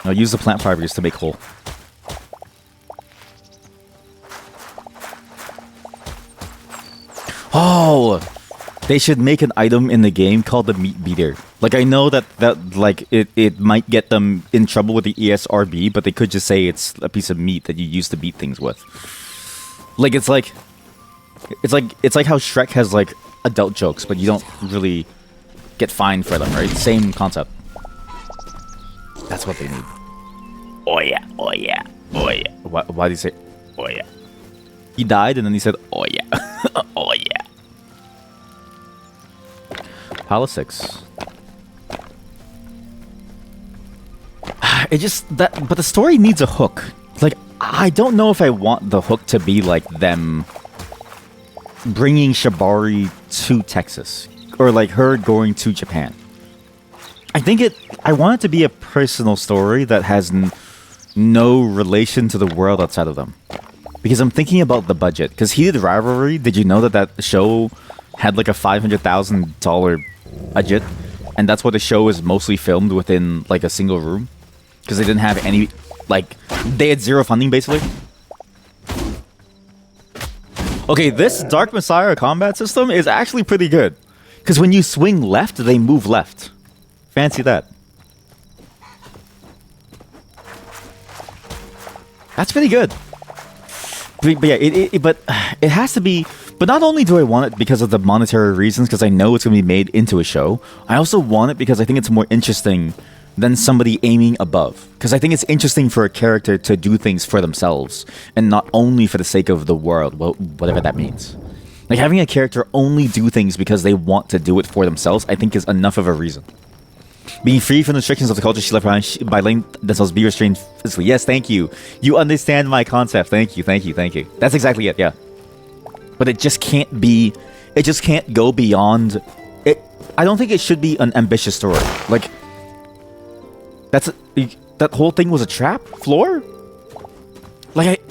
I'll use the plant fibers to make coal. Oh, they should make an item in the game called the meat beater. Like I know that like it might get them in trouble with the ESRB, but they could just say it's a piece of meat that you use to beat things with. Like it's like how Shrek has like adult jokes, but you don't really get fined for them, right? Same concept. That's what they need. Oh yeah, oh yeah, oh yeah. Why do you say oh yeah? He died and then he said oh yeah, oh yeah. Pile of 6. It just that, but the story needs a hook. Like I don't know if I want the hook to be like them bringing shibari to Texas, or like her going to Japan. I want it to be a personal story that has no relation to the world outside of them. Because I'm thinking about the budget. Because Heated Rivalry, did you know that show had like a $500,000 budget? And that's why the show is mostly filmed within like a single room. Because they didn't have any, like, they had zero funding basically. Okay, this Dark Messiah combat system is actually pretty good. Because when you swing left, they move left. Fancy that. That's pretty good. But yeah, it has to be. But not only do I want it because of the monetary reasons, because I know it's going to be made into a show, I also want it because I think it's more interesting than somebody aiming above. Because I think it's interesting for a character to do things for themselves, and not only for the sake of the world, whatever that means. Like having a character only do things because they want to do it for themselves, I think is enough of a reason. Being free from the restrictions of the culture she left behind by letting themselves be restrained physically. Yes, thank you. You understand my concept. Thank you, thank you, thank you. That's exactly it, yeah. But it just can't be... It just can't go beyond... it. I don't think it should be an ambitious story. Like... That whole thing was a trap? Floor? Like,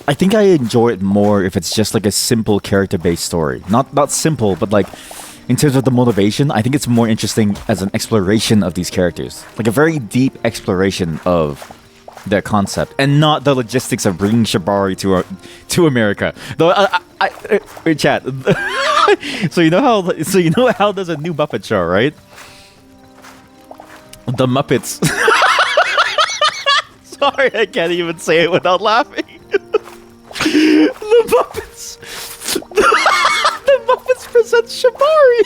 I think I enjoy it more if it's just like a simple character-based story. Not simple, but like... In terms of the motivation, I think it's more interesting as an exploration of these characters. Like a very deep exploration of their concept. And not the logistics of bringing shibari to America. Though, chat. So you know how there's a new Muppet show, right? The Muppets. Sorry, I can't even say it without laughing. The Muppets. The Muppets present shibari.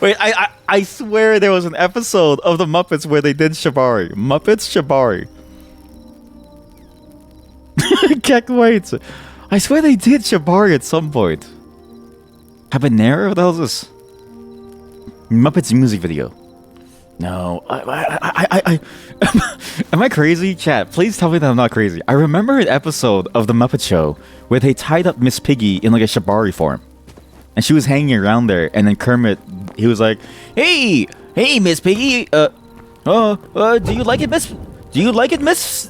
Wait, I swear there was an episode of the Muppets where they did shibari. Muppets shibari. Can't wait. I swear they did shibari at some point. Habanero? What the hell is this? Muppets music video. No, am I crazy? Chat, please tell me that I'm not crazy. I remember an episode of The Muppet Show where they tied up Miss Piggy in like a shibari form. And she was hanging around there, and then Kermit, he was like, Hey, Miss Piggy, do you like it, Miss? Do you like it, Miss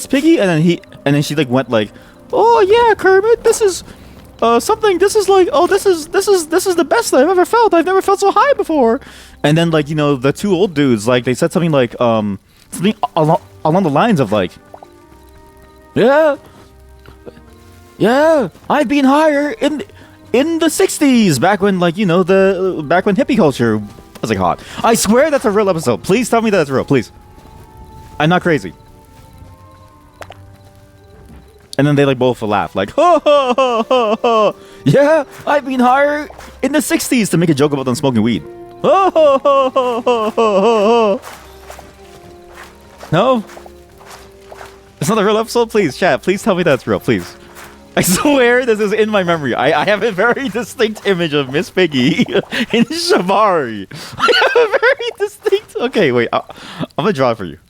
Piggy? And then she like went like, oh yeah, Kermit, this is something, this is like, oh, this is the best I've ever felt. I've never felt so high before. And then like, you know, the two old dudes, like they said something like something along the lines of like, yeah, I've been higher in the 60s, back when, like, you know, back when hippie culture was like hot. I swear that's a real episode. Please tell me that's real, please. I'm not crazy. And then they like both laugh, like, ho ho ho ho ho. Yeah, I've been hired in the 60s to make a joke about them smoking weed. Ho ho ho ho ho ho ho. No? It's not a real episode? Please, chat, please tell me that's real, please. I swear this is in my memory. I have a very distinct image of Miss Piggy in Shibari. I have a very distinct... Okay, wait, I'm gonna draw it for you.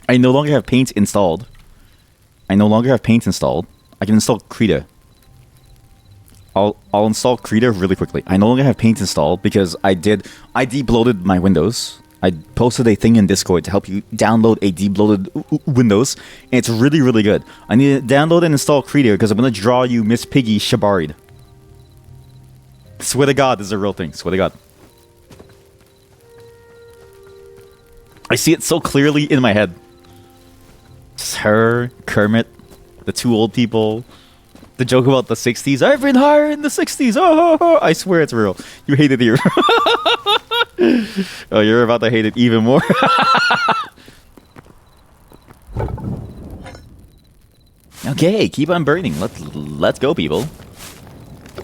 I no longer have paint installed. I can install Krita. I'll install Krita really quickly. I no longer have paint installed because I debloated my Windows. I posted a thing in Discord to help you download a debloated Windows, and it's really, really good. I need to download and install Krita because I'm gonna draw you Miss Piggy Shibari'd. Swear to God, this is a real thing. Swear to God. I see it so clearly in my head. It's her, Kermit, the two old people, the joke about the 60s. I've been hired in the 60s. Oh, I swear it's real. You hate it here. Oh, you're about to hate it even more. Okay, keep on burning. Let's go, people.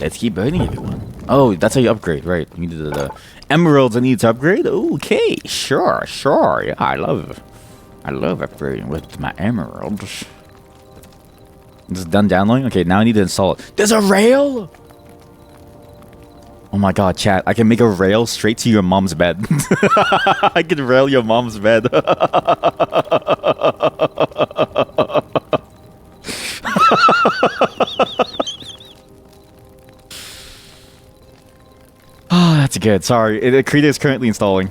Let's keep burning, everyone. Oh, that's how you upgrade, right? You need the emeralds I need to upgrade. Okay, sure. Yeah, I love upgrading with my emeralds. This is done downloading? Okay, now I need to install it. There's a rail? Oh my god, chat. I can make a rail straight to your mom's bed. I can rail your mom's bed. Oh, that's good. Sorry. Krita is currently installing.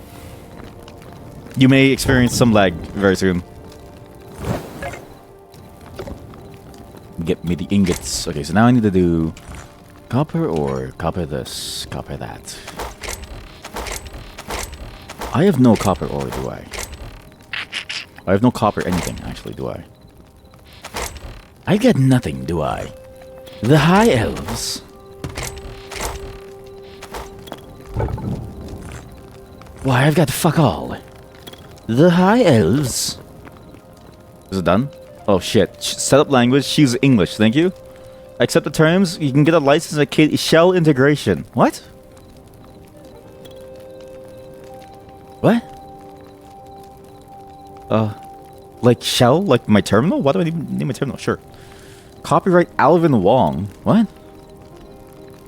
You may experience some lag very soon. Get me the ingots. Okay, so now I need to do copper or copper this, copper that. I have no copper ore, do I? I have no copper anything, actually, do I? I get nothing, do I? The High Elves. Why, I've got fuck all. The High Elves. Is it done? Oh shit. Set up language. Choose English. Thank you. Accept the terms. You can get a license at shell integration. What? What? Like shell? Like my terminal? Why do I need my terminal? Sure. Copyright Alvin Wong. What?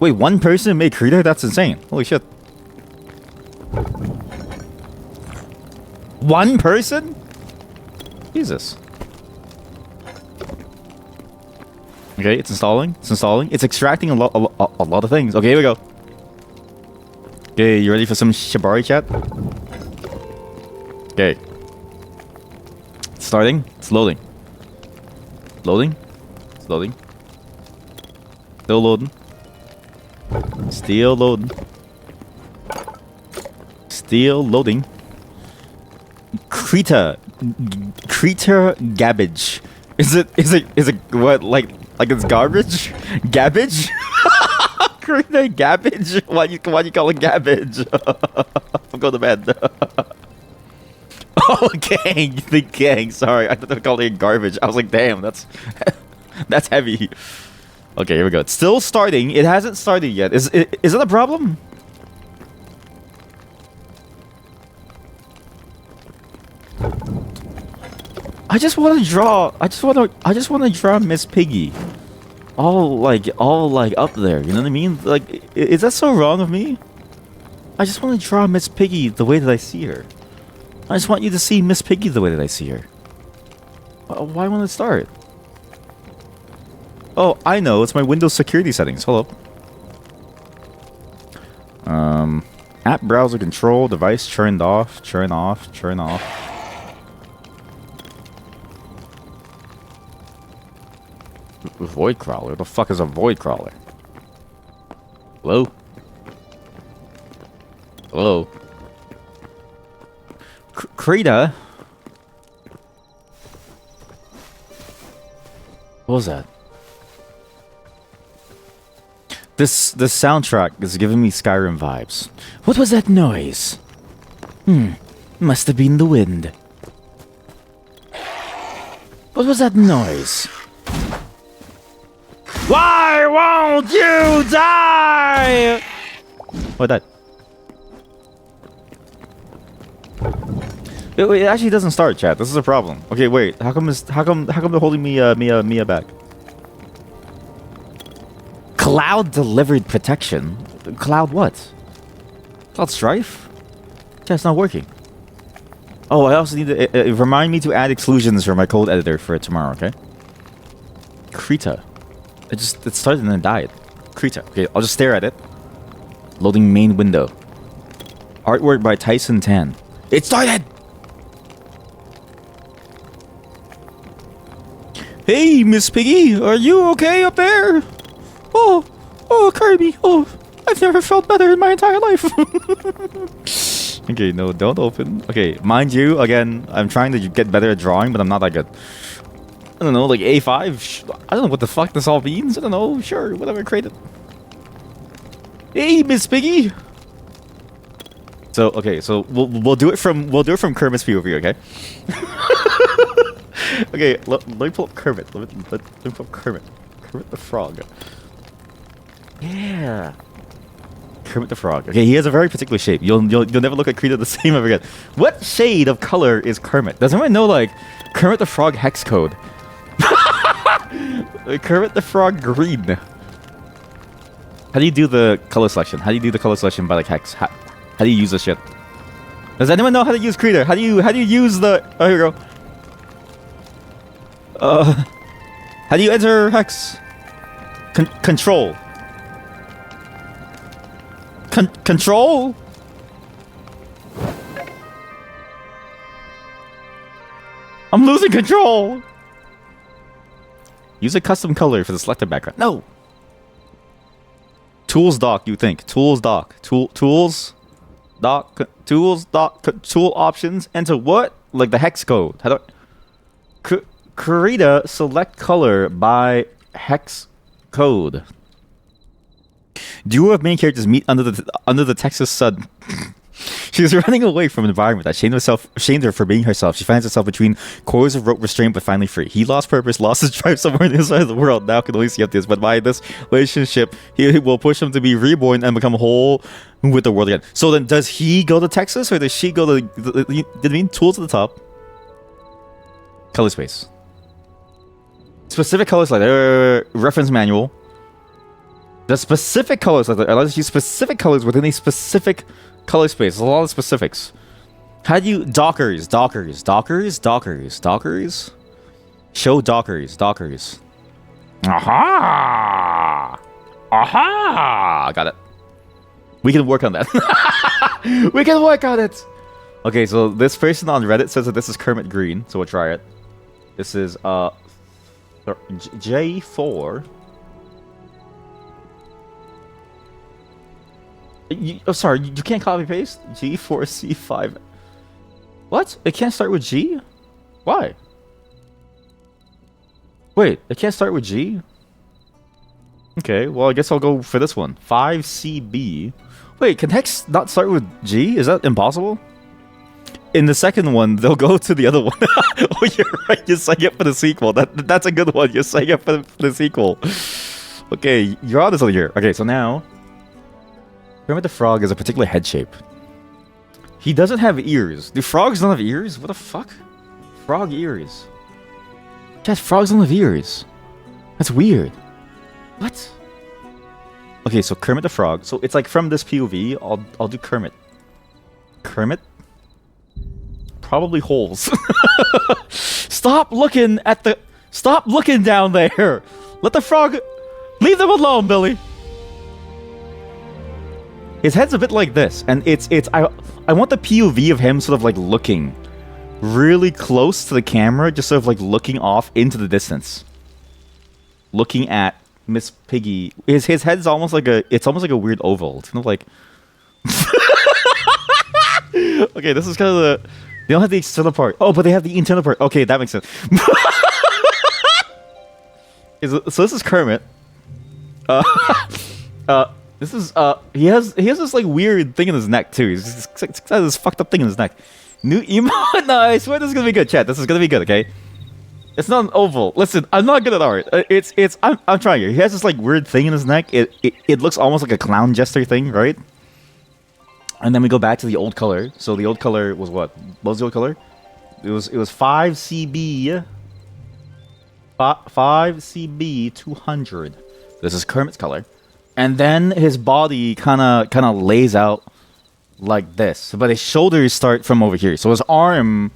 Wait, one person made Krita? That's insane. Holy shit. One person? Jesus. Okay, it's installing. It's extracting a lot of things. Okay, here we go. Okay, you ready for some Shibari chat? Okay. It's starting. It's loading. It's loading. Still loading. Krita gabbage. Is it what, like it's garbage? Gabbage? Krita gabbage? Why you call it gabbage? I'm going to bed. Oh, the gang. Sorry, I thought they were calling it garbage. I was like, damn, that's that's heavy. Okay, here we go. It's still starting. It hasn't started yet. Is it a problem? I just want to draw Miss Piggy. All like up there, you know what I mean? Like, is that so wrong of me? I just want to draw Miss Piggy the way that I see her. I just want you to see Miss Piggy the way that I see her. Why won't it start? Oh, I know. It's my Windows security settings. Hold up. App browser control, device turned off, turn off. Void crawler? What the fuck is a void crawler? Hello? Krita? What was that? This soundtrack is giving me Skyrim vibes. What was that noise? Must have been the wind. What was that noise? Why won't you die? What that? It actually doesn't start, chat. This is a problem. Okay, wait. How come they're holding Mia back? Cloud delivered protection. Cloud what? Cloud Strife? Yeah, it's not working. Oh, I also need to remind me to add exclusions for my code editor for tomorrow. Okay. Krita. It started and then died. Krita. Okay, I'll just stare at it. Loading main window. Artwork by Tyson Tan. It started! Hey, Miss Piggy, are you okay up there? Oh, Kirby. Oh, I've never felt better in my entire life. Okay, no, don't open. Okay, mind you, again, I'm trying to get better at drawing, but I'm not that good. I don't know, like A5? I don't know what the fuck this all means. I don't know. Sure, whatever, create it. Hey, Miss Piggy. So, okay, so we'll do it from Kermit's POV, okay? Okay, let me pull up Kermit. Let me pull up Kermit. Kermit the Frog. Yeah. Kermit the Frog. Okay, he has a very particular shape. You'll never look at Krita the same ever again. What shade of color is Kermit? Does anyone know, like, Kermit the Frog hex code? Kermit the Frog green. How do you do the color selection? How do you do the color selection by, like, hex? How do you use this shit? Does anyone know how to use Krita? How do you use the... Oh, here we go. How do you enter hex? Control. Control? I'm losing control! Use a custom color for the selected background. No! Tools dock, you think. Tools dock. Tools dock. Tools dock. Tool options. Enter what? Like the hex code. How do I... Krita select color by hex code. Duo of main characters meet under the Texas sun. She's running away from an environment that shamed her for being herself. She finds herself between cords of rope restraint but finally free. He lost purpose, lost his drive somewhere inside of the world. Now can only see emptiness. But by this relationship, he will push him to be reborn and become whole with the world again. So then, does he go to Texas or does she go to? Did it mean tools at the top? Color space. Specific colors like reference manual. The specific colors like that allows you to use specific colors within a specific color space. There's a lot of specifics. How do you dockers? Show dockers. Aha! Got it. We can work on that. We can work on it. Okay, so this person on Reddit says that this is Kermit Green, so we'll try it. This is J4. Sorry, you can't copy paste? G4C5. What? It can't start with G? Why? Wait, it can't start with G? Okay, well, I guess I'll go for this one. 5CB. Wait, can hex not start with G? Is that impossible? In the second one, they'll go to the other one. Oh, you're right. You're signing up for the sequel. That's a good one. You're signing up for the sequel. Okay, you're on this over here. Okay, so now... Kermit the Frog is a particular head shape. He doesn't have ears. Do frogs don't have ears? What the fuck? Frog ears. Chat, frogs don't have ears. That's weird. What? Okay, so Kermit the Frog. So it's like from this POV, I'll do Kermit. Kermit? Probably holes. Stop looking at the... Stop looking down there! Let the frog... Leave them alone, Billy! His head's a bit like this, and I want the POV of him sort of like looking really close to the camera, just sort of like looking off into the distance. Looking at Miss Piggy. His head's almost like it's almost like a weird oval. It's kind of like... Okay, this is kind of the... They don't have the external part. Oh, but they have the internal part. Okay, that makes sense. So this is Kermit. This is he has this like weird thing in his neck too. He's got this fucked up thing in his neck. New emo. No, I swear this is gonna be good, chat. This is gonna be good, okay? It's not an oval. Listen, I'm not good at art. I'm trying here. He has this like weird thing in his neck. It looks almost like a clown jester thing, right? And then we go back to the old color. So the old color was what? What was the old color? It was 5CB. 5CB 200. This is Kermit's color. And then his body kind of lays out like this. But his shoulders start from over here. So his arm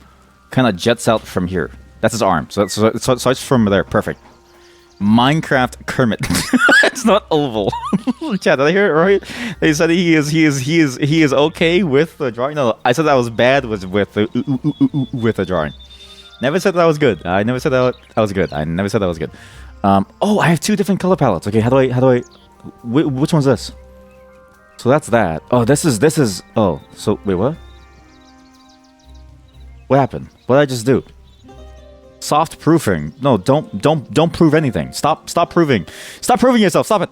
kind of jets out from here. That's his arm. So it starts from there. Perfect. Minecraft Kermit. It's not oval. Chat, did I hear it right? They said he is okay with the drawing. No, I said that was bad with the drawing. Never said that was good. I never said that was good. I never said that was good. Oh, I have two different color palettes. Okay, how do I? Which one's this? So that's that. Oh, this is. Oh, so wait, what? What happened? What did I just do? Soft proofing. No, don't prove anything. Stop proving. Stop proving yourself. Stop it.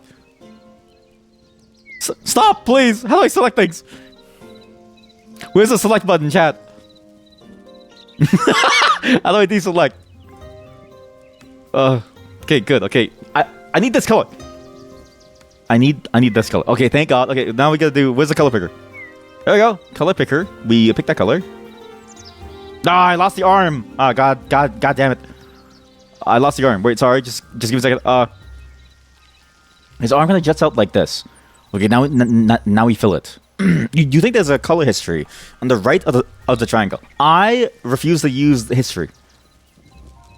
Stop, please. How do I select things? Where's the select button, chat? How do I deselect? Okay, good. Okay, I need this color. I need this color. Okay, thank God. Okay, now we gotta do. Where's the color picker? There we go. Color picker. We pick that color. Ah, I lost the arm. Ah, God damn it. I lost the arm. Wait, sorry. Just give me a second. His arm kind of jets out like this. Okay, now we fill it. you think there's a color history on the right of the triangle? I refuse to use the history.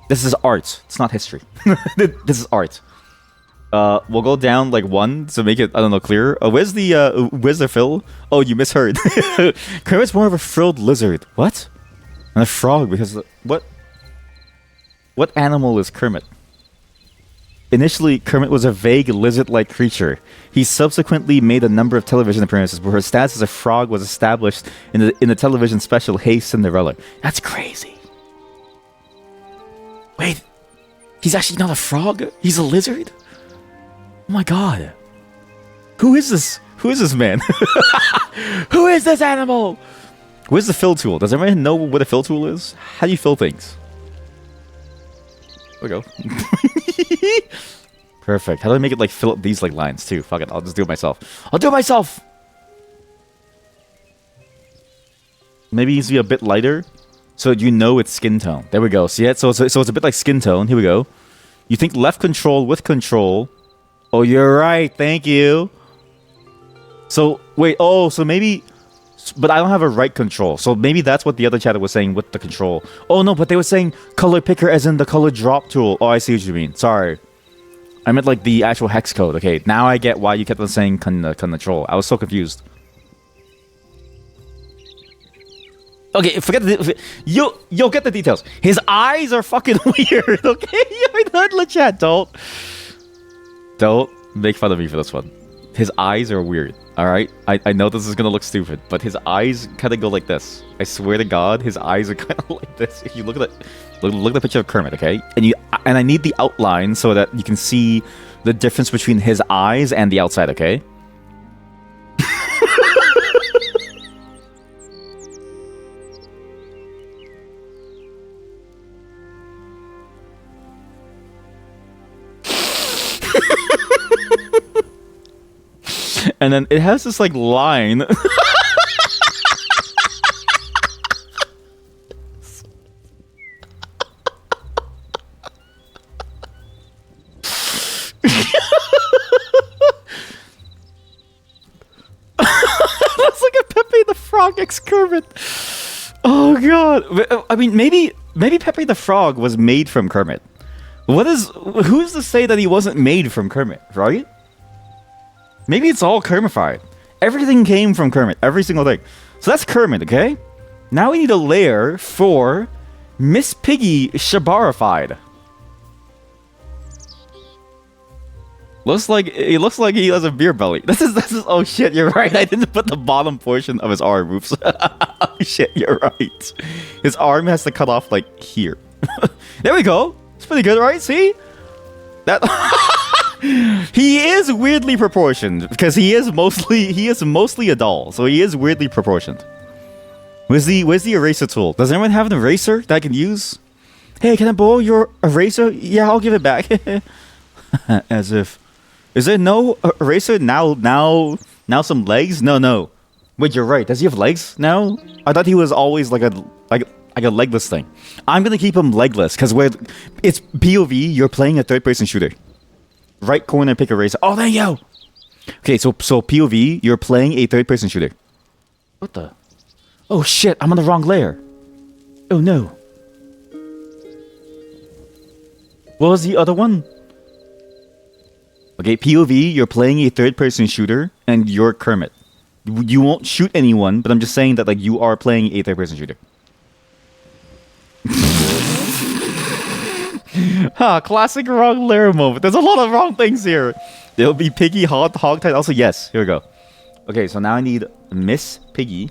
This is art. It's not history. This is art. We'll go down like one to make it, I don't know, clearer. Where's the fill? Oh, you misheard. Kermit's more of a frilled lizard. What? And a frog, because what animal is Kermit? Initially, Kermit was a vague lizard-like creature. He subsequently made a number of television appearances where his status as a frog was established in the television special Hey Cinderella. That's crazy. Wait, he's actually not a frog? He's a lizard? Oh my god. Who is this? Who is this man? Who is this animal? Where's the fill tool? Does everyone know what a fill tool is? How do you fill things? There we go. Perfect. How do I make it like fill up these like lines too? Fuck it. I'll just do it myself. I'll do it myself! Maybe it needs to be a bit lighter so you know it's skin tone. There we go. See it? So it's a bit like skin tone. Here we go. You think left control with control. Oh, you're right. Thank you. So, wait. Oh, so maybe... But I don't have a right control. So maybe that's what the other chatter was saying with the control. Oh, no, but they were saying color picker as in the color drop tool. Oh, I see what you mean. Sorry. I meant like the actual hex code. Okay, now I get why you kept on saying control. I was so confused. Okay, forget the... You'll get the details. His eyes are fucking weird, okay? You're not the chat. Don't make fun of me for this one. His eyes are weird, alright? I know this is gonna look stupid, but his eyes kind of go like this. I swear to God, his eyes are kind of like this. If you look at the picture of Kermit, okay? And I need the outline so that you can see the difference between his eyes and the outside, okay? And then it has this like line. That's like a Pepe the Frog excrement. Oh god. I mean, maybe Pepe the Frog was made from Kermit. Who's to say that he wasn't made from Kermit, right? Maybe it's all Kermified. Everything came from Kermit. Every single thing. So that's Kermit, okay? Now we need a layer for Miss Piggy Shabarified. It looks like he has a beer belly. This is oh shit, you're right. I didn't put the bottom portion of his arm. Oops. Oh shit, you're right. His arm has to cut off like here. There we go. It's pretty good, right? See? That He is weirdly proportioned because he is mostly a doll, so he is weirdly proportioned. Where's the eraser tool? Does anyone have an eraser that I can use? Hey, can I borrow your eraser? Yeah, I'll give it back. As if, is there no eraser now? Now some legs? No. Wait, you're right. Does he have legs now? I thought he was always like a legless thing. I'm gonna keep him legless because it's POV. You're playing a third-person shooter. Right corner, pick eraser. Oh, there you go. Okay, so POV. You're playing a third-person shooter. What the? Oh shit! I'm on the wrong layer. Oh no. What was the other one? Okay, POV, you're playing a third-person shooter, and you're Kermit. You won't shoot anyone, but I'm just saying that like you are playing a third-person shooter. Classic wrong layer moment. There's a lot of wrong things here. There'll be Piggy, Hogtie. Also, yes. Here we go. Okay, so now I need Miss Piggy.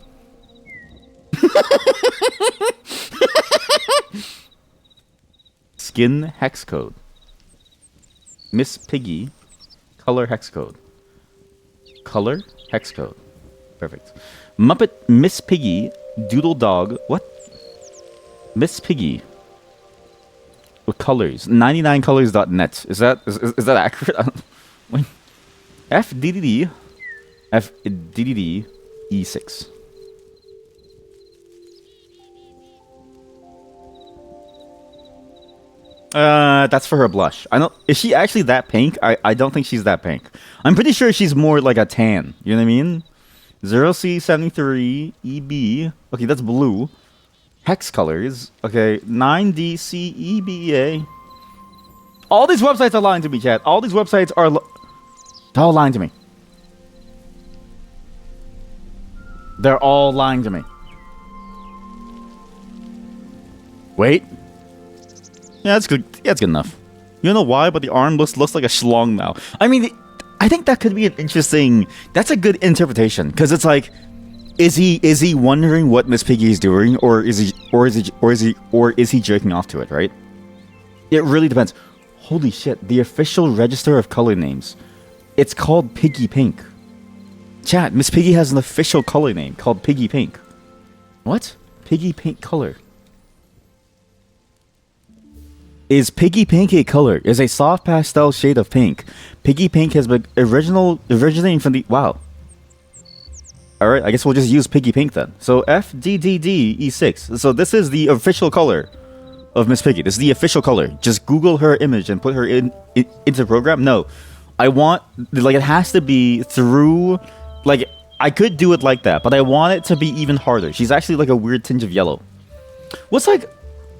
Skin hex code. Miss Piggy. Color hex code. Color hex code. Perfect. Muppet Miss Piggy. Doodle dog. What? Miss Piggy. With colors. 99colors.net. Is that accurate? Wait. FDDD. FDDD E6. That's for her blush. I don't. Is she actually that pink? I don't think she's that pink. I'm pretty sure she's more like a tan. You know what I mean? 0C73 EB. Okay, that's blue. Hex colors. Okay, 9DCEBA. All these websites are lying to me, chat. All these websites are all lying to me. They're all lying to me. Wait. Yeah, that's good. Yeah, that's good enough. You know why? But the arm looks like a schlong now. I mean, I think that could be an interesting. That's a good interpretation because it's like, is he wondering what Miss Piggy is doing, or is he jerking off to it? Right? It really depends. Holy shit! The official register of color names. It's called Piggy Pink. Chat. Miss Piggy has an official color name called Piggy Pink. What? Piggy Pink color. Is Piggy Pink a color? Is a soft pastel shade of pink. Piggy Pink has been originating from the... Wow. Alright, I guess we'll just use Piggy Pink then. So FDDD-E6. So this is the official color of Miss Piggy. This is the official color. Just Google her image and put her into the program. No. I want... Like, it has to be through... Like, I could do it like that, but I want it to be even harder. She's actually like a weird tinge of yellow. What's the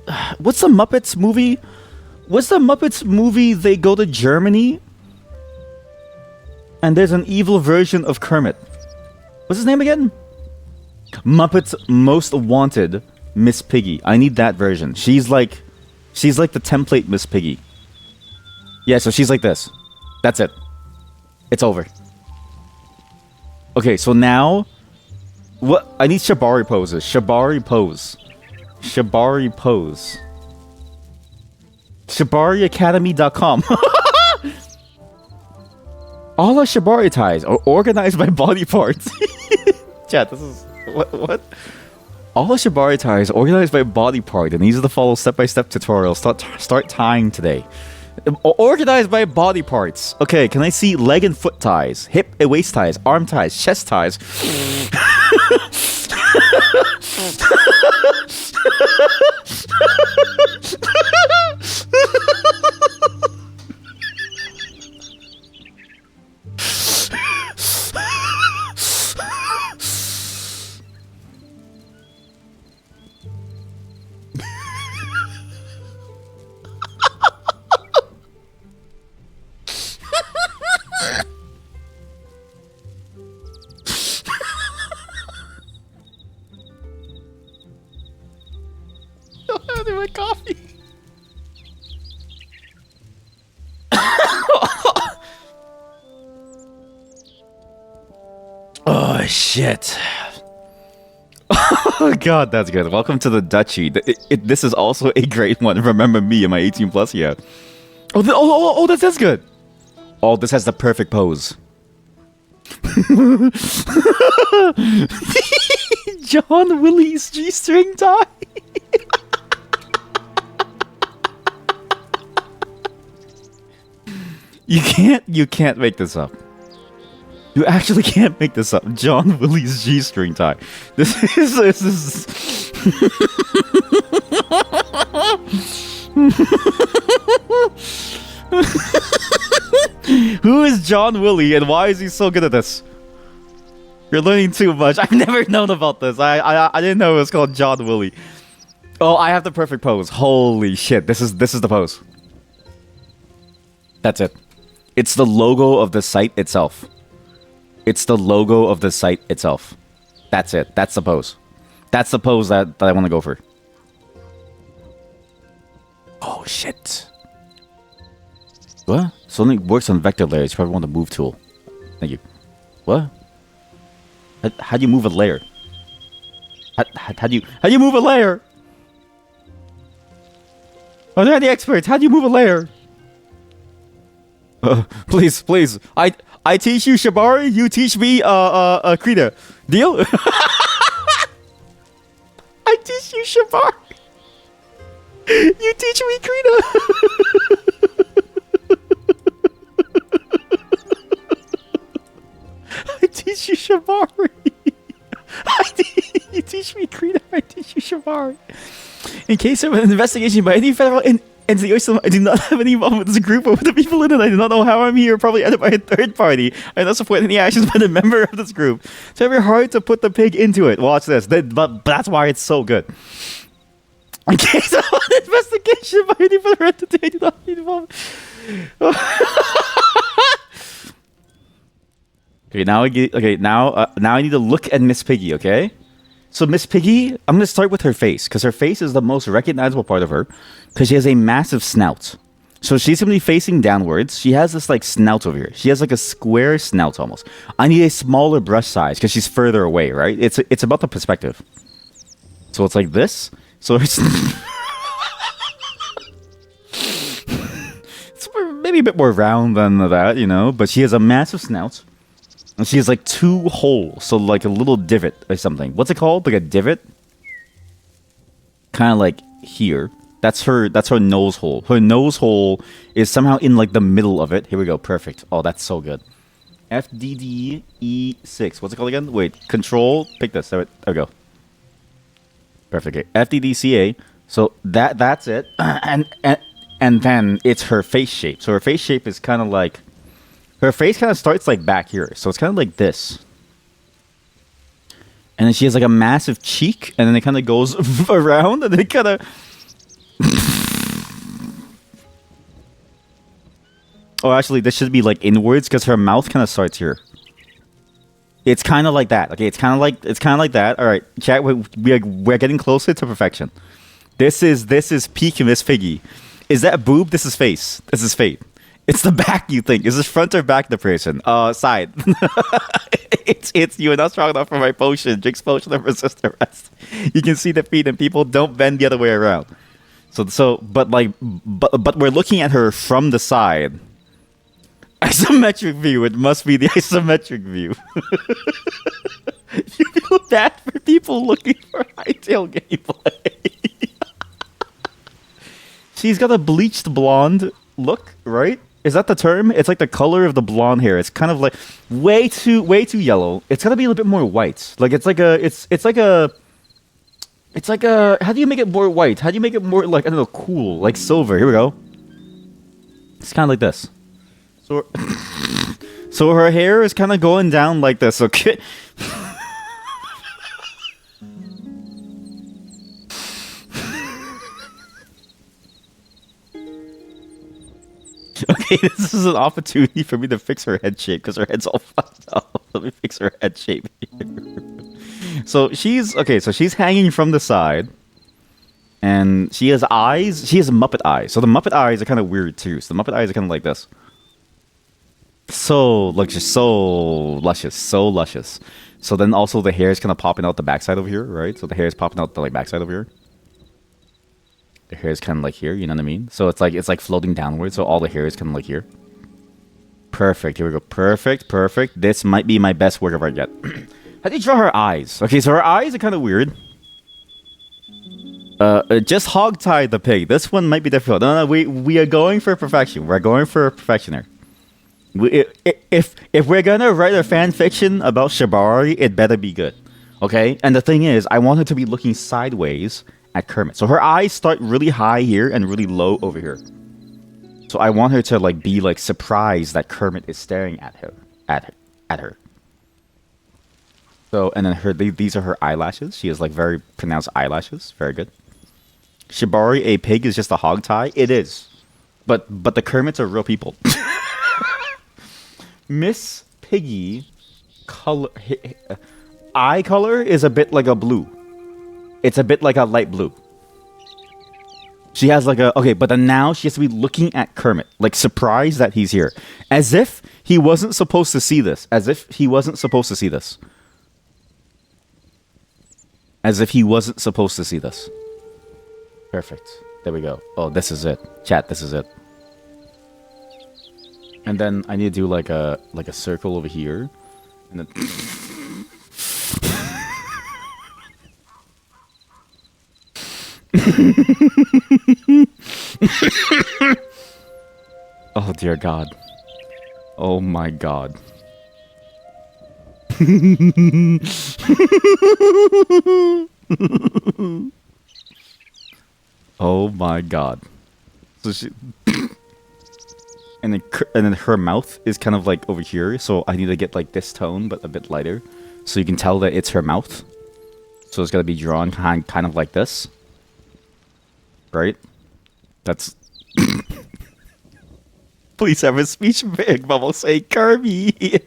Muppets movie? What's the Muppets movie? They go to Germany, and there's an evil version of Kermit. What's his name again? Muppets Most Wanted Miss Piggy. I need that version. She's like the template Miss Piggy. Yeah, so she's like this. That's it. It's over. Okay, so now, what? I need Shibari poses. Shibari pose. Shibari pose. ShibariAcademy.com. All our Shibari ties are organized by body parts. Chat, this is... What? All our Shibari ties are organized by body part, and these are the follow step-by-step tutorials. Start tying today. Organized by body parts. Okay, can I see leg and foot ties, hip and waist ties, arm ties, chest ties? My coffee. Oh shit. Oh god, that's good. Welcome to the Duchy. This is also a great one. Remember me and my 18 plus, yeah. Oh, that's good. Oh, this has the perfect pose. John Willie's G-string tie. You can't make this up. You actually can't make this up. John Willie's G-string tie. This is Who is John Willie and why is he so good at this? You're learning too much. I've never known about this. I didn't know it was called John Willie. Oh, I have the perfect pose. Holy shit. This is the pose. That's it. It's the logo of the site itself. It's the logo of the site itself. That's it. That's the pose. That's the pose that I want to go for. Oh shit. What? Something works on vector layers. You probably want the move tool. Thank you. What? How do you move a layer? How do you move a layer? Are there any experts? How do you move a layer? Please. I teach you Shibari. You teach me Krita. Deal? I teach you Shibari. You teach me Krita. I teach you Shibari. You teach me Krita. I teach you Shibari. In case of an investigation by any federal entity, I do not have any involvement with this group or with the people in it. I do not know how I'm here. Probably edited by a third party. I do not support any actions by a member of this group. It's very hard to put the pig into it. Watch this. But that's why it's so good. In case of an investigation by any federal entity, I do not have any involvement. Now I need to look at Miss Piggy, okay? So Miss Piggy, I'm going to start with her face, because her face is the most recognizable part of her, because she has a massive snout. So she's going to be facing downwards. She has this, like, snout over here. She has, like, a square snout, almost. I need a smaller brush size, because she's further away, right? It's about the perspective. So it's like this. So it's... it's maybe a bit more round than that, you know? But she has a massive snout. And she has like two holes, so like a little divot or something. What's it called? Like a divot? Kind of like here. That's her nose hole. Her nose hole is somehow in like the middle of it. Here we go. Perfect. Oh, that's so good. FDDE6. What's it called again? Wait. Control. Pick this. There we go. Perfect. Okay. FDDCA. So that's it. And then it's her face shape. So her face shape is kind of like... Her face kind of starts like back here. So it's kind of like this. And then she has like a massive cheek. And then it kind of goes around. And then it kind of... Oh, actually, this should be like inwards. Because her mouth kind of starts here. It's kind of like that. Okay, it's kind of like that. All right, chat. We're getting closer to perfection. This is peak Miss Piggy. Is that boob? This is face. This is fate. It's the back, you think. Is this front or back depression? Side. it's you're not strong enough for my potion. Jinx potion of resist arrest. You can see the feet and people don't bend the other way around. But we're looking at her from the side. Isometric view. It must be the isometric view. You feel bad for people looking for Hytale gameplay. She's got a bleached blonde look, right? Is that the term? It's like the color of the blonde hair. It's kind of like way too yellow. It's gotta be a little bit more white. Like it's like a how do you make it more white? How do you make it more like, I don't know, cool, like silver? Here we go. It's kind of like this. So her hair is kind of going down like this. Okay. Okay, this is an opportunity for me to fix her head shape because her head's all fucked up. Let me fix her head shape here. So she's hanging from the side, and she has eyes. She has Muppet eyes. So the Muppet eyes are kind of weird too. So the Muppet eyes are kind of like this. So luscious, so luscious. So then also the hair is kind of popping out the backside over here, right? So the hair is popping out the like backside over here. The hair is kind of like here, you know what I mean? So it's like floating downwards, so all the hair is kind of like here. Perfect. Here we go. Perfect. This might be my best work of art yet. How do you draw her eyes? Okay, so her eyes are kind of weird. Just hog-tie the pig. This one might be difficult. No, we are going for perfection. We're going for perfection here. If we're gonna write a fan fiction about Shibari, it better be good. Okay? And the thing is, I want her to be looking sideways at Kermit. So her eyes start really high here and really low over here. So I want her to like be like surprised that Kermit is staring at her. So and then these are her eyelashes. She has like very pronounced eyelashes. Very good. Shibari, a pig, is just a hog tie. It is, but the Kermits are real people. Miss Piggy, eye color is a bit like a blue. It's a bit like a light blue. She has like a... Okay, but then now she has to be looking at Kermit. Like, surprised that he's here. As if he wasn't supposed to see this. As if he wasn't supposed to see this. As if he wasn't supposed to see this. Perfect. There we go. Oh, this is it. Chat, this is it. And then I need to do like a circle over here. And then... Oh dear God. Oh my God. Oh my God. So she and then her mouth is kind of like over here, so I need to get like this tone but a bit lighter so you can tell that it's her mouth. So it's got to be drawn kind of like this. Right? That's... Please have a speech big bubble say Kirby.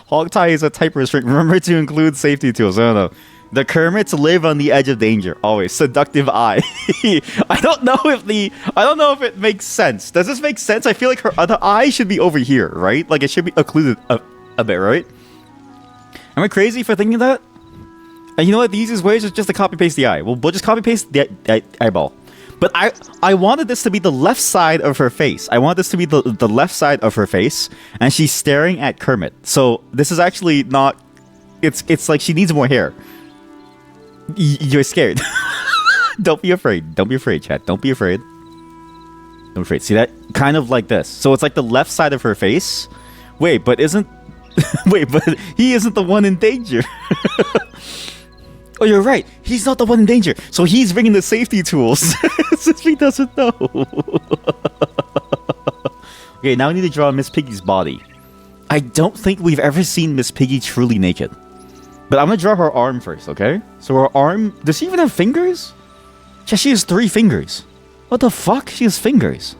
Hog tie is a type restrict. Remember to include safety tools. No. The Kermits live on the edge of danger. Always. Seductive eye. I don't know if it makes sense. Does this make sense? I feel like her other eye should be over here, right? Like it should be occluded a bit, right? Am I crazy for thinking that? And you know what? The easiest way is just to copy paste the eye. We'll just copy paste the eyeball. But I wanted this to be the left side of her face. I want this to be the left side of her face, and she's staring at Kermit. So this is actually not. It's like she needs more hair. You're scared. Don't be afraid. Don't be afraid, chat. Don't be afraid. Don't be afraid. See that? Kind of like this. So it's like the left side of her face. Wait, but isn't? Wait, but he isn't the one in danger. Oh, you're right. He's not the one in danger. So he's bringing the safety tools. Since he doesn't know. Okay, now we need to draw Miss Piggy's body. I don't think we've ever seen Miss Piggy truly naked. But I'm going to draw her arm first, okay? So her arm... Does she even have fingers? Yeah, she has 3 fingers. What the fuck? She has fingers.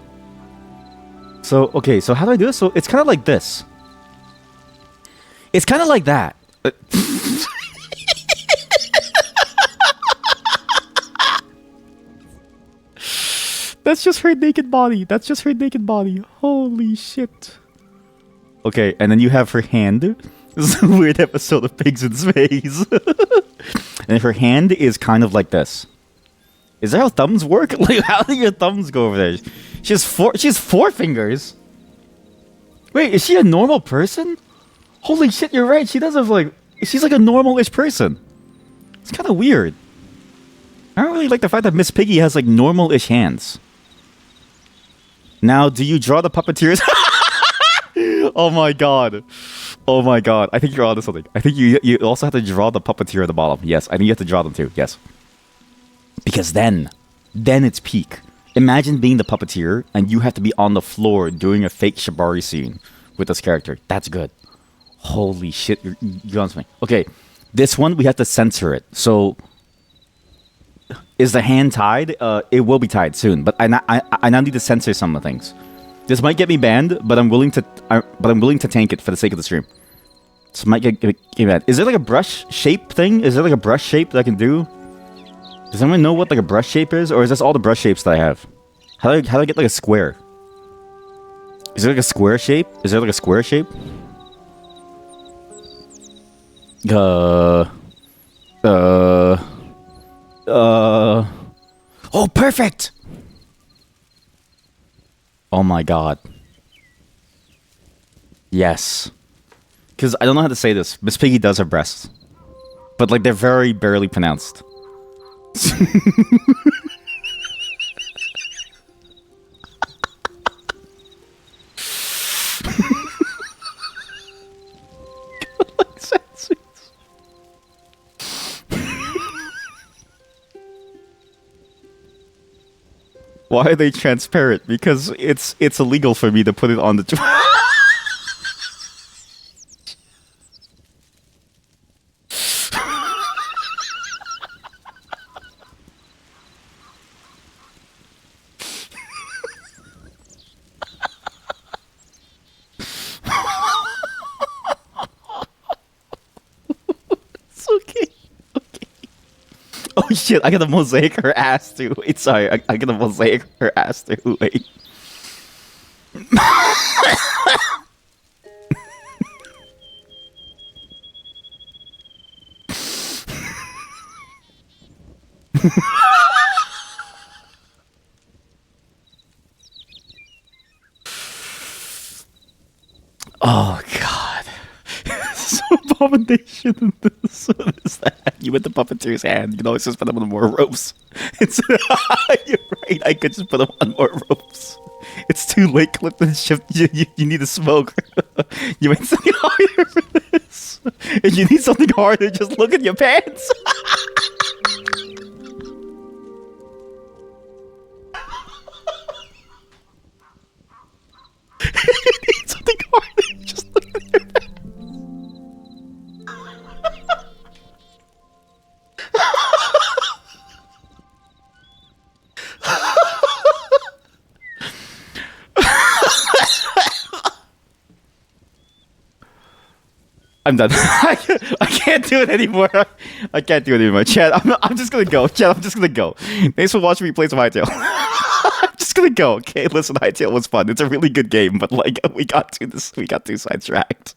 So, okay, so how do I do this? So it's kind of like this. It's kind of like that. That's just her naked body. That's just her naked body. Holy shit. Okay, and then you have her hand. This is a weird episode of Pigs in Space. And her hand is kind of like this. Is that how thumbs work? Like, how do your thumbs go over there? She has 4 fingers. Wait, is she a normal person? Holy shit, you're right. She does have like... She's like a normal-ish person. It's kind of weird. I don't really like the fact that Miss Piggy has like normal-ish hands. Now, do you draw the puppeteers? Oh my God. Oh my God. I think you're onto something. I think you also have to draw the puppeteer at the bottom. Yes, I think you have to draw them too. Yes. Because then it's peak. Imagine being the puppeteer and you have to be on the floor doing a fake Shibari scene with this character. That's good. Holy shit. You're on something. Okay. This one, we have to censor it. So... Is the hand tied? It will be tied soon, but I now need to censor some of the things. This might get me banned, but I'm willing to tank it for the sake of the stream. This might get me banned. Is there like a brush shape thing? Is there like a brush shape that I can do? Does anyone know what like a brush shape is, or is this all the brush shapes that I have? How do I get like a square? Is there like a square shape? Is there like a square shape? Oh, perfect! Oh my God. Yes. Because I don't know how to say this. Miss Piggy does have breasts. But, like, they're very barely pronounced. Why are they transparent? Because it's illegal for me to put it on the... It's okay. Okay. Oh shit, I gotta mosaic her ass too. Wait, sorry, I gotta mosaic her ass too. Wait. Oh god. So abomination in this. What is that? You with the puppeteer's hand. You can always just put them on more ropes. It's you're right, I could just put them on more ropes. It's too late, clip and shift. You need to smoke. You need something harder for this. If you need something harder, just look at your pants. If you need something harder, just look at your pants. I'm done. I can't do it anymore. I can't do it anymore. Chad, I'm just gonna go. Chad, I'm just gonna go. Thanks for watching me play some Hytale. I'm just gonna go. Okay, listen, Hytale was fun. It's a really good game, but like we got too sidetracked.